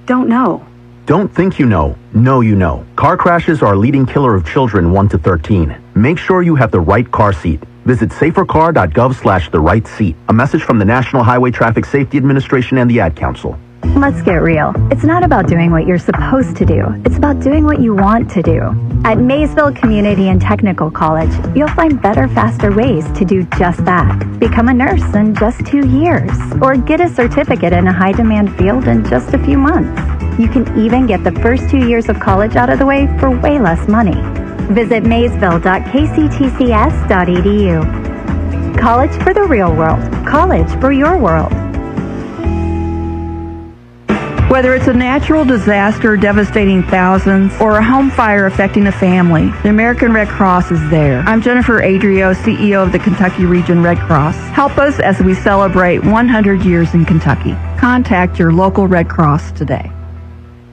don't know. Don't think you know. Know you know. Car crashes are a leading killer of children 1 to 13. Make sure you have the right car seat. Visit safercar.gov/the-right seat. A message from the National Highway Traffic Safety Administration and the Ad Council. Let's get real. It's not about doing what you're supposed to do. It's about doing what you want to do. At Maysville Community and Technical College, you'll find better, faster ways to do just that. Become a nurse in just 2 years, or get a certificate in a high-demand field in just a few months. You can even get the first 2 years of college out of the way for way less money. Visit maysville.kctcs.edu. College for the real world. College for your world. Whether it's a natural disaster devastating thousands or a home fire affecting a family, the American Red Cross is there. I'm Jennifer Adrio, CEO of the Kentucky Region Red Cross. Help us as we celebrate 100 years in Kentucky. Contact your local Red Cross today.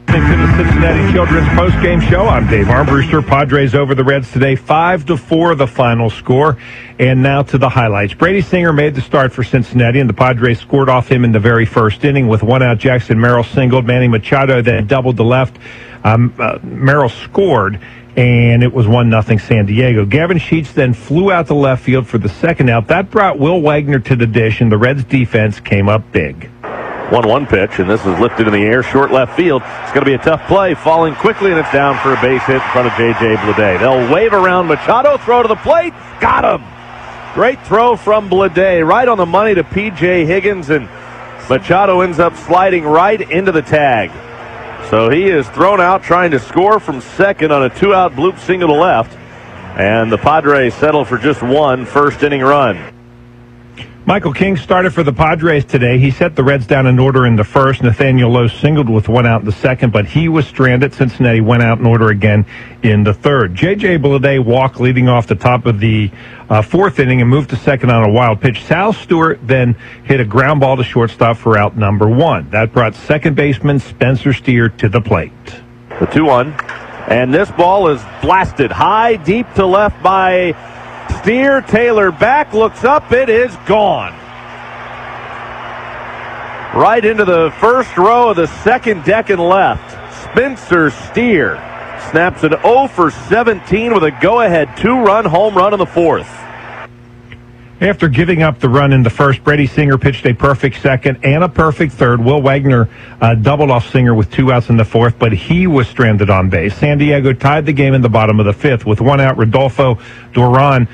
To the Cincinnati Children's Postgame Show. I'm Dave Armbruster. Padres over the Reds today, 5-4 the final score. And now to the highlights. Brady Singer made the start for Cincinnati, and the Padres scored off him in the very first inning with one out. Jackson Merrill singled. Manny Machado then doubled the left. Merrill scored, and it was 1-0 San Diego. Gavin Sheets then flew out to left field for the second out. That brought Will Wagner to the dish, and the Reds defense came up big. 1-1 pitch, and this is lifted in the air, short left field. It's going to be a tough play, falling quickly, and it's down for a base hit in front of J.J. Bleday. They'll wave around Machado, throw to the plate, got him! Great throw from Bleday, right on the money to P.J. Higgins, and Machado ends up sliding right into the tag. So he is thrown out trying to score from second on a 2-out bloop single to left, and the Padres settle for just one first-inning run. Michael King started for the Padres today. He set the Reds down in order in the first. Nathaniel Lowe singled with one out in the second, but he was stranded. Cincinnati went out in order again in the third. J.J. Bleday walked leading off the top of the fourth inning and moved to second on a wild pitch. Sal Stewart then hit a ground ball to shortstop for out number one. That brought second baseman Spencer Steer to the plate. The 2-1. And this ball is blasted high, deep to left by Steer. Taylor back, looks up, it is gone. Right into the first row of the second deck and left. Spencer Steer snaps an 0 for 17 with a go-ahead 2-run home run in the fourth. After giving up the run in the first, Brady Singer pitched a perfect second and a perfect third. Will Wagner doubled off Singer with 2 outs in the fourth, but he was stranded on base. San Diego tied the game in the bottom of the fifth with 1 out. Rodolfo Duran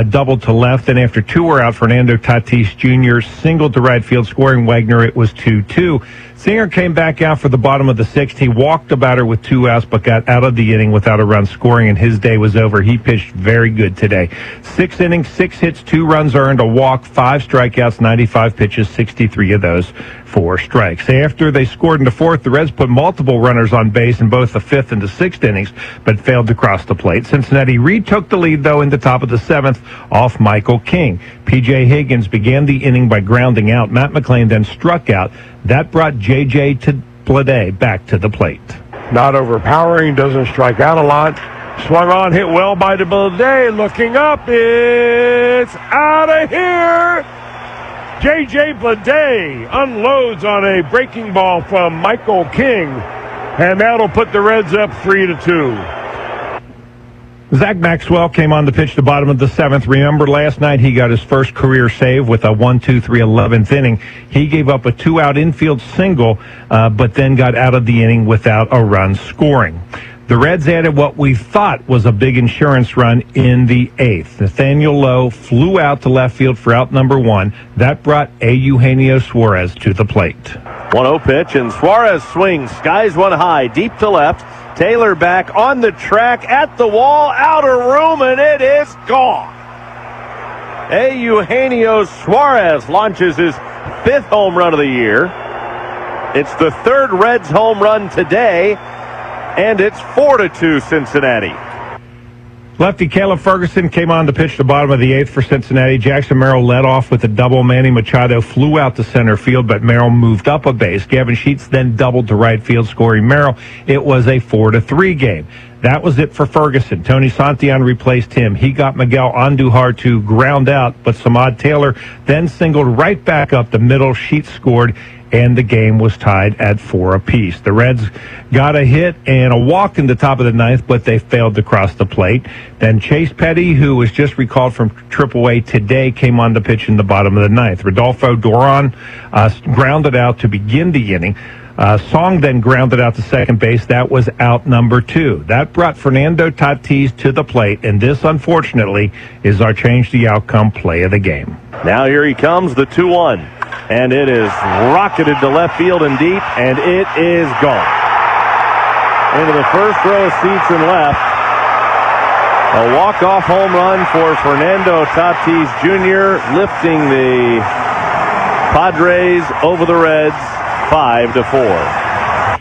doubled to left. Then after two were out, Fernando Tatis Jr. singled to right field, scoring Wagner. It was 2-2. Singer came back out for the bottom of the sixth. He walked a batter with two outs, but got out of the inning without a run scoring, and his day was over. He pitched very good today. 6 innings, 6 hits, 2 runs earned, a walk, 5 strikeouts, 95 pitches, 63 of those 4 strikes. After they scored in the fourth, the Reds put multiple runners on base in both the fifth and the sixth innings, but failed to cross the plate. Cincinnati retook the lead, though, in the top of the seventh off Michael King. P.J. Higgins began the inning by grounding out. Matt McLain then struck out. That brought J.J. Bleday back to the plate. Not overpowering, doesn't strike out a lot. Swung on, hit well by Bleday. Looking up, it's out of here. J.J. Bleday unloads on a breaking ball from Michael King, and that'll put the Reds up 3-2. Zach Maxwell came on to pitch the bottom of the seventh. Remember last night he got his first career save with a 1-2-3 11th inning. He gave up a 2-out infield single, but then got out of the inning without a run scoring. The Reds added what we thought was a big insurance run in the eighth. Nathaniel Lowe flew out to left field for out number 1. That brought Eugenio Suarez to the plate. 1-0 pitch, and Suarez swings, skies one high, deep to left. Taylor back on the track, at the wall, outer room, and it is gone. Eugenio Suarez launches his 5th home run of the year. It's the 3rd Reds home run today, and it's 4-2 Cincinnati. Lefty Caleb Ferguson came on to pitch the bottom of the 8th for Cincinnati. Jackson Merrill led off with a double. Manny Machado flew out to center field, but Merrill moved up a base. Gavin Sheets then doubled to right field, scoring Merrill. It was a 4-3 game. That was it for Ferguson. Tony Santillan replaced him. He got Miguel Andujar to ground out, but Samad Taylor then singled right back up the middle. Sheets scored, and the game was tied at 4 apiece. The Reds got a hit and a walk in the top of the 9th, but they failed to cross the plate. Then Chase Petty, who was just recalled from AAA today, came on to pitch in the bottom of the 9th. Rodolfo Duran grounded out to begin the inning. Song then grounded out to second base. That was out number 2. That brought Fernando Tatis to the plate, and this, unfortunately, is our change the outcome play of the game. Now here he comes, the 2-1. And it is rocketed to left field and deep, and it is gone. Into the first row of seats and left. A walk-off home run for Fernando Tatis Jr., lifting the Padres over the Reds 5-4.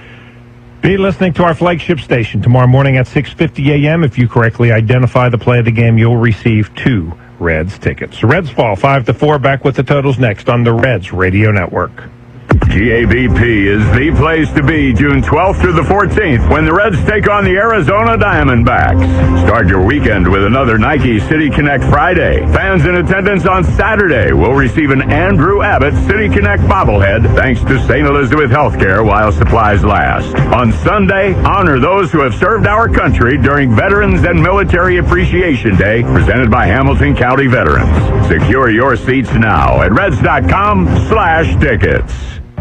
Be listening to our flagship station tomorrow morning at 6:50 a.m. If you correctly identify the play of the game, you'll receive 2 Reds tickets. Reds fall 5-4. Back with the totals next on the Reds Radio Network. GABP is the place to be June 12th through the 14th when the Reds take on the Arizona Diamondbacks. Start your weekend with another Nike City Connect Friday. Fans in attendance on Saturday will receive an Andrew Abbott City Connect bobblehead thanks to St. Elizabeth Healthcare while supplies last. On Sunday, honor those who have served our country during Veterans and Military Appreciation Day, presented by Hamilton County Veterans. Secure your seats now at reds.com/tickets.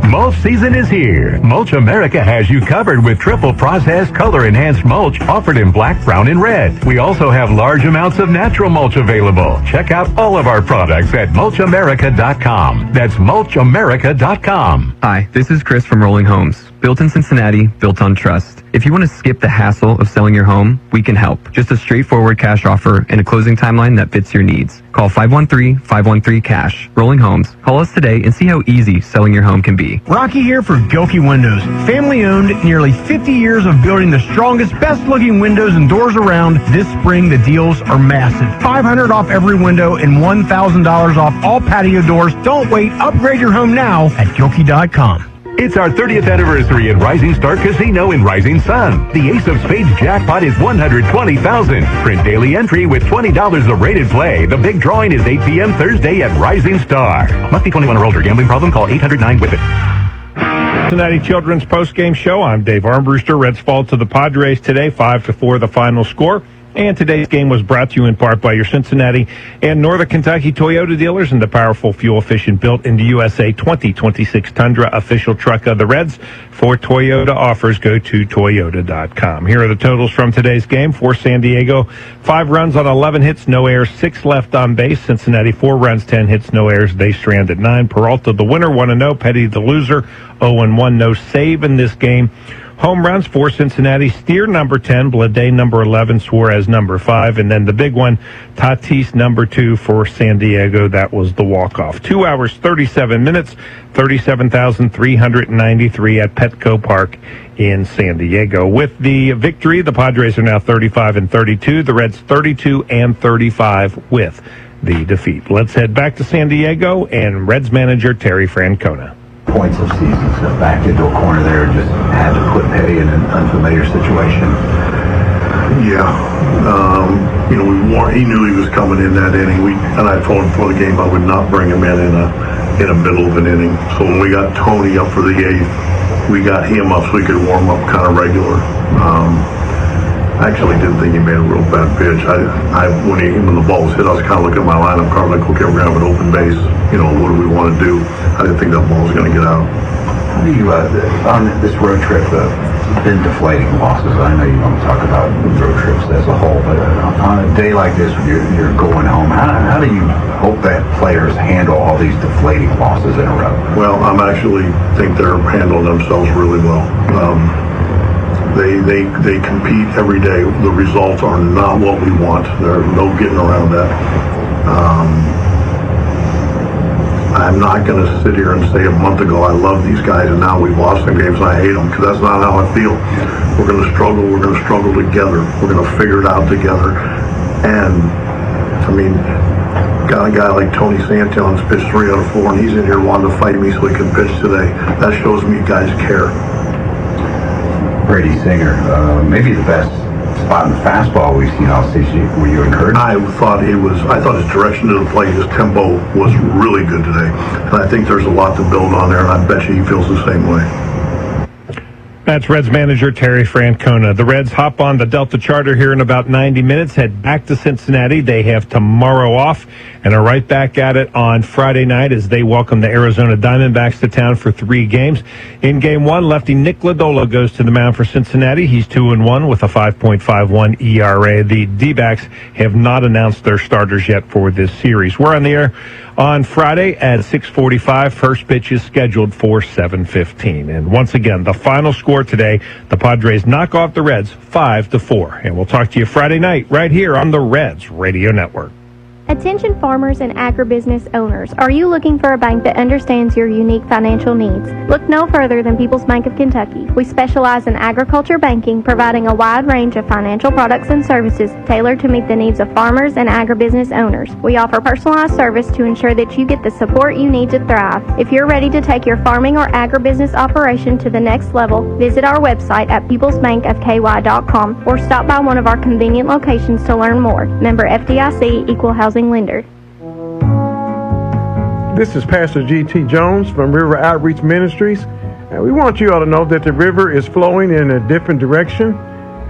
Mulch season is here. Mulch America has you covered with triple processed color enhanced mulch offered in black, brown, and red. We also have large amounts of natural mulch available. Check out all of our products at mulchamerica.com. That's mulchamerica.com. Hi, this is Chris from Rolling Homes. Built in Cincinnati, built on trust. If you want to skip the hassle of selling your home, we can help. Just a straightforward cash offer and a closing timeline that fits your needs. Call 513-513-CASH. Rolling Homes. Call us today and see how easy selling your home can be. Rocky here for Gilkey Windows. Family owned, nearly 50 years of building the strongest, best looking windows and doors around. This spring, the deals are massive. $500 off every window and $1,000 off all patio doors. Don't wait. Upgrade your home now at Gilkey.com. It's our 30th anniversary at Rising Star Casino in Rising Sun. The Ace of Spades jackpot is $120,000. Print daily entry with $20 of rated play. The big drawing is 8 p.m. Thursday at Rising Star. Must be 21 or older. Gambling problem? Call 800-9-WITH-IT. Cincinnati Children's postgame show. I'm Dave Armbruster. Reds fall to the Padres today, 5-4 the final score. And today's game was brought to you in part by your Cincinnati and Northern Kentucky Toyota dealers and the powerful, fuel-efficient, built in the USA 2026 Tundra, official truck of the Reds. For Toyota offers, go to Toyota.com. Here are the totals from today's game. For San Diego, 5 runs on 11 hits, no errors, 6 left on base. Cincinnati, 4 runs, 10 hits, no errors. They strand at 9. Peralta, the winner, 1-0. Petty, the loser, 0-1. No save in this game. Home runs for Cincinnati: Steer, number 10, Blade, number 11, Suarez, number 5, and then the big one, Tatis, number 2 for San Diego. That was the walk-off. 2 hours, 37 minutes, 37,393 at Petco Park in San Diego. With the victory, the Padres are now 35-32. The Reds 32-35 with the defeat. Let's head back to San Diego and Reds manager Terry Francona. Points of season, so backed into a corner there and just had to put Petty in an unfamiliar situation. Yeah, he knew he was coming in that inning. And I told him before the game I would not bring him in a middle of an inning. So when we got Tony up for the 8th, we got him up so he could warm up kind of regular. I actually didn't think he made a real bad pitch. When the ball was hit, I was kind of looking at my lineup card like, okay, we're going to have an open base. What do we want to do? I didn't think that ball was going to get out. How do you, on this road trip, been deflating losses? I know you don't talk about road trips as a whole, but on a day like this when you're going home, how do you hope that players handle all these deflating losses in a row? Well, I actually think they're handling themselves really well. They compete every day. The results are not what we want. There's no getting around that. I'm not going to sit here and say a month ago I love these guys and now we've lost some games and I hate them, because that's not how I feel. We're going to struggle. We're going to struggle together. We're going to figure it out together. And, got a guy like Tony Santillan's pitched 3 out of 4 and he's in here wanting to fight me so he can pitch today. That shows me you guys care. Brady Singer, maybe the best spot in the fastball we've seen all season. Were you encouraged? I thought his direction to the plate, his tempo was really good today. And I think there's a lot to build on there, and I bet you he feels the same way. That's Reds manager Terry Francona. The Reds hop on the Delta Charter here in about 90 minutes, head back to Cincinnati. They have tomorrow off and are right back at it on Friday night as they welcome the Arizona Diamondbacks to town for 3 games. In Game 1, lefty Nick Lodolo goes to the mound for Cincinnati. He's 2-1 with a 5.51 ERA. The D-backs have not announced their starters yet for this series. We're on the air on Friday at 6:45. First pitch is scheduled for 7:15. And once again, the final score today, the Padres knock off the Reds 5-4. And we'll talk to you Friday night right here on the Reds Radio Network. Attention farmers and agribusiness owners. Are you looking for a bank that understands your unique financial needs? Look no further than People's Bank of Kentucky. We specialize in agriculture banking, providing a wide range of financial products and services tailored to meet the needs of farmers and agribusiness owners. We offer personalized service to ensure that you get the support you need to thrive. If you're ready to take your farming or agribusiness operation to the next level, visit our website at peoplesbankofky.com or stop by one of our convenient locations to learn more. Member FDIC, Equal Housing Lender. This is Pastor G.T. Jones from River Outreach Ministries, and we want you all to know that the river is flowing in a different direction,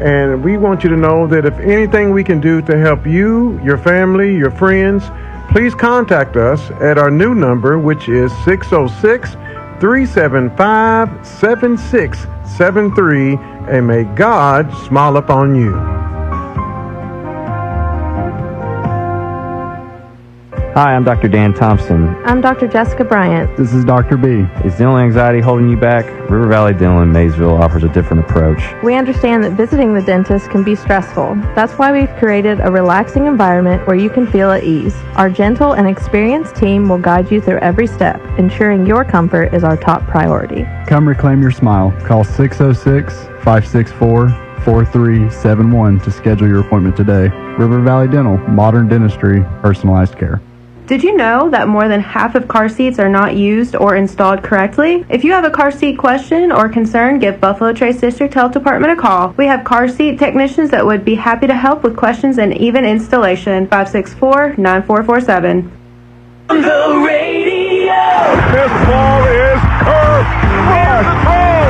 and we want you to know that if anything we can do to help you, your family, your friends, please contact us at our new number, which is 606-375-7673, and may God smile upon you. Hi, I'm Dr. Dan Thompson. I'm Dr. Jessica Bryant. This is Dr. B. Is dental anxiety holding you back? River Valley Dental in Maysville offers a different approach. We understand that visiting the dentist can be stressful. That's why we've created a relaxing environment where you can feel at ease. Our gentle and experienced team will guide you through every step, ensuring your comfort is our top priority. Come reclaim your smile. Call 606-564-4371 to schedule your appointment today. River Valley Dental, modern dentistry, personalized care. Did you know that more than half of car seats are not used or installed correctly? If you have a car seat question or concern, give Buffalo Trace District Health Department a call. We have car seat technicians that would be happy to help with questions and even installation. 564-9447. The radio. This ball is curved. Here's the throw.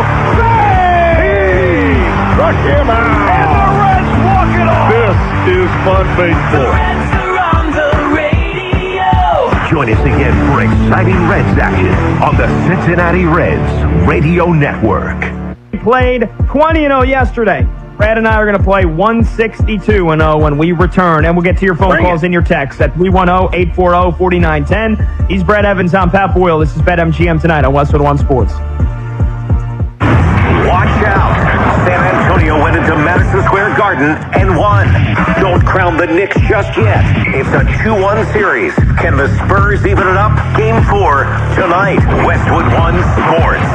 He struck him out. And the Reds walk it off. This fun baseball. Reds are on the radio. Join us again for exciting Reds action on the Cincinnati Reds Radio Network. We played 20-0 yesterday. Brad and I are going to play 162-0 when we return, and we'll get to your phone calls and your texts at 310-840-4910. He's Brad Evans. I'm Pat Boyle. This is BetMGM tonight on Westwood One Sports. Watch out! San Antonio went into Madison Square Garden and won. Don't crown the Knicks just yet. It's a 2-1 series. Can the Spurs even it up? Game 4 tonight. Westwood One Sports.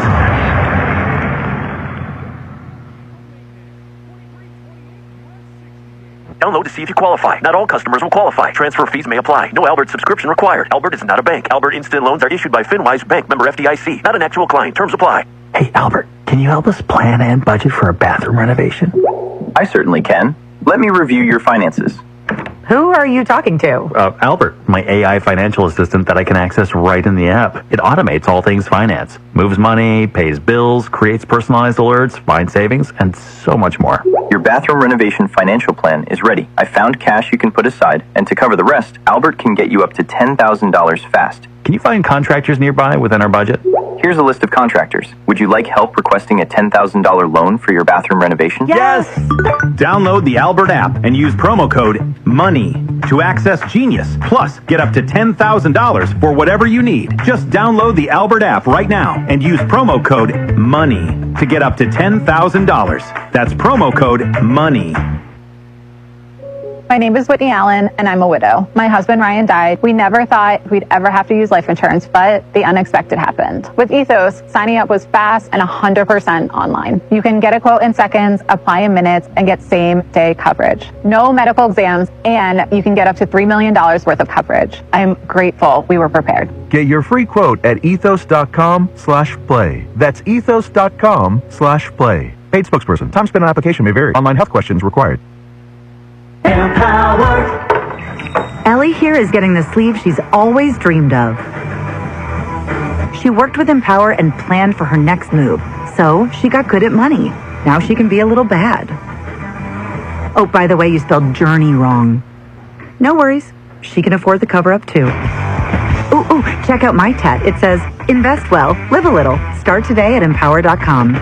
Download to see if you qualify. Not all customers will qualify. Transfer fees may apply. No Albert subscription required. Albert is not a bank. Albert Instant Loans are issued by FinWise Bank, member FDIC. Not an actual client. Terms apply. Hey, Albert, can you help us plan and budget for a bathroom renovation? I certainly can. Let me review your finances. Who are you talking to? Albert, my AI financial assistant that I can access right in the app. It automates all things finance, moves money, pays bills, creates personalized alerts, finds savings, and so much more. Your bathroom renovation financial plan is ready. I found cash you can put aside, and to cover the rest, Albert can get you up to $10,000 fast. Can you find contractors nearby within our budget? Here's a list of contractors. Would you like help requesting a $10,000 loan for your bathroom renovation? Yes! Download the Albert app and use promo code MONEY to access Genius. Plus, get up to $10,000 for whatever you need. Just download the Albert app right now and use promo code MONEY to get up to $10,000. That's promo code MONEY. My name is Whitney Allen, and I'm a widow. My husband, Ryan, died. We never thought we'd ever have to use life insurance, but the unexpected happened. With Ethos, signing up was fast and 100% online. You can get a quote in seconds, apply in minutes, and get same-day coverage. No medical exams, and you can get up to $3 million worth of coverage. I'm grateful we were prepared. Get your free quote at ethos.com/play. That's ethos.com/play. Paid spokesperson. Time spent on application may vary. Online health questions required. Ellie here is getting the sleeve she's always dreamed of. She worked with Empower and planned for her next move, so she got good at money. Now she can be a little bad. Oh, by the way, you spelled journey wrong. No worries. She can afford the cover-up too. Ooh, check out my tat. It says, invest well, live a little. Start today at empower.com.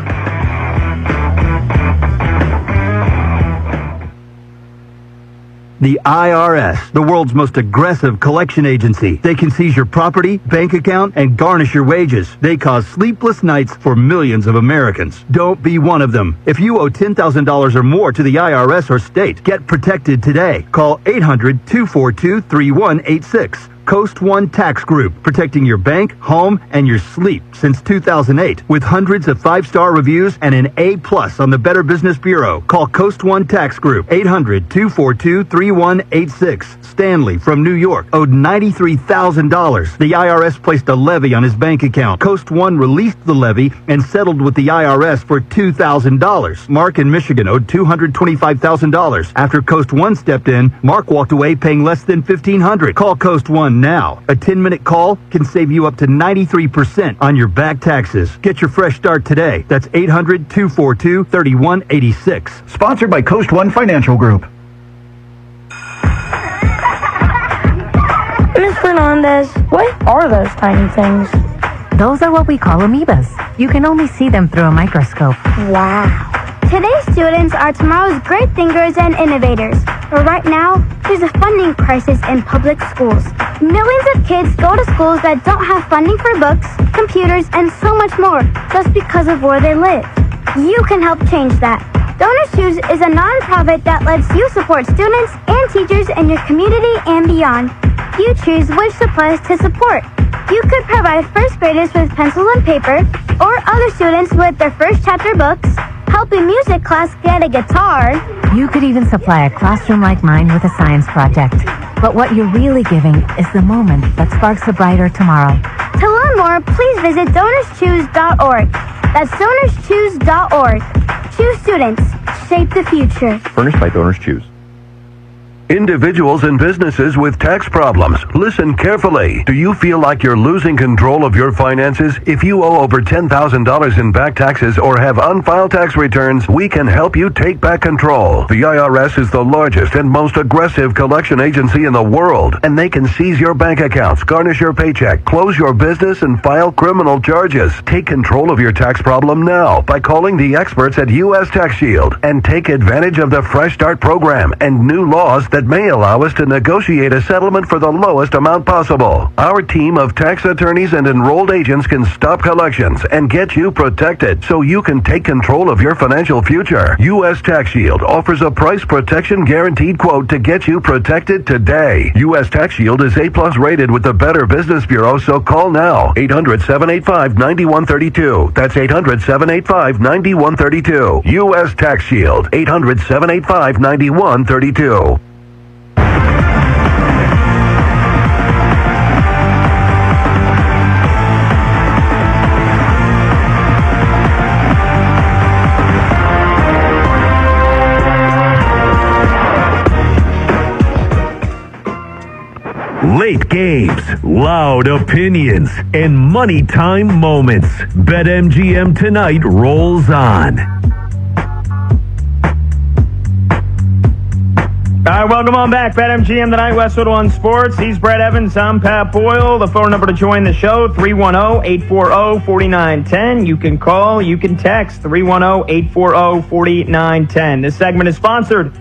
The IRS, the world's most aggressive collection agency. They can seize your property, bank account, and garnish your wages. They cause sleepless nights for millions of Americans. Don't be one of them. If you owe $10,000 or more to the IRS or state, get protected today. Call 800-242-3186. Coast One Tax Group, protecting your bank, home, and your sleep since 2008. With hundreds of 5-star reviews and an A+ on the Better Business Bureau. Call Coast One Tax Group, 800-242-3186. Stanley from New York owed $93,000. The IRS placed a levy on his bank account. Coast One released the levy and settled with the IRS for $2,000. Mark in Michigan owed $225,000. After Coast One stepped in, Mark walked away paying less than $1,500. Call Coast One now. A 10-minute call can save you up to 93% on your back taxes. Get your fresh start today. That's 800-242-3186. Sponsored by Coast One Financial Group. Ms. Fernandez, what are those tiny things? Those are what we call amoebas. You can only see them through a microscope. Wow. Today's students are tomorrow's great thinkers and innovators. But right now, there's a funding crisis in public schools. Millions of kids go to schools that don't have funding for books, computers, and so much more just because of where they live. You can help change that. Donors Choose is a nonprofit that lets you support students and teachers in your community and beyond. You choose which supplies to support. You could provide first graders with pencil and paper, or other students with their first chapter books, help a music class get a guitar. You could even supply a classroom like mine with a science project. But what you're really giving is the moment that sparks a brighter tomorrow. To learn more, please visit DonorsChoose.org. That's DonorsChoose.org. Choose students. Shape the future. Furnished by Donors Choose. Individuals and businesses with tax problems, listen carefully. Do you feel like you're losing control of your finances? If you owe over $10,000 in back taxes or have unfiled tax returns, we can help you take back control. The IRS is the largest and most aggressive collection agency in the world, and they can seize your bank accounts, garnish your paycheck, close your business, and file criminal charges. Take control of your tax problem now by calling the experts at U.S. Tax Shield and take advantage of the Fresh Start program and new laws that may allow us to negotiate a settlement for the lowest amount possible. Our team of tax attorneys and enrolled agents can stop collections and get you protected so you can take control of your financial future. U.S. Tax Shield offers a price protection guaranteed quote to get you protected today. U.S. Tax Shield is A+ rated with the Better Business Bureau, so call now. 800-785-9132. That's 800-785-9132. U.S. Tax Shield. 800-785-9132. Late games, loud opinions, and money time moments. BetMGM tonight rolls on. All right, welcome on back. BetMGM tonight, Westwood One Sports. He's Brett Evans. I'm Pat Boyle. The phone number to join the show, 310-840-4910. You can call, you can text, 310-840-4910. This segment is sponsored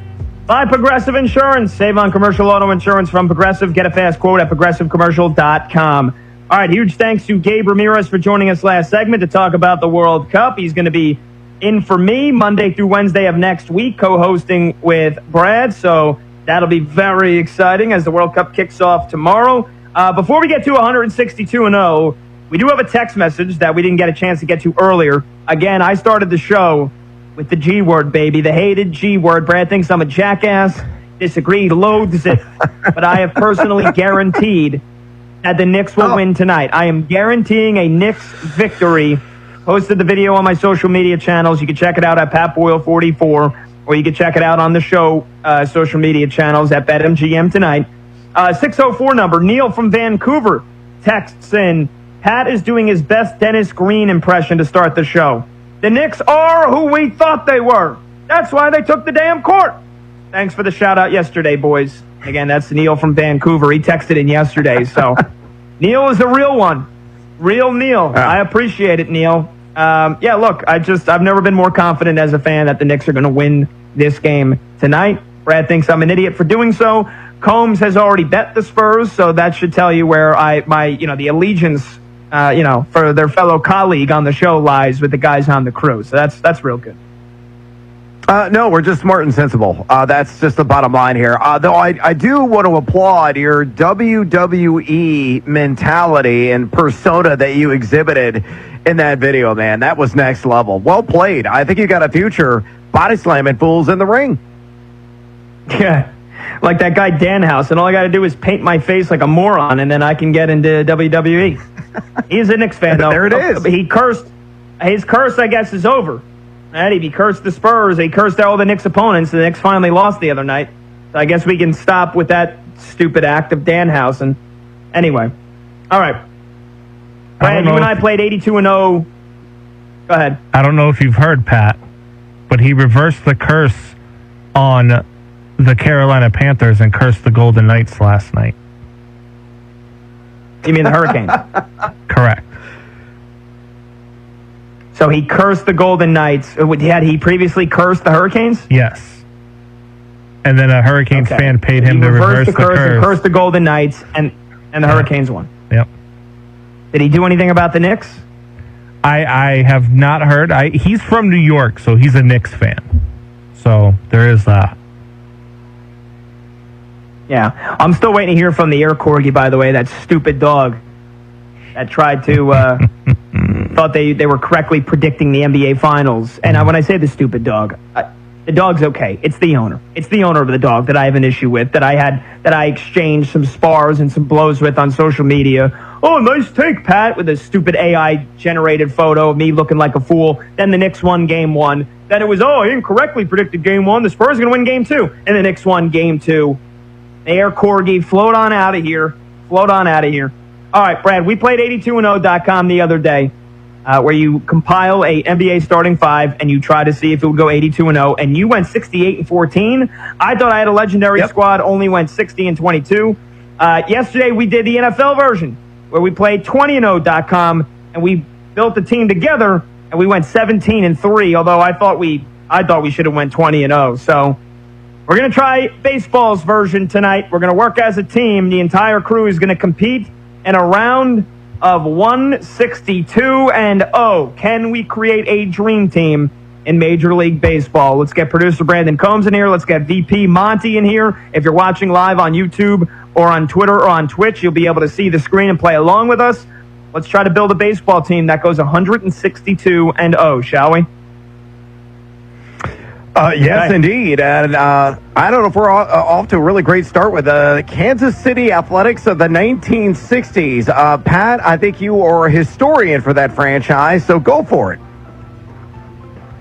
by Progressive Insurance. Save on commercial auto insurance from Progressive. Get a fast quote at progressivecommercial.com. All right, huge thanks to Gabe Ramirez for joining us last segment to talk about the World Cup. He's going to be in for me Monday through Wednesday of next week, co-hosting with Brad. So that'll be very exciting as the World Cup kicks off tomorrow. Before we get to 162-0, we do have a text message that we didn't get a chance to get to earlier. Again, I started the show with the G word, baby, the hated G word. Brad thinks I'm a jackass, disagreed, loathes it, but I have personally guaranteed that the Knicks will win tonight. I am guaranteeing a Knicks victory. Posted the video on my social media channels. You can check it out at PatBoyle44, or you can check it out on the show social media channels at BetMGM tonight. 604 number, Neil from Vancouver texts in, Pat is doing his best Dennis Green impression to start the show. The Knicks are who we thought they were. That's why they took the damn court. Thanks for the shout-out yesterday, boys. Again, that's Neil from Vancouver. He texted in yesterday. So Neil is a real one. Real Neil. I appreciate it, Neil. Yeah, look, I've never been more confident as a fan that the Knicks are going to win this game tonight. Brad thinks I'm an idiot for doing so. Combs has already bet the Spurs, so that should tell you where the allegiance, for their fellow colleague on the show lies with the guys on the crew. So that's real good. No, we're just smart and sensible. That's just the bottom line here. Though I do want to applaud your WWE mentality and persona that you exhibited in that video, man. That was next level. Well played. I think you got a future body slamming fools in the ring. Yeah, like that guy Danhausen. All I got to do is paint my face like a moron, and then I can get into WWE. He's a Knicks fan, though. There it is. He cursed. His curse, I guess, is over. He cursed the Spurs. He cursed all the Knicks opponents. The Knicks finally lost the other night. So I guess we can stop with that stupid act of Danhausen. Anyway. All right. Brad, you and I played 82-0. Go ahead. I don't know if you've heard, Pat, but he reversed the curse on the Carolina Panthers and cursed the Golden Knights last night. You mean the Hurricanes? Correct. So he cursed the Golden Knights. Had he previously cursed the Hurricanes? Yes. And then a Hurricanes fan paid him to reverse the curse. And cursed the Golden Knights, and the Hurricanes won. Yep. Did he do anything about the Knicks? I have not heard. He's from New York, so he's a Knicks fan. So there is that. Yeah. I'm still waiting to hear from the Air Corgi, by the way, that stupid dog that tried to... thought they were correctly predicting the NBA Finals. And when I say the stupid dog, the dog's okay. It's the owner. It's the owner of the dog that I have an issue with, that I exchanged some spars and some blows with on social media. Oh, nice take, Pat, with a stupid AI-generated photo of me looking like a fool. Then the Knicks won Game 1. Then it was, he incorrectly predicted Game 1. The Spurs are going to win Game 2. And the Knicks won Game 2. Air Corgi, float on out of here. Float on out of here. All right, Brad, we played 82and0.com the other day, where you compile a NBA starting five and you try to see if it would go 82and0, and you went 68-14. I thought I had a legendary squad, only went 60-22. Yesterday we did the NFL version, where we played 20and0.com, and we built the team together, and we went 17-3. Although I thought we should have went 20and0. So we're going to try baseball's version tonight. We're going to work as a team. The entire crew is going to compete in a round of 162-0. Can we create a dream team in Major League Baseball? Let's get producer Brandon Combs in here. Let's get VP Monty in here. If you're watching live on YouTube or on Twitter or on Twitch, you'll be able to see the screen and play along with us. Let's try to build a baseball team that goes 162-0, shall we? Yes, indeed. And I don't know if we're off to a really great start with the Kansas City Athletics of the 1960s. Pat, I think you are a historian for that franchise, so go for it.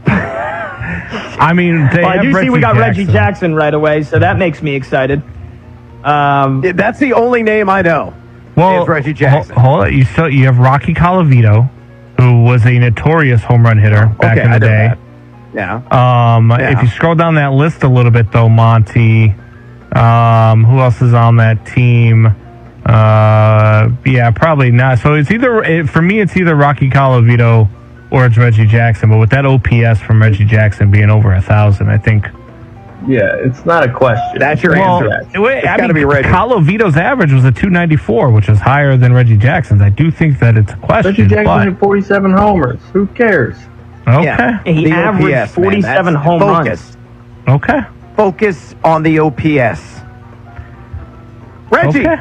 I mean, I do see we got Reggie Jackson right away, so that makes me excited. That's the only name I know. Well, Reggie Jackson. Hold on. You have Rocky Colavito, who was a notorious home run hitter back in the day. That. Yeah. If you scroll down that list a little bit, though, Monty, who else is on that team? Yeah, probably not. So it's for me, it's either Rocky Colavito or it's Reggie Jackson. But with that OPS from Reggie Jackson being over 1,000, I think. Yeah, it's not a question. That's your answer. It's got to be Reggie. Colavito's average was a 294, which is higher than Reggie Jackson's. I do think that it's a question. Reggie Jackson had 47 homers. Who cares? Okay. Yeah, he averaged OPS, 47 home runs. Okay. Focus on the OPS. Reggie. Okay.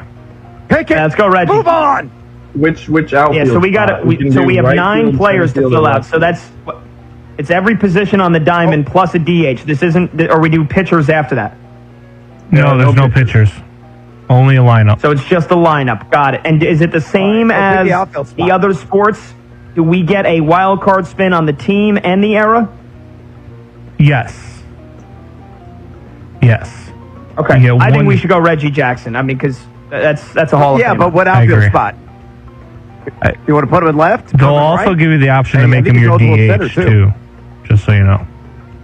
Pick it. Let's go, Reggie. Move on. Which outfield? Yeah, so we got we have 9 players to fill out. So it's every position on the diamond plus a DH. This isn't, or we do pitchers after that. No, there's no pitchers. Only a lineup. So it's just a lineup. Got it. And is it the same as the other sports? Do we get a wild card spin on the team and the era? Yes. Okay. I think we should go Reggie Jackson. I mean, because that's a Hall of Fame. Yeah, but what outfield spot? You want to put him in left? They'll also give you the option to make him your DH too, just so you know.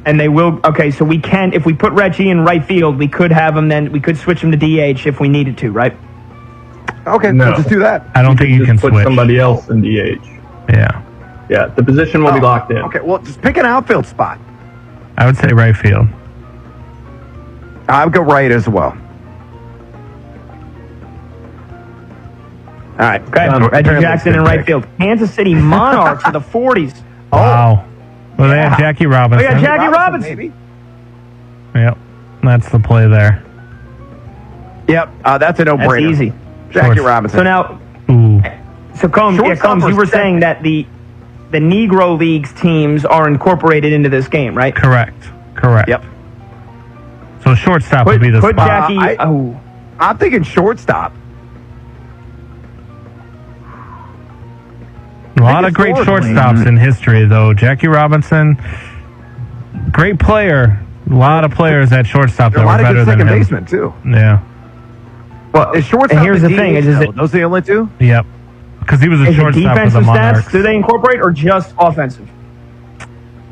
And they will. Okay, so we can, if we put Reggie in right field, we could have him. Then we could switch him to DH if we needed to, right? Okay, no. we'll just do that. I don't think you can put switch somebody else in DH. Yeah. Yeah, the position will be locked in. Okay, well, just pick an outfield spot. I would say right field. I would go right as well. All right. Okay. Reggie Jackson in right field. Kansas City Monarchs of the 40s. Wow. Well, they have Jackie Robinson. We got Jackie Robinson. Maybe. Yep. That's the play there. Yep. That's a no-brainer. That's easy. Jackie Robinson. So now, Ooh. so Combs, you were saying that the Negro Leagues teams are incorporated into this game, right? Correct. Yep. So shortstop would be the put spot. Jackie. I'm thinking shortstop. A lot of great shortstops in history, though. Jackie Robinson, great player. A lot of players at shortstop that were better than him. A lot of good second baseman, too. Yeah. Well, is shortstop and here's the DH, thing: is those the only two? Yep. Because he was a shortstop for the Monarchs. Stats, do they incorporate or just offensive?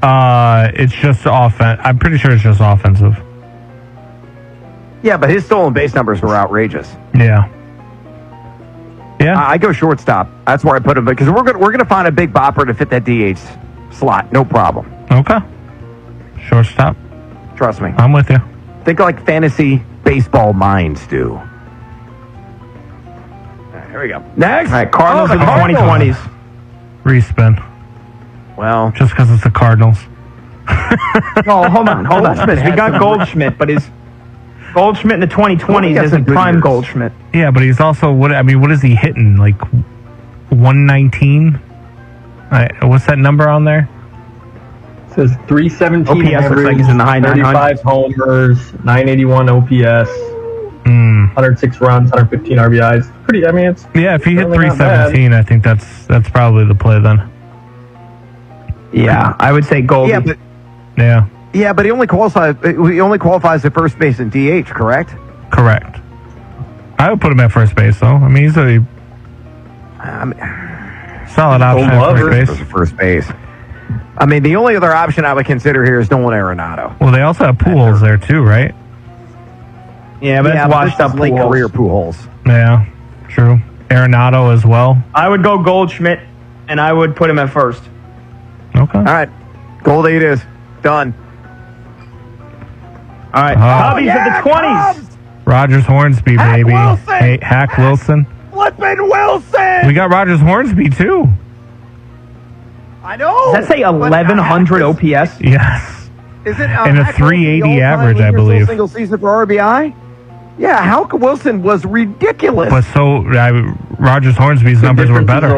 It's just offense. I'm pretty sure it's just offensive. Yeah, but his stolen base numbers were outrageous. Yeah. I go shortstop. That's where I put him because we're gonna find a big bopper to fit that DH slot. No problem. Okay. Shortstop. Trust me. I'm with you. Think like fantasy baseball minds do. All right, here we go. Next. All right, Cardinals of the 2020s. Respin. Well, just because it's the Cardinals. Oh, hold on. We got Goldschmidt, but his Goldschmidt in the 2020s isn't prime Goldschmidt. Yeah, but he's also what is he hitting? Like 119? What's that number on there? It says 317 OPS average, looks like he's in the high 35 homers, 981 OPS, 106 runs, 115 RBIs. Pretty. I mean, it's if he hit 317, I think that's probably the play then. Yeah, I would say Goldie. Yeah, but he only qualifies at first base and DH, correct? Correct. I would put him at first base, though. I mean, he's a solid option at first base. I mean, the only other option I would consider here is Nolan Arenado. Well, they also have Pujols there, too, right? Yeah, but it's washed up late career Pujols. Yeah, true. Arenado as well. I would go Goldschmidt, and I would put him at first. Okay. All right. Goldie it is. Done. All right. Cubbies of the 20s. Rogers Hornsby, baby. Wilson. Hey, Hack Wilson. Flippin' Wilson. We got Rogers Hornsby, too. I know. Does that say 1100 OPS? Yes. Is it and a 380 average, I believe. Single season for RBI? Yeah, Hack Wilson was ridiculous. But so, Rogers Hornsby's numbers were better.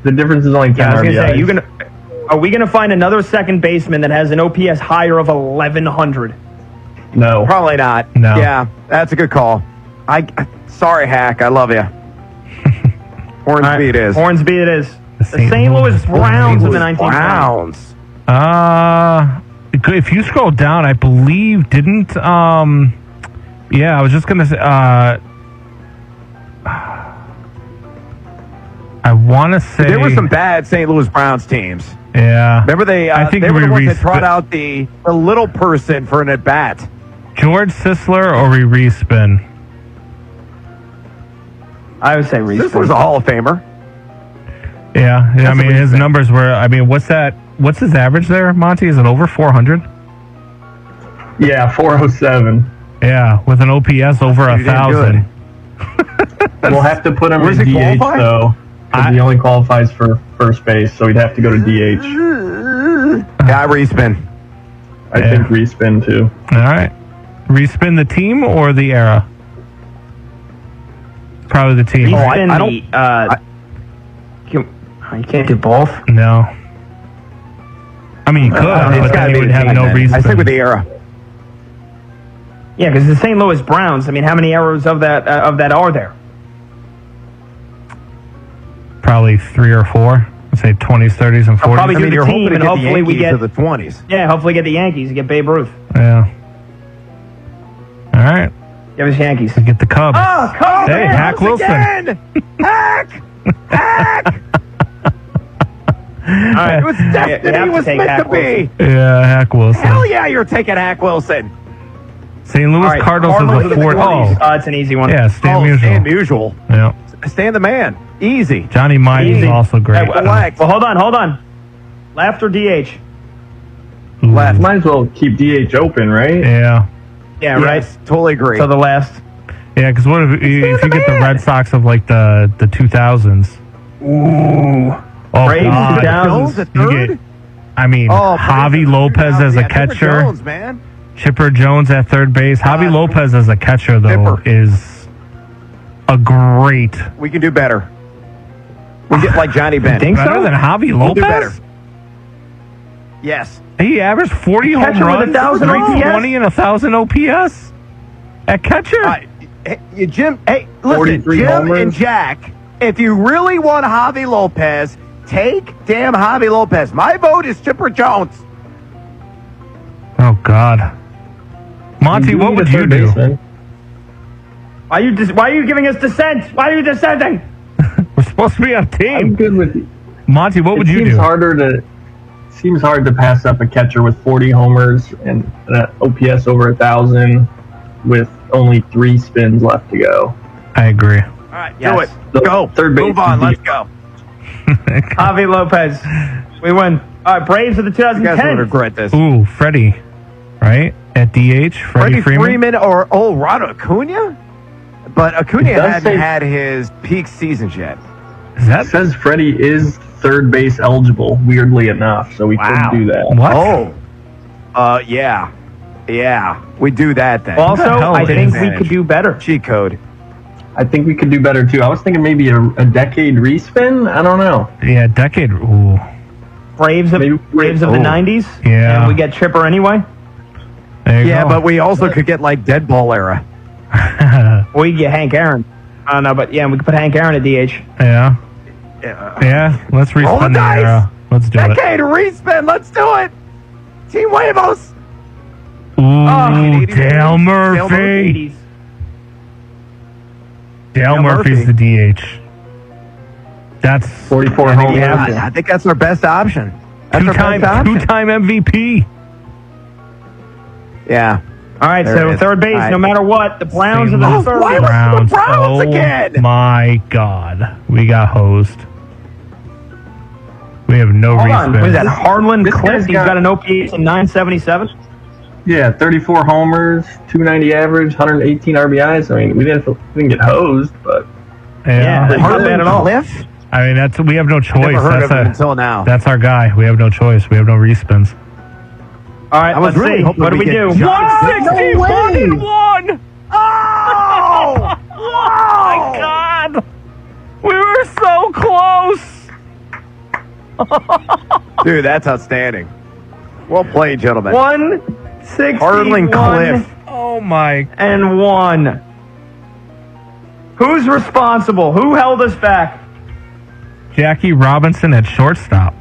The difference is only 10 I was RBIs. gonna say, are we going to find another second baseman that has an OPS higher of 1100? No. Probably not. No. Yeah, that's a good call. Sorry, Hack. I love you. Hornsby it is. Hornsby it is. The St. Louis Browns of the 1920s. Browns. If you scroll down, I believe, didn't, yeah, I was just going to say, I want to say... There were some bad St. Louis Browns teams. Yeah. Remember they I think they were the ones that trot out the little person for an at-bat. George Sisler or respin? I would say respin. This was a Hall of Famer. Yeah, I mean, his numbers were, I mean, what's his average there, Monty? Is it over 400? Yeah, 407. Yeah, with an OPS over 1,000. We'll have to put him Where's in he DH, qualify? though. He only qualifies for first base, so he'd have to go to DH. Yeah, respin. I think respin, too. All right. Respin the team or the era? Probably the team. You can't do both? No. I mean, you could, but then you would have no respin. I think with the era. Yeah, because the St. Louis Browns, I mean, how many errors of that are there? Probably 3 or 4. Let's say 20s, 30s, and 40s. I'll probably do you're the hoping team, to and get hopefully the we get to the 20s. Yeah, hopefully get the Yankees and get Babe Ruth. Yeah. All right. Give us Yankees. We get the Cubs. Oh, Cubs! Hey, Hack Wilson. Hack! Hack! All right. It was destiny was meant to be. Yeah, Hack Wilson. Hell yeah, you're taking Hack Wilson. St. Louis Right, Cardinals is the 4th. Oh, it's an easy one. Yeah, Stan Musial. Stan Musial. Yeah. Stan the man. Easy. Johnny Mize is also great. Well, hold on. Left or DH? Left. Might as well keep DH open, right? Yeah. Yeah, Yes, right. totally agree. So the last. Yeah, because what if you get the Red Sox of like the 2000s? Ooh. Oh, Braves God. 2000s. The You third? get, I mean, Javi Lopez as a Chipper catcher. Jones, man. Chipper Jones at third base. Javi Lopez as a catcher, though, Chipper. is a great. We can do better. We get like Johnny Benn. think Better so? than Javi We'll do better. Lopez? Yes. He averaged 40 home Catcher with runs, 1,000 320 and 1,000 OPS at catcher. Jim, hey, listen, 43 Jim homers. and Jack, if you really want Javi Lopez, take damn Javi Lopez. My vote is Chipper Jones. Oh, God. Monty, what would you do? Why are you giving us dissent? Why are you dissenting? We're supposed to be on a team. I'm good with you. Monty, what would you do? Seems hard to pass up a catcher with 40 homers and an OPS over 1,000 with only 3 spins left to go. I agree. All right, do it. Go. Third base. Move on. Let's go. Javi Lopez. We win. All right, Braves of the You guys would 2010. regret this. Ooh, Freddie, right? At DH, Freddie Freeman. or Ronald Acuna? But Acuna It does hadn't say- had his peak seasons yet. Is that It says Freddie is third base eligible, weirdly enough, so we Wow. could do that. what? Oh. Yeah. Yeah. We do that then. Also, hell I is think we advantage? could do better. Cheat code. I think we could do better, too. I was thinking maybe a decade respin? I don't know. Yeah, decade. Ooh. Braves of Maybe- the 90s. Yeah. And we get Chipper anyway. There you Yeah, go. but we also could get like Deadball era. Or we get Hank Aaron. I don't know, but yeah, we could put Hank Aaron at DH. Yeah. Yeah, let's Roll the respin the dice. era. Let's do it. Decade respin. Let's do it. Team Huevos. Ooh, 80s, 80s. Dale Murphy. 80s. 80s. Dale Murphy's the DH. That's 44 home runs. I think that's our best option. That's two-time MVP. Yeah. All right, There so it is. third base, All right. no matter what, the Browns are the third. Why was Browns. the Browns Oh again? my God, we got hosed. We have no Hold on, what is that? respins. Harlan This Cliff, guy's he's got an OPS of 977. Yeah, 34 homers, 290 average, 118 RBIs. I mean, we didn't get hosed, but Yeah, that's not Harlan bad at all. Cliff? I mean, we have no choice. Never heard That's of him until now. That's our guy. We have no choice. We have no respins. All right, I was let's really see. hoping What do we we get do? John- 161-1! Oh! Oh my God! We were so close! Dude, that's outstanding. Well played, gentlemen. 161 Harlan Cliff. Oh my. and 1. Who's responsible? Who held us back? Jackie Robinson at shortstop.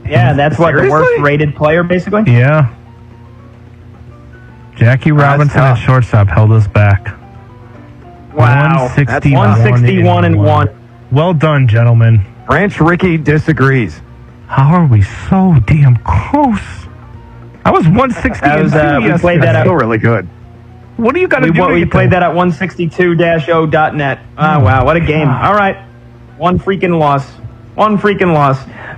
Yeah, that's what, the Seriously? worst rated player, basically? Yeah. Jackie Robinson at tough. shortstop held us back. Wow. That's 161 and 1. Well done, gentlemen. Ranch Ricky disagrees. How are we so damn close? I was 160 That was, and 2 we played that yesterday. Still really good. What do you got to do? We played that at 162-0.net. Oh, wow, what a game. All right. One freaking loss.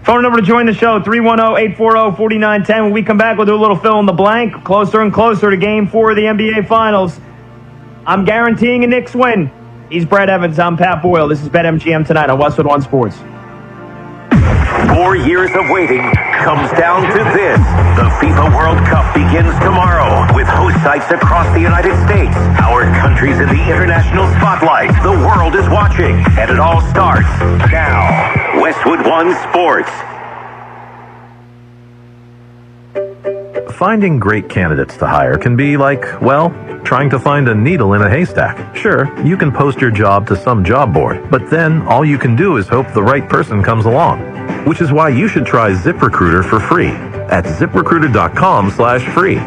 Phone number to join the show, 310-840-4910. When we come back, we'll do a little fill in the blank. Closer and closer to Game 4 of the NBA Finals. I'm guaranteeing a Knicks win. He's Brett Evans. I'm Pat Boyle. This is BetMGM tonight on Westwood One Sports. 4 years of waiting comes down to this. The FIFA World Cup begins tomorrow with host sites across the United States. Our country's in the international spotlight. The world is watching, and it all starts now. Westwood One Sports. Finding great candidates to hire can be like, well, trying to find a needle in a haystack. Sure, you can post your job to some job board, but then all you can do is hope the right person comes along. Which is why you should try ZipRecruiter for free at ZipRecruiter.com/free.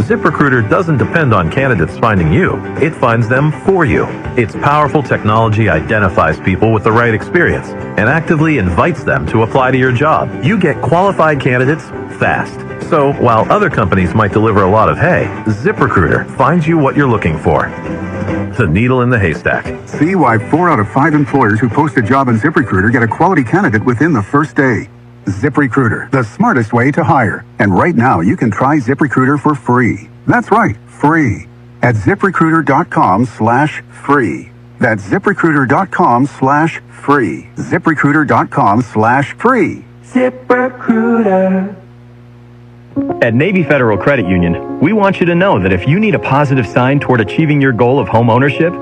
ZipRecruiter doesn't depend on candidates finding you. It finds them for you. Its powerful technology identifies people with the right experience and actively invites them to apply to your job. You get qualified candidates fast. So while other companies might deliver a lot of hay, ZipRecruiter finds you what you're looking for. The needle in the haystack. See why 4 out of 5 employers who post a job on ZipRecruiter get a quality candidate within the first day. ZipRecruiter, the smartest way to hire. And right now, you can try ZipRecruiter for free. That's right, free. At ZipRecruiter.com/free. That's ZipRecruiter.com/free. ZipRecruiter.com/free. ZipRecruiter. At Navy Federal Credit Union, we want you to know that if you need a positive sign toward achieving your goal of home ownership,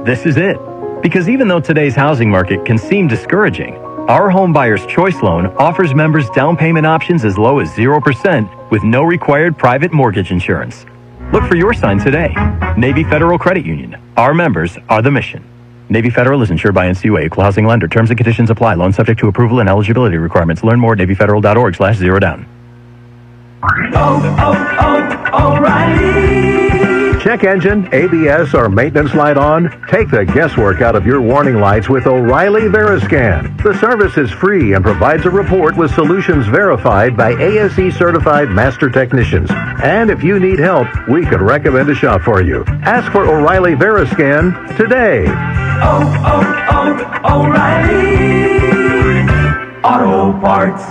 this is it. Because even though today's housing market can seem discouraging, our Home Buyer's Choice Loan offers members down payment options as low as 0% with no required private mortgage insurance. Look for your sign today. Navy Federal Credit Union. Our members are the mission. Navy Federal is insured by NCUA, equal housing lender. Terms and conditions apply. Loan subject to approval and eligibility requirements. Learn more at NavyFederal.org/0down. O'Reilly. Check engine, ABS, or maintenance light on? Take the guesswork out of your warning lights with O'Reilly VeriScan. The service is free and provides a report with solutions verified by ASE certified master technicians. And if you need help, we could recommend a shop for you. Ask for O'Reilly VeriScan today. O'Reilly Auto Parts.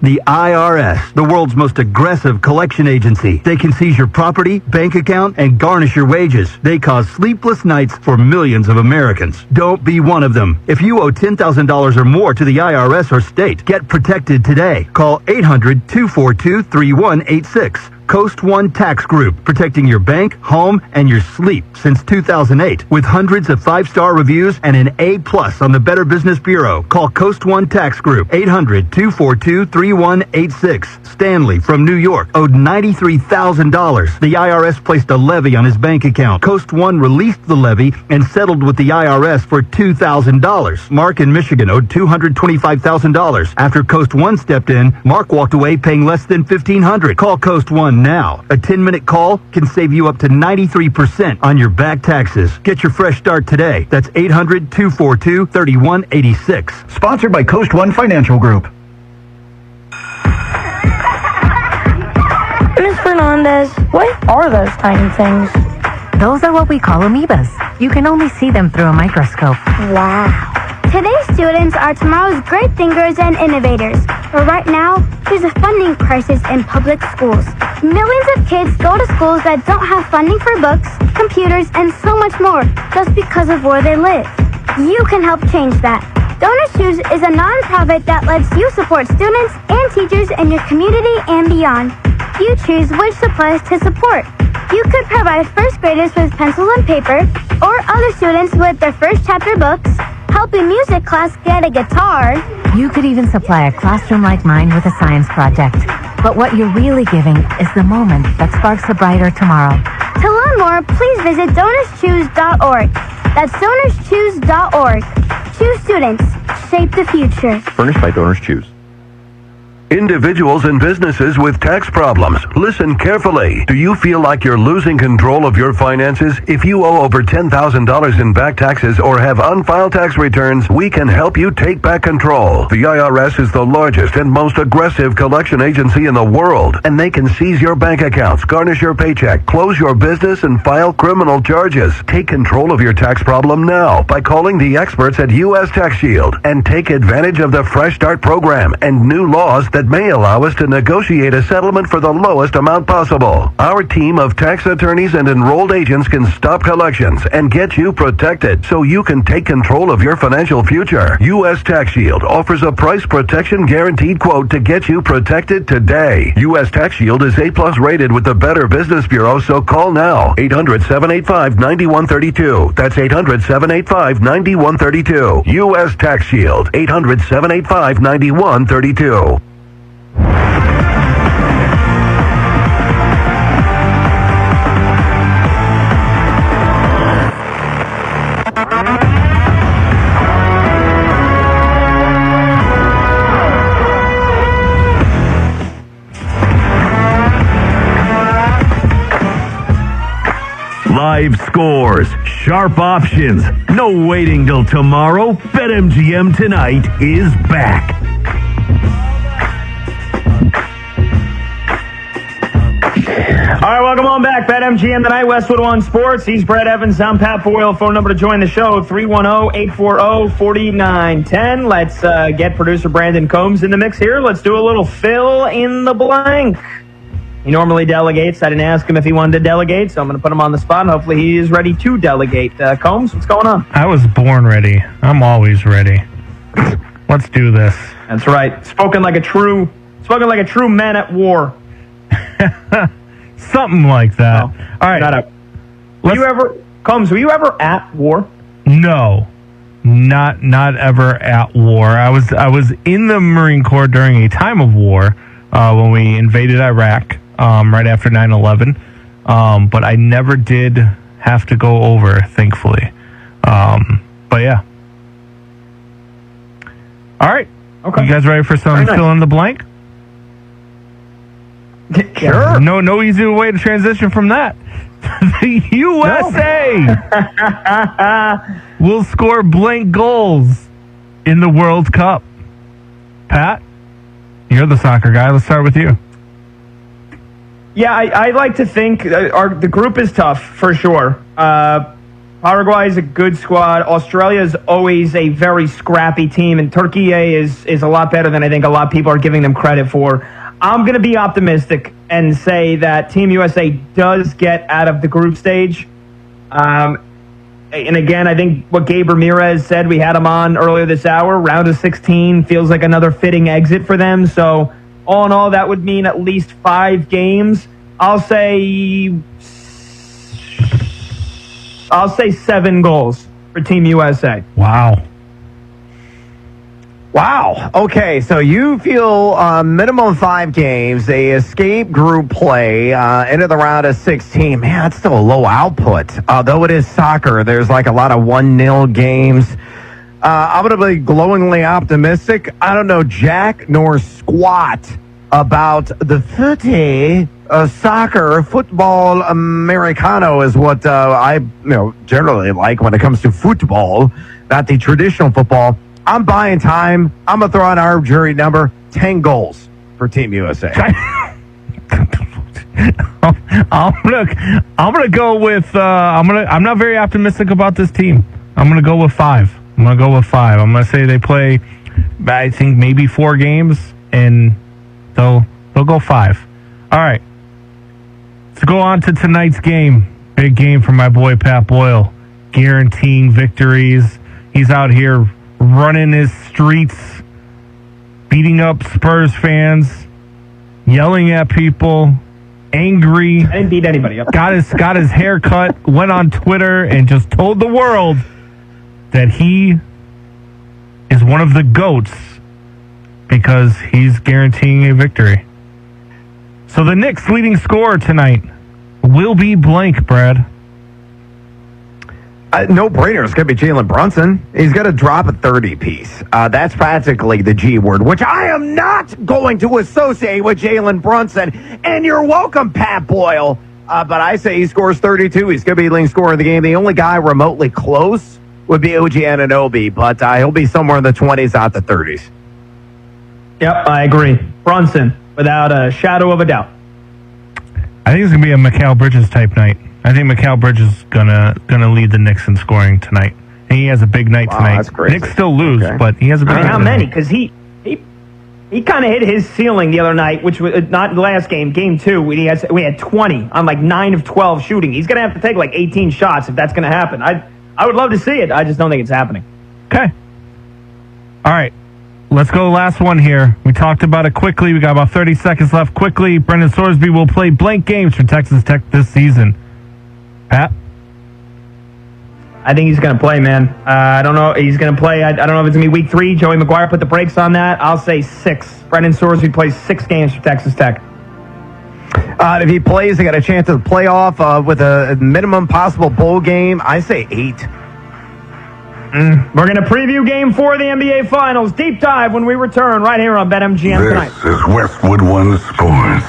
The IRS, the world's most aggressive collection agency. They can seize your property, bank account, and garnish your wages. They cause sleepless nights for millions of Americans. Don't be one of them. If you owe $10,000 or more to the IRS or state, get protected today. Call 800-242-3186. Coast One Tax Group, protecting your bank, home, and your sleep since 2008. With hundreds of 5-star reviews and an A+ on the Better Business Bureau. Call Coast One Tax Group, 800-242-3186. Stanley from New York owed $93,000. The IRS placed a levy on his bank account. Coast One released the levy and settled with the IRS for $2,000. Mark in Michigan owed $225,000. After Coast One stepped in, Mark walked away paying less than $1,500. Call Coast One now. A 10-minute call can save you up to 93% on your back taxes. Get your fresh start today. That's 800-242-3186. Sponsored by Coast One Financial Group. Miss Fernandez, what are those tiny things? Those are what we call amoebas. You can only see them through a microscope. Wow. Today's students are tomorrow's great thinkers and innovators. But right now, there's a funding crisis in public schools. Millions of kids go to schools that don't have funding for books, computers, and so much more just because of where they live. You can help change that. Donors Choose is a nonprofit that lets you support students and teachers in your community and beyond. You choose which supplies to support. You could provide first graders with pencils and paper, or other students with their first chapter books, help a music class get a guitar. You could even supply a classroom like mine with a science project. But what you're really giving is the moment that sparks a brighter tomorrow. To learn more, please visit DonorsChoose.org. That's DonorsChoose.org. Choose students. Shape the future. Furnished by Donors Choose. Individuals and businesses with tax problems, listen carefully. Do you feel like you're losing control of your finances? If you owe over $10,000 in back taxes or have unfiled tax returns, we can help you take back control. The IRS is the largest and most aggressive collection agency in the world, and they can seize your bank accounts, garnish your paycheck, close your business, and file criminal charges. Take control of your tax problem now by calling the experts at U.S. Tax Shield and take advantage of the Fresh Start program and new laws that may allow us to negotiate a settlement for the lowest amount possible. Our team of tax attorneys and enrolled agents can stop collections and get you protected so you can take control of your financial future. U.S. Tax Shield offers a price protection guaranteed quote to get you protected today. U.S. Tax Shield is A+ rated with the Better Business Bureau, so call now. 800-785-9132. That's 800-785-9132. U.S. Tax Shield. 800-785-9132. Live scores, sharp options, no waiting till tomorrow. BetMGM tonight is back. All right, welcome on back. BetMGM tonight, Westwood One Sports. He's Brett Evans. I'm Pat Boyle. Phone number to join the show, 310-840-4910. Let's get producer Brandon Combs in the mix here. Let's do a little fill in the blank. He normally delegates. I didn't ask him if he wanted to delegate, so I'm going to put him on the spot, and hopefully he is ready to delegate. Combs, what's going on? I was born ready. I'm always ready. Let's do this. That's right. Spoken like a true man at war. Something like that. No, all right. Were you ever at war? No. Not ever at war. I was in the Marine Corps during a time of war when we invaded Iraq right after 9/11. But I never did have to go over, thankfully. But yeah. All right. Okay. You guys ready for some fill in the blank? Sure. No easier way to transition from that. The USA will score blank goals in the World Cup. Pat, you're the soccer guy. Let's start with you. Yeah, I like to think the group is tough for sure. Paraguay is a good squad. Australia is always a very scrappy team, and Turkey is a lot better than I think a lot of people are giving them credit for. I'm going to be optimistic and say that Team USA does get out of the group stage. And again, I think what Gabe Ramirez said, we had him on earlier this hour, round of 16 feels like another fitting exit for them. So all in all, that would mean at least 5 games. I'll say 7 goals for Team USA. Wow. Okay, so you feel minimum 5 games. They escape group play into the round of 16. Man, that's still a low output. Though it is soccer, there's like a lot of 1-0 games. I'm going to be glowingly optimistic. I don't know jack nor squat about the 30 soccer, football Americano is what I generally like when it comes to football, not the traditional football. I'm buying time. I'm going to throw out our jury number, 10 goals for Team USA. I'm gonna go with I'm not very optimistic about this team. I'm gonna go with 5. I'm gonna say they play, I think, maybe 4 games, and they'll go 5. All right, let's go on to tonight's game. Big game for my boy Pat Boyle, guaranteeing victories. He's out here running his streets, beating up Spurs fans, yelling at people, angry. I didn't beat anybody up. Got his hair cut, went on Twitter and just told the world that he is one of the GOATs because he's guaranteeing a victory. So the Knicks' leading scorer tonight will be blank, Brad. No brainer. It's going to be Jalen Brunson. He's going to drop a 30-piece. That's practically the G word, which I am not going to associate with Jalen Brunson. And you're welcome, Pat Boyle. But I say he scores 32. He's going to be the leading scorer in the game. The only guy remotely close would be OG Anunoby, but he'll be somewhere in the 20s, not the 30s. Yep, I agree. Brunson, without a shadow of a doubt. I think it's going to be a Mikal Bridges type night. I think Mikal Bridges is gonna lead the Knicks in scoring tonight. And he has a big night tonight. That's crazy. Knicks still lose, but he has a big night. How many? Because he kind of hit his ceiling the other night, which was not the last game, game 2. We had 20 on like 9 of 12 shooting. He's gonna have to take like 18 shots if that's gonna happen. I would love to see it. I just don't think it's happening. Okay. All right. Let's go last one here. We talked about it quickly. We got about 30 seconds left. Quickly, Brendan Sorsby will play blank games for Texas Tech this season. Pat? I think he's going to play, man. I don't know. He's going to play. I don't know if it's going to be week 3. Joey McGuire put the brakes on that. I'll say 6. Brendan Sorsby plays 6 games for Texas Tech. If he plays, they got a chance of the playoff with a minimum possible bowl game. I say 8. We're going to preview Game 4 of the NBA Finals. Deep dive when we return right here on BetMGM tonight. This is Westwood One Sports.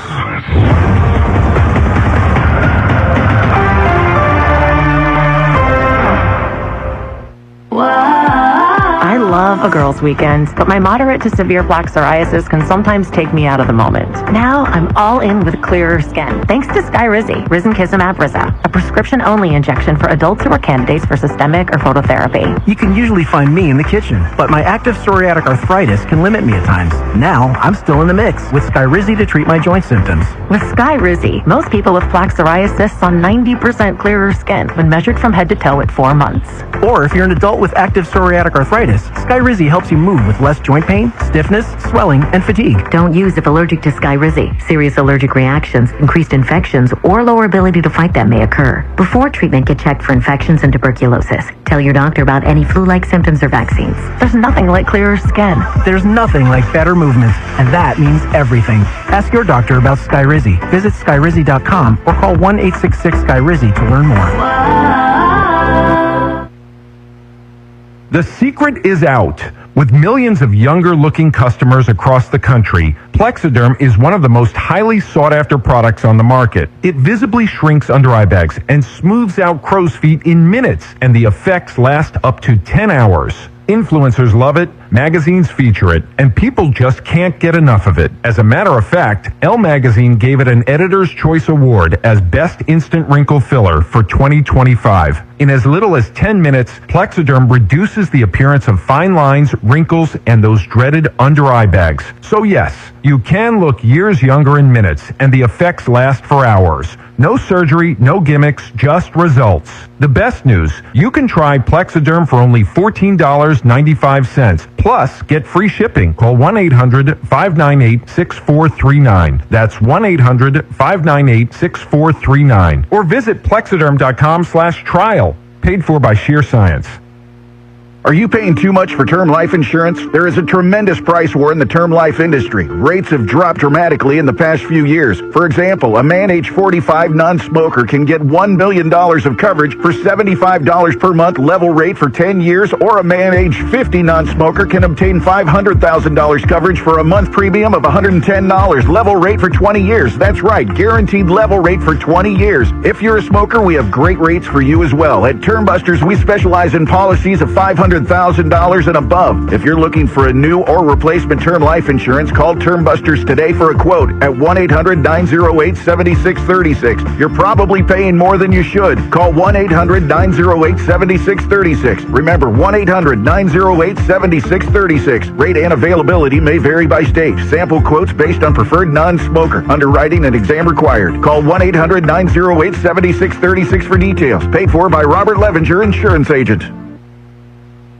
I love a girls' weekend, but my moderate to severe plaque psoriasis can sometimes take me out of the moment. Now I'm all in with clearer skin, thanks to Skyrizi, Risankizumab Riza, a prescription-only injection for adults who are candidates for systemic or phototherapy. You can usually find me in the kitchen, but my active psoriatic arthritis can limit me at times. Now I'm still in the mix with Skyrizi to treat my joint symptoms. With Skyrizi, most people with plaque psoriasis saw 90% clearer skin when measured from head to toe at 4 months. Or if you're an adult with active psoriatic arthritis, Skyrizi helps you move with less joint pain, stiffness, swelling, and fatigue. Don't use if allergic to Skyrizi. Serious allergic reactions, increased infections, or lower ability to fight them may occur. Before treatment, get checked for infections and tuberculosis. Tell your doctor about any flu-like symptoms or vaccines. There's nothing like clearer skin. There's nothing like better movement, and that means everything. Ask your doctor about Skyrizi. Visit Skyrizi.com or call 1-866-SKYRIZI to learn more. The secret is out. With millions of younger-looking customers across the country, Plexiderm is one of the most highly sought-after products on the market. It visibly shrinks under eye bags and smooths out crow's feet in minutes, and the effects last up to 10 hours. Influencers love it, magazines feature it, and people just can't get enough of it. As a matter of fact, Elle magazine gave it an Editor's Choice Award as Best Instant Wrinkle Filler for 2025. In as little as 10 minutes, Plexiderm reduces the appearance of fine lines, wrinkles, and those dreaded under-eye bags. So yes, you can look years younger in minutes, and the effects last for hours. No surgery, no gimmicks, just results. The best news, you can try Plexiderm for only $14.95. Plus, get free shipping. Call 1-800-598-6439. That's 1-800-598-6439. Or visit Plexiderm.com/trial. Paid for by Sheer Science. Are you paying too much for term life insurance? There is a tremendous price war in the term life industry. Rates have dropped dramatically in the past few years. For example, a man age 45 non-smoker can get $1 million of coverage for $75 per month level rate for 10 years, or a man age 50 non-smoker can obtain $500,000 coverage for a month premium of $110 level rate for 20 years. That's right, guaranteed level rate for 20 years. If you're a smoker, we have great rates for you as well. At Term Busters, we specialize in policies of $500,000 and above. If you're looking for a new or replacement term life insurance, call Term Busters today for a quote at 1-800-908-7636. You're probably paying more than you should. Call 1-800-908-7636. Remember, 1-800-908-7636. Rate and availability may vary by state. Sample quotes based on preferred non-smoker. Underwriting and exam required. Call 1-800-908-7636 for details. Paid for by Robert Levinger, insurance agent.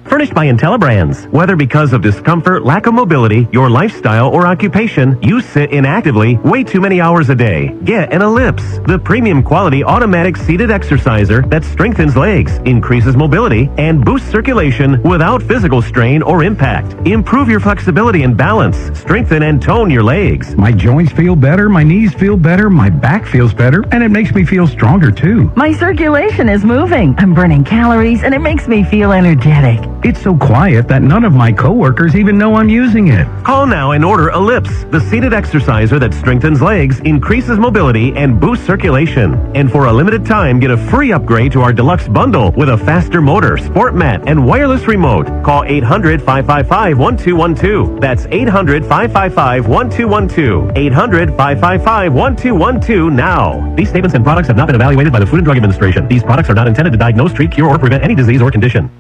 Furnished by IntelliBrands. Whether because of discomfort, lack of mobility, your lifestyle, or occupation, you sit inactively way too many hours a day. Get an Ellipse, the premium quality automatic seated exerciser that strengthens legs, increases mobility, and boosts circulation without physical strain or impact. Improve your flexibility and balance. Strengthen and tone your legs. My joints feel better, my knees feel better, my back feels better, and it makes me feel stronger too. My circulation is moving. I'm burning calories, and it makes me feel energetic. It's so quiet that none of my coworkers even know I'm using it. Call now and order Ellipse, the seated exerciser that strengthens legs, increases mobility, and boosts circulation. And for a limited time, get a free upgrade to our deluxe bundle with a faster motor, sport mat, and wireless remote. Call 800-555-1212. That's 800-555-1212. 800-555-1212 now. These statements and products have not been evaluated by the Food and Drug Administration. These products are not intended to diagnose, treat, cure, or prevent any disease or condition.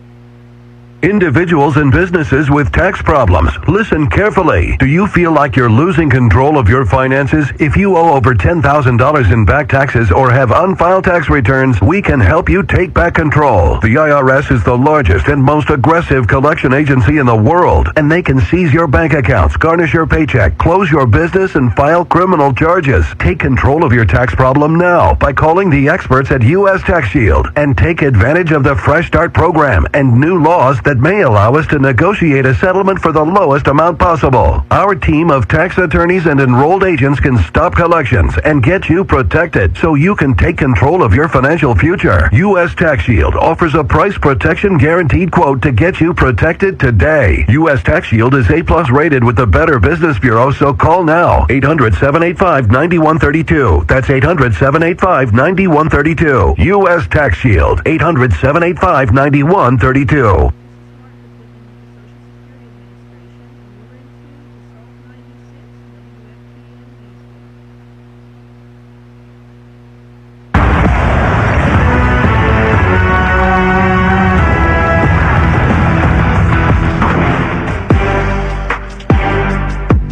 Individuals and businesses with tax problems, listen carefully. Do you feel like you're losing control of your finances? If you owe over $10,000 in back taxes or have unfiled tax returns, we can help you take back control. The IRS is the largest and most aggressive collection agency in the world, and they can seize your bank accounts, garnish your paycheck, close your business, and file criminal charges. Take control of your tax problem now by calling the experts at U.S. Tax Shield and take advantage of the Fresh Start program and new laws that may allow us to negotiate a settlement for the lowest amount possible. Our team of tax attorneys and enrolled agents can stop collections and get you protected so you can take control of your financial future. U.S. Tax Shield offers a price protection guaranteed quote to get you protected today. U.S. Tax Shield is A+ rated with the Better Business Bureau, so call now. 800-785-9132. That's 800-785-9132. U.S. Tax Shield. 800-785-9132.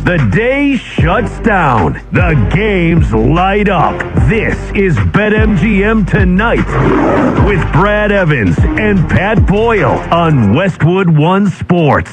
The day shuts down. The games light up. This is BetMGM Tonight with Brad Evans and Pat Boyle on Westwood One Sports.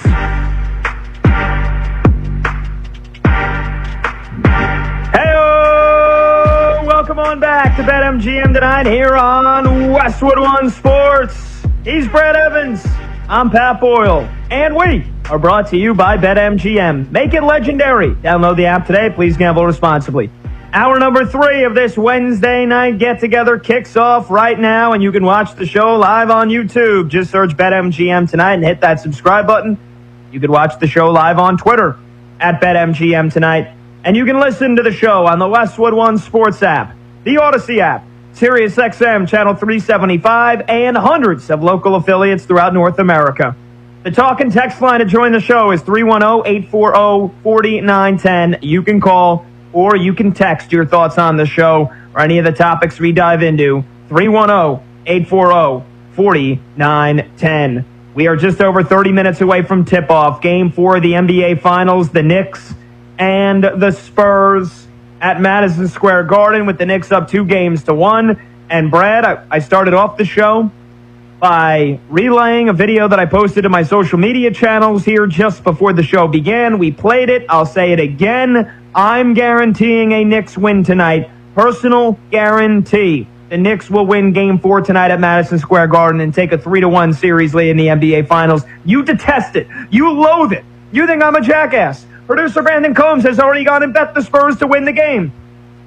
Hey-o! Welcome on back to BetMGM Tonight here on Westwood One Sports. He's Brad Evans. I'm Pat Boyle. And we are brought to you by BetMGM. Make it legendary. Download the app today. Please gamble responsibly. Hour number 3 of this Wednesday night get-together kicks off right now, and you can watch the show live on YouTube. Just search BetMGM Tonight and hit that subscribe button. You can watch the show live on Twitter at BetMGM Tonight. And you can listen to the show on the Westwood One Sports app, the Odyssey app, SiriusXM Channel 375, and hundreds of local affiliates throughout North America. The talk and text line to join the show is 310-840-4910. You can call or you can text your thoughts on the show or any of the topics we dive into. 310-840-4910. We are just over 30 minutes away from tip-off. Game 4 of the NBA Finals, the Knicks and the Spurs at Madison Square Garden, with the Knicks up 2-1. And Brad, I started off the show by relaying a video that I posted to my social media channels here just before the show began. We played it. I'll say it again. I'm guaranteeing a Knicks win tonight. Personal guarantee. the Knicks will win Game 4 tonight at Madison Square Garden and take a 3-1 series lead in the NBA Finals. You detest it. You loathe it. You think I'm a jackass. Producer Brandon Combs has already gone and bet the Spurs to win the game.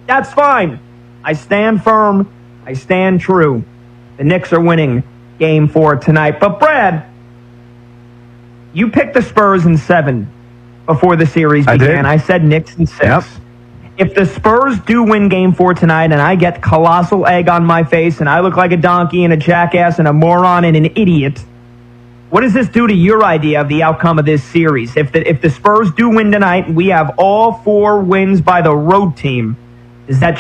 That's fine. I stand firm. I stand true. The Knicks are winning Game 4 tonight. But Brad, you picked the Spurs in 7 before the series began. I said Knicks in 6. Yep. If the Spurs do win Game 4 tonight and I get colossal egg on my face and I look like a donkey and a jackass and a moron and an idiot, what does this do to your idea of the outcome of this series? If the Spurs do win tonight and we have all 4 wins by the road team, does that